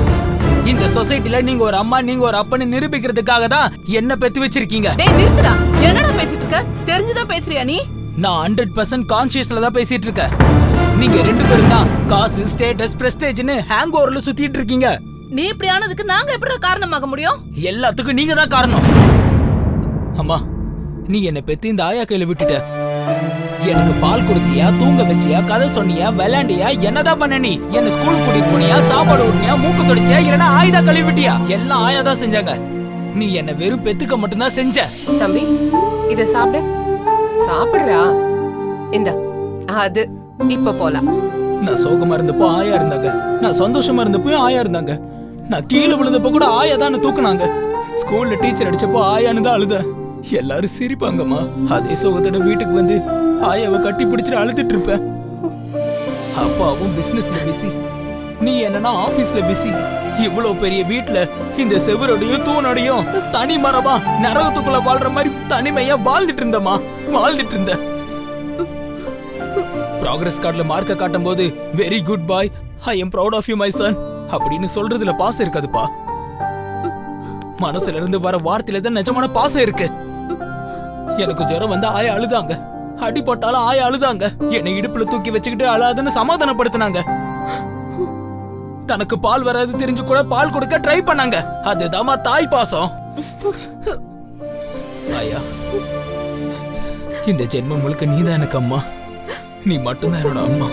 இந்த சொசைட்டில நீங்க ஒரு அம்மா, நீங்க ஒரு அப்பன்னு நிரூபிக்கிறதுக்காக தான் என்ன பெத்து வச்சிருக்கீங்க. டேய் நிறுத்துடா. என்னடா பேசிட்டு இருக்க? தெரிஞ்சுதான் பேசுறியா நீ? நான் 100% கான்ஷியஸ்ல தான் பேசிட்டு இருக்கேன். நீங்க ரெண்டு பேரும் தான் காசு, ஸ்டேட்டஸ், பிரஸ்டேஜ்னு ஹேங் ஓவர்ல சுத்திட்டு இருக்கீங்க. நீ இப்படி ஆனதுக்கு நாங்க எப்படி காரணமாக முடியும்? எல்லாத்துக்கும் நீங்க தான் காரணம். அம்மா, நீ என்ன பெத்து இந்த ஆயா கையில விட்டுட்ட. எனக்கு பால் கொடுத்தியா, தூங்க வச்சியா, கதை சொன்னியா, விளையாண்டியா, என்னதான் பண்ண? நீ என்ன ஸ்கூலுக்கு கூட்டிட்டு போனியா, சாப்பாடு ஊட்டியா, மூக்கு தொடிச்சியா, இல்லனா ஆயுதா கழுவி விட்டியா? எல்லாம் ஆயா தான் செஞ்சாங்க. நீ என்ன வெறும் பெத்துக்க மட்டும் தான் செஞ்ச. தம்பி, இத சாப்பிடு. சாப்பிடுறா. இந்த அது இப்ப போலாம். நான் சோகமா இருந்தப்போ ஆயா இருந்தாங்க, நான் சந்தோஷமா இருந்தப்போ ஆயா இருந்தாங்க, நான் கீழே விழுந்தப்போ கூட ஆயா தான் தூக்குனாங்க, ஸ்கூல்ல டீச்சர் அடிச்சப்போ ஆயான்னு தான் அழுத. எல்லாரும் சிரிப்பாங்கம்மா. அதே சோகத்தோட வீட்டுக்கு வந்து ஆயாவை கட்டி பிடிச்சிட்டு அழுதுட்டு இருப்பேன். அப்பாவும் பிசினஸ்ல பிஸி, நீ என்னன்னா ஆபீஸ்ல பிஸி. இவ்வளவு பெரிய வீட்டுல இந்த செவரோடையும் தூணோடையும் தனி மரமா நரகத்துக்குள்ள வாழ்ற மாதிரி தனிமையா வாழ்ந்துட்டு இருந்தமா, வாழ்ந்துட்டு இருந்த. ப்ராக்ரஸ் கார்டுல மார்க்க காட்டும் போது very good boy, I am proud of you my son அப்படின்னு சொல்றதுல பாசம் இருக்காதுப்பா. மனசுல இருந்து வர வார்த்தையில தான் நிஜமான பாசம் இருக்கு. எனக்கு ஜுரம் வந்து ஆயா அழுதாங்க, அடிபட்டாலும் ஆயா அழுதாங்க, என்னை இடுப்புல தூக்கி வச்சுக்கிட்டு அழாதுன்னு சமாதானப்படுத்தினாங்க. தனக்கு பால் வராது தெரிஞ்சு கூட பால் கொடுக்க ட்ரை பண்ணாங்க. அதுதாமா தாய் பாசம். ஆயா, இந்த ஜென்மம் முழுக்க நீதான் எனக்கு அம்மா, நீ மட்டும்தான் என்னோட அம்மா.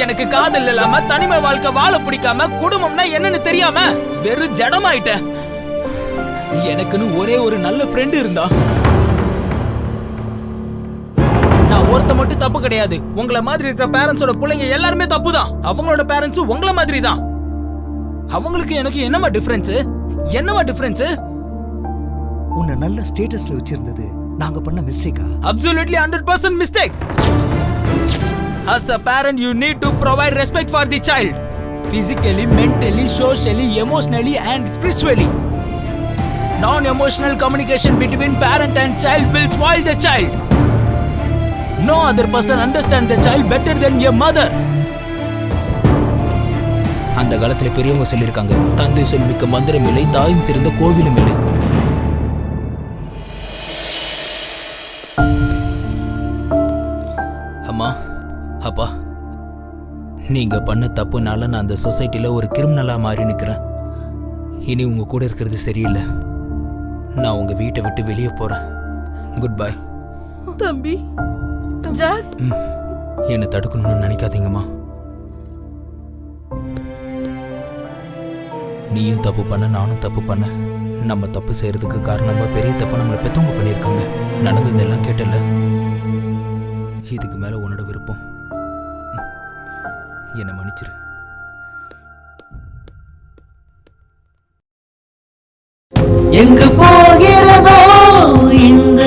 எனக்கு காதல் இல்லாம தனிமை வாழ்க்கை வாழ பிடிக்காம குடும்பம்னா என்னன்னு தெரியாம வெறும் ஜடமாயிட்ட. எனக்குன்னு ஒரே ஒரு நல்ல ஃப்ரெண்ட் இருந்தா. நான் ஒருத்த மட்டும் தப்பு கிடையாது. உங்கள மாதிரி இருக்கிற பேரண்ட்ஸோட பிள்ளைங்க எல்லாருமே தப்பு தான். அவங்களோட பேரண்ட்ஸ் உங்கள மாதிரி தான். அவங்களுக்கு எனக்கு என்னமா டிஃபரன்ஸ்? என்னமா டிஃபரன்ஸ்? உன்னை நல்ல ஸ்டேட்டஸ்ல வச்சிருந்தது நாங்க பண்ண மிஸ்டேக்கா? Absolutely 100% mistake. As a parent, you need to provide respect for the child, physically, mentally, socially, emotionally, and spiritually. Non-emotional communication between parent and child will spoil the child. No other person understands the child better than your mother. அந்த காலத்துல பெரியவங்க சொல்லிருக்காங்க, தந்தை சொல்மிக்க மந்திரம் இல்லை, தாயும் சிறந்த கோவிலும் இல்லை. அம்மா, அப்பா, நீங்க பண்ண தப்புனால நான் அந்த சொசைட்டில ஒரு கிரிமினலா மாறி நிக்கிறேன். இனி உங்க கூட இருக்கிறது சரியில்லை. நான் உங்க வீட்டை விட்டு வெளியே போறேன். Good bye. தம்பி, ஜாக், என்ன தடுக்கணும்னு நினைக்காதீங்கம்மா. நீயும் தப்பு பண்ண, நானும் தப்பு பண்ண. நம்ம தப்பு செய்யறதுக்கு காரணமா பெரிய தப்பு நம்மளை பெத்தவங்க பண்ணியிருக்காங்க. நடந்ததெல்லாம் கேட்டல. இதுக்கு மேல உன்னோட விருப்பம். என்னை மன்னிச்சிரு. எங்கு போகிறதோ இந்த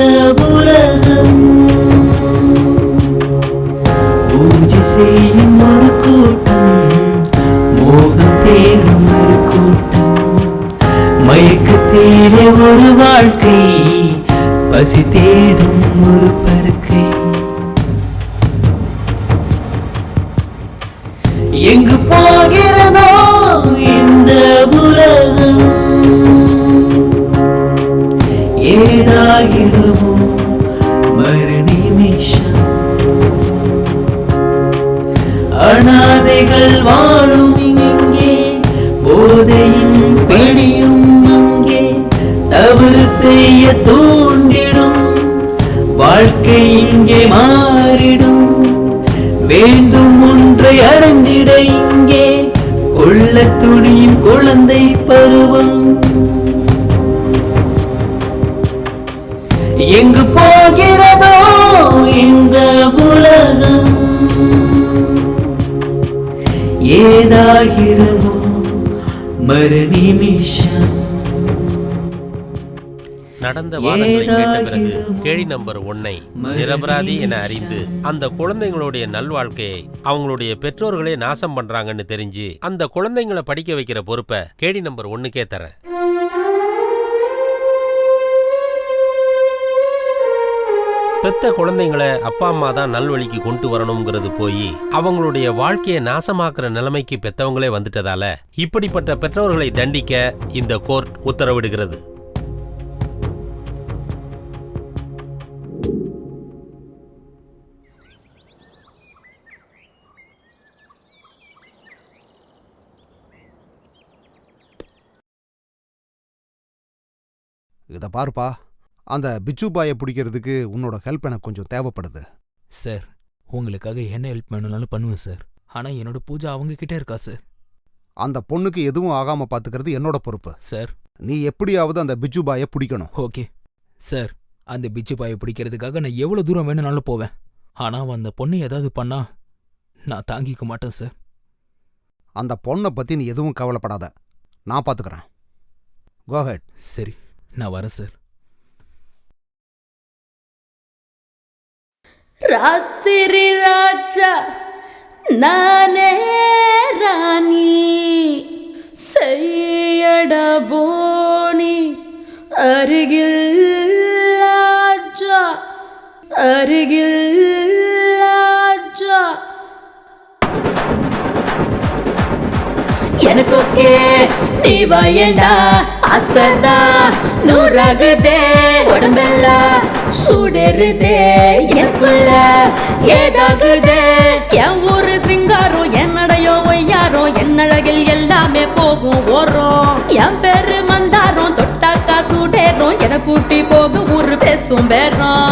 உலகம், பூஜை செய்யும் ஒரு கூட்டம், மோகம் தேடும் ஒரு கூட்டம், பசி தேடும் ஒரு பருக்கை எங்கு போகிறதோ இந்த உலகம் ஏதாகிடுமோ மறு நிமிஷம் அனாதைகள் வாழும் இங்கே போதையும் பிடியும் அங்கே தவறு செய்ய தூண்டிடும் வாழ்க்கை இங்கே மாறிடும் வேண்டும் ஒன்றை அடைந்திட இங்கே கொள்ள துணியும் குழந்தை பருவம் எங்கு போகிறதோ இந்த உலகம் ஏதாகிடுமோ மறு நிமிஷம் நடந்த வாதங்களை கேட்ட பிறகு கேள்வி நம்பர் 1 நிரபராதி என அறிந்து அந்த குழந்தைங்களுடைய நல்வாழ்க்கையை அவங்களுடைய பெற்றோர்களே நாசம் பண்றாங்கன்னு தெரிஞ்சு அந்த குழந்தைங்களை படிக்க வைக்கிற பொறுப்பை கேள்வி நம்பர் 1க்கே தரேன். பெத்த குழந்தைங்களை அப்பா அம்மா தான் நல்வழிக்கு கொண்டு வரணுங்கிறது போய் அவங்களுடைய வாழ்க்கையை நாசமாக்குற நிலைமைக்கு பெத்தவங்களே வந்துட்டதால இப்படிப்பட்ட பெற்றோர்களை தண்டிக்க இந்த கோர்ட் உத்தரவிடுகிறது. இதை பாருப்பா, அந்த பிச்சு பாயை பிடிக்கிறதுக்கு உன்னோட ஹெல்ப் எனக்கு கொஞ்சம் தேவைப்படுது. சார், உங்களுக்காக என்ன ஹெல்ப் வேணும்னாலும் பண்ணுவேன் சார். ஆனால் என்னோட பூஜா அவங்க கிட்டே இருக்கா சார். அந்த பொண்ணுக்கு எதுவும் ஆகாம பாத்துக்கிறது என்னோட பொறுப்பு சார். நீ எப்படியாவது அந்த பிச்சு பாயை பிடிக்கணும். ஓகே சார், அந்த பிச்சு பாயை பிடிக்கிறதுக்காக நான் எவ்வளோ தூரம் வேணும்னாலும் போவேன். ஆனால் அந்த பொண்ணு ஏதாவது பண்ணா நான் தாங்கிக்க மாட்டேன் சார். அந்த பொண்ணை பத்தி நீ எதுவும் கவலைப்படாத, நான் பாத்துக்கிறேன். கோ ஹெட். சரி, நான் வரேன் சார். ராத்திரி ராஜா நானே ராணி செய்யட போனி அருகில் ராஜா அருகில் ராஜா எனக்கு ஓகே நீ வாயண்டா அசதா நூறாகுதே உடம்பெல்லாம் சுடருதே எனக்குள்ள ஏதாகுதே என் ஊரு சிங்காரம் என்னடையோ ஒய்யாரோ என்னழகில் எல்லாமே போகும் ஓரம் என் பேரு மந்தாரம் தொட்டாக்கா சுடேரும் என கூட்டி போகும் ஊரு பேசும் பேரம்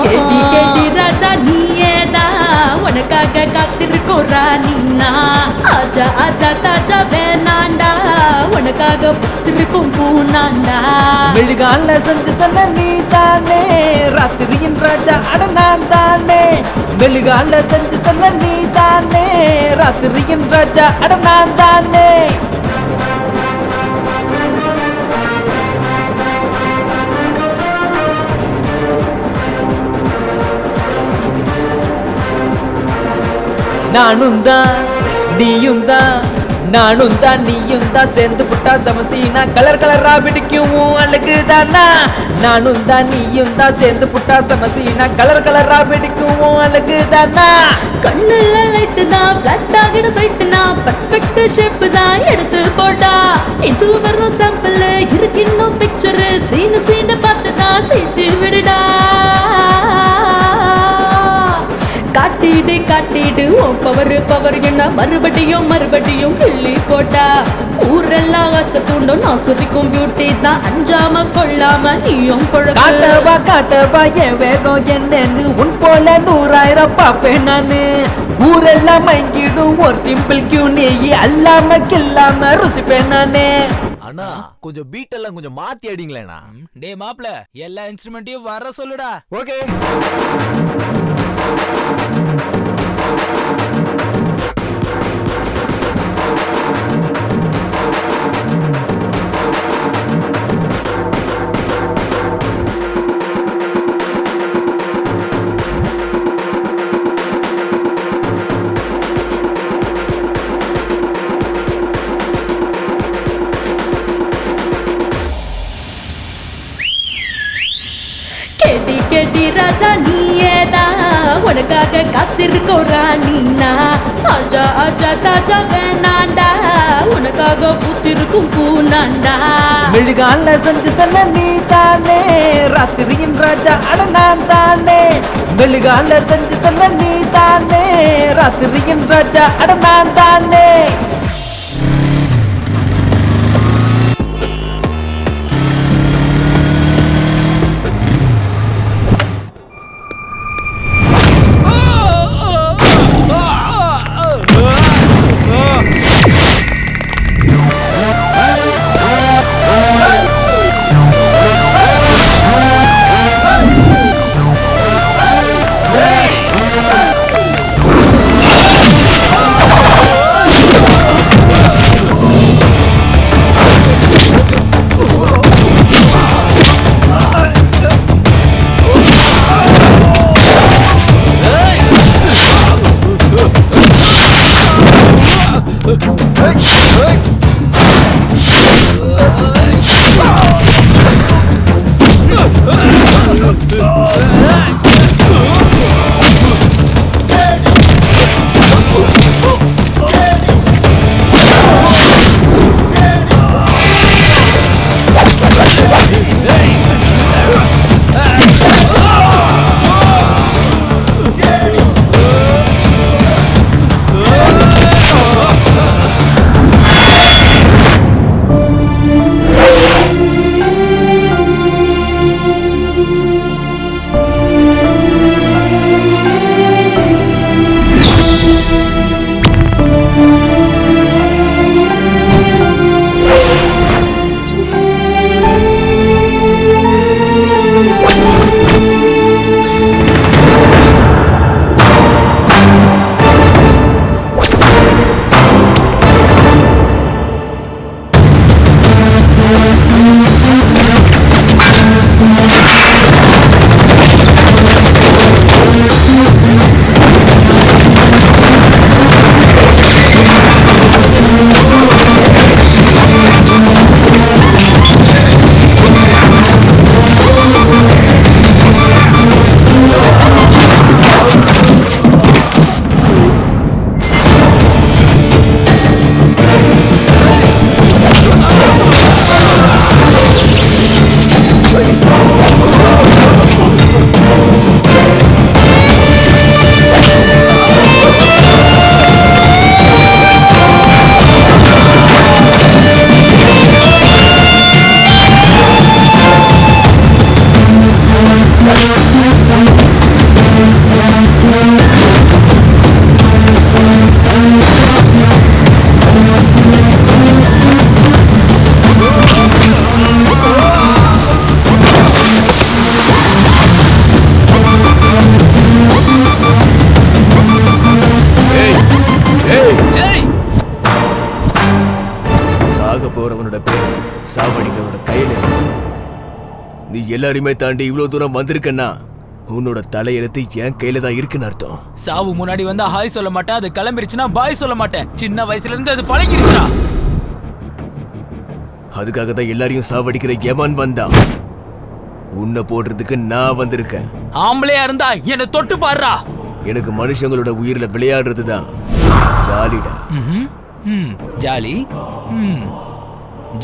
கேடி கேடி ராஜா நீயேதா உனக்காக காத்திருக்கோம் ராணினா ஆஜா ஆஜா தாஜா வேணாண்டா உனக்காக புத்திருக்கும் பூனாண்டா மெழுகால செஞ்சு சொல்ல நீ தானே ராத்திரியின் ராஜா அட நான் தானே மெழுகால செஞ்சு சொல்ல நீ தானே ராத்திரியின் ராஜா அட நான் தானே நானும் தான் நீயும் தான் நானும் தான் நீயும் தான் சேர்ந்து புட்டா சமசீனா கலர் கலரா பிடிக்கும் அழகு தானா நானும் தான் நீயும் தான் சேர்ந்து புட்டா சமசீனா கலர் கலரா பிடிக்கும் அழகு தானா கண்ணுல லைட் தான் பிளாட் ஆகிட சைட்டுனா பர்ஃபெக்ட் ஷேப் தான் எடுத்து போட்டா இது வரும் சாம்பிள் இருக்கு இன்னும் பிக்சர் சீனு சீனு பார்த்து தான் சீட்டு விடுடா காட்டிடு காட்டிடு உன் பவர் பவர் என்ன மறுபடியும் மறுபடியும் கிள்ளி போட்டா ஊரெல்லாம் ஆசை தூண்டும் நான் சுரிக்கும் பியூட்டி தான் அஞ்சாம கொள்ளாம நீயும் காட்டவா காட்டவா என் வேகம் என்னன்னு உன் போல 100,000 பாப்பேன் நானு ஊரெல்லாம் மயங்கிடும் ஒரு டிம்பிள் கியூ நீ அல்லாம கில்லாம ருசிப்பேன் நானே அண்ணா கொஞ்சம் பீட் எல்லாம் கொஞ்சம் மாத்தி அடிங்களேண்ணா. டே மாப்ள, எல்லா இன்ஸ்ட்ருமெண்ட்டையும் வர சொல்லுடா. ஓகே. கேட்டி கேட்டி ராஜா நீயேதான் உனக்காக காத்திருக்கோம் ராணினா ஆஜா ஆஜா தாஜா வேணாண்டா உனக்காக பூத்திருக்கும் பூனாண்டா மெழுகால செஞ்சு செல்ல நீ தானே ராத்திரியின் ராஜா அட நான் தானே மெழுகால செஞ்சு செல்ல நீ தானே ராத்திரியின் ராஜா அட நான் தானே நீ எல்லாருமே தாண்டி இவ்வளவு தூரம் வந்திருக்கன்னா உன்னோட தலையெழுத்து என் கையில தான் இருக்குன்னு அர்த்தம். சாவு முன்னாடி வந்தா ஹாய் சொல்ல மாட்டேன், அது கிளம்பிருச்சுன்னா பாய் சொல்ல மாட்டேன். சின்ன வயசுல இருந்து அது பழகிருச்சா. அதுக்காக தான் எல்லாரையும் சாவடிக்கிற எவன் வந்தான். உன்னை போடுறதுக்கு நான் வந்திருக்கேன். ஆம்பளையா இருந்தா என்ன தொட்டு பாருடா. எனக்கு மனுஷங்களோட உயிரில விளையாடுறது தான் ஜாலிடா. ஜாலி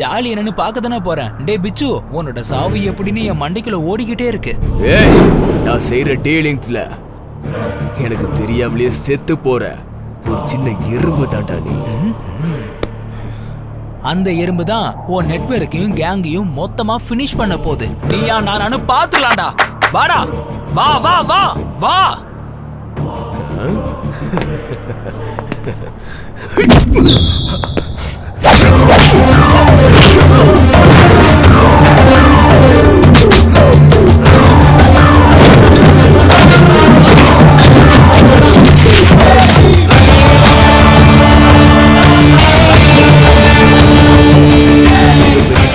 ஜாலி என்னன்னு பார்க்க தானே போறேன். டே பிச்சு, உன்னோட சாவு எப்படின்னு என் மண்டைக்குள்ள ஓடிக்கிட்டே இருக்கு. நான் செய்யற டீலிங்ஸ்ல எனக்கு தெரியாமலே செத்து போற ஒரு சின்ன எறும்பு தாண்டா நீ. அந்த எறும்பு தான் உன் நெட்வொர்க்கையும் கேங்கையும் மொத்தமா ஃபினிஷ் பண்ண போகுது. நீயா நானு பாத்துலாம்டா. வாடா, வா வா வா வா.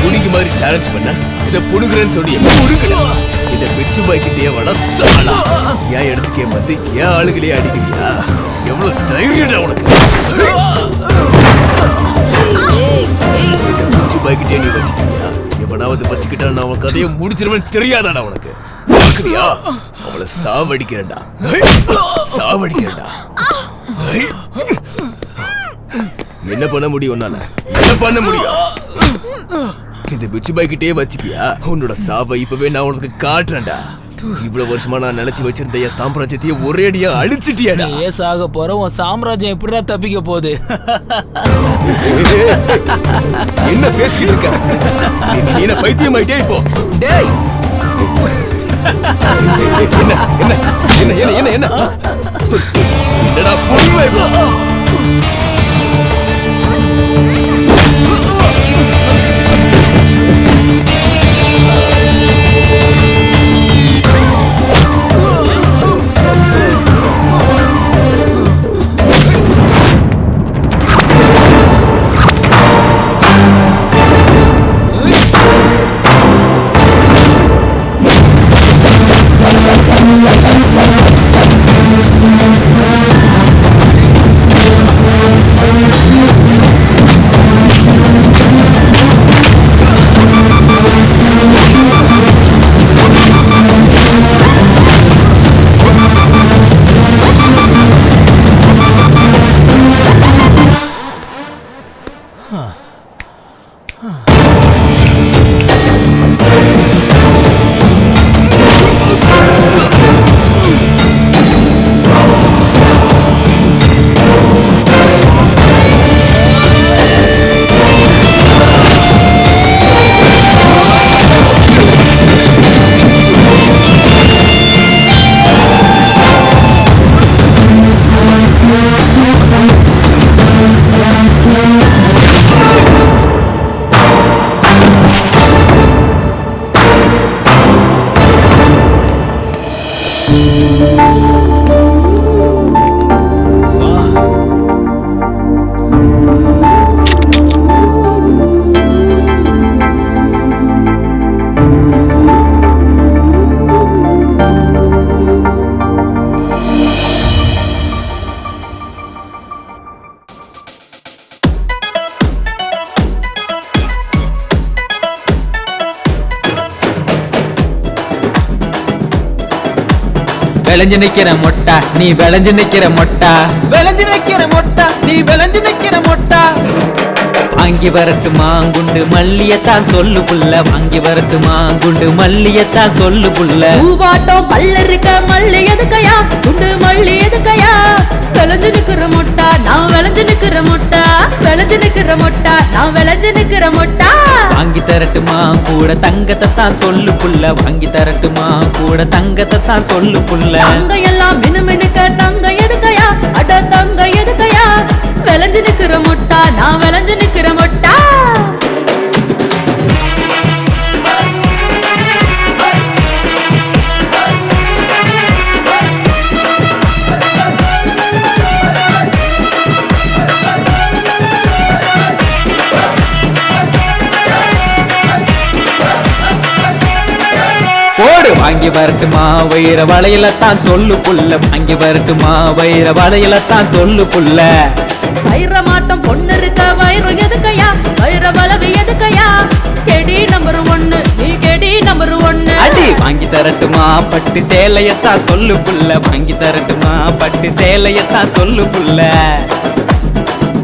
புடிக்கு மாதிரி சேலஞ்ச் பண்ண இதை புடுங்குறேன்னு சொல்லி புடுங்கலாம். இந்த பிச்சு பாய்க்கிட்டே வட சாலா ஏன் இடத்துக்கே வந்து ஏன் ஆளுகளே அடிக்கிறியா? எவ்வளவு தைரியடா உனக்கு? பிச்சு பாய்க்கிட்டே நீ வச்சுக்கிறியா? எவனாவது வச்சுக்கிட்டா நான் உன் கதையை முடிச்சிருவேன்னு தெரியாதாடா உனக்கு? பாக்குறியா? அவளை சாவடிக்கிறேன்டா, சாவடிக்கிறேன்டா. என்ன பண்ண முடியும் உன்னால? என்ன பண்ண முடியும்? இந்த பிச்சு பாய்கிட்டே வச்சுப்பியா? உன்னோட சாவை இப்பவே நான் உனக்கு காட்டுறேன்டா. இவ்வளவு வருஷமா நான் நினைச்சு வச்சிருந்த என் சாம்ராஜ்யத்தையே ஒரேடியா அழிச்சிட்டியாடா. ஏசாக போற உன் சாம்ராஜ்யம் எப்படிடா தப்பிக்க போகுது? என்ன பேசிக்கிட்டு இருக்க? நீ என்ன பைத்தியமாயிட்டே இப்போ? டேய் என்ன என்னடா புரியுமா? விளைஞ்சு நிக்கிற மொட்டா நீ விளைஞ்சு நிக்கிற மொட்டா, விளைஞ்சு நிக்கிற மொட்டா நீ விளைஞ்சு நிக்கிற மொட்டா. வாங்கி வரட்டுமா குண்டு மல்லியத்தான் சொல்லு புள்ள, வாங்கி வரட்டுமா குண்டு மல்லியத்தான் சொல்லு புள்ள. பூவாட்டம் பல்ல இருக்க மல்லி எதுக்கையா, குண்டு மல்லி எதுக்கையா. விளைஞ்சு நிக்கிற மொட்டா நான் விளைஞ்சு நிக்கிற மொட்டா, விளைஞ்சு நிக்கிற மொட்டா நான் விளைஞ்சு நிக்கிற மொட்டா. வாங்கி தரட்டுமா கூட தங்கத்தை தான் சொல்லு புள்ள, வாங்கி தரட்டுமா கூட தங்கத்தை தான் சொல்லு புள்ள. தங்க எல்லாம் மினுமினுக்க தங்க எதுக்கையா, அட தங்க எதுக்கையா. விளைஞ்சு நிக்கிற மொட்டா நான் விளைஞ்சு நிக்கிற மொட்டா. போடு வாங்கி வரட்டுமா வைர வளையல தான் சொல்லு புள்ள, வாங்கி வரட்டுமா வைர வளையல தான் சொல்லு புள்ள. வைரமாட்டம் பொண்ணு இருக்க வைரம் எதுக்கையா, வைர வளவு எதுக்கையா. கெடி நம்பர் 1 நீ கெடி நம்பர் 1. அடி வாங்கி தரட்டுமா பட்டு சேலையத்தான் சொல்லு புள்ள, வாங்கி தரட்டுமா பட்டு சேலையத்தான் சொல்லு புள்ள.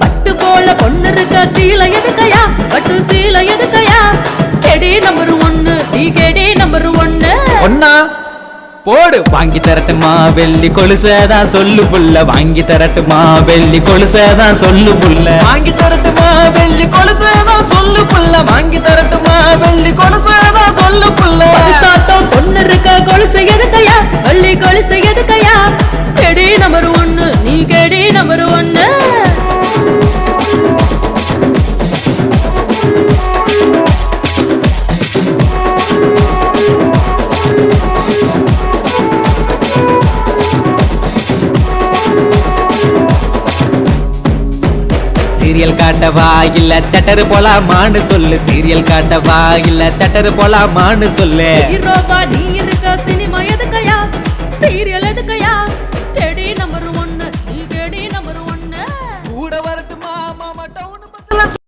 பட்டு போல பொண்ணு இருக்க சீலை எதுக்கையா, பட்டு சீலை எதுக்கையா. கெடி நம்பர் 1 நீ கெடி நம்பர் 1. ஒன்னா போடு வாங்கி தரட்டுமா வெள்ளி கொலுசதான் சொல்லு புள்ள, வாங்கி தரட்டுமா வெள்ளி கொலுசதான் சொல்லு புள்ள. வாங்கி தரட்டுமா வெள்ளி கொலுசதான் சொல்லு புள்ள, வாங்கி தரட்டுமா வெள்ளி கொலுசதான் சொல்லு புள்ள. சாட்டம் பொண்ணு இருக்க கொலுசு எதுக்கையா, வெள்ளி கொலுசு எதுக்கையா. கெடி நம்பர் 1 நீ கெடி நம்பர் 1. சீரியல் காட்டவா இல்ல தட்டரு போலாமான்னு சொல்லு, சீரியல் காட்டவா இல்ல தட்டரு போலாமான்னு சொல்லு. ஹீரோவா நீ எதுக்க சினிமா எதுக்கையா, சீரியல் எதுக்கையா.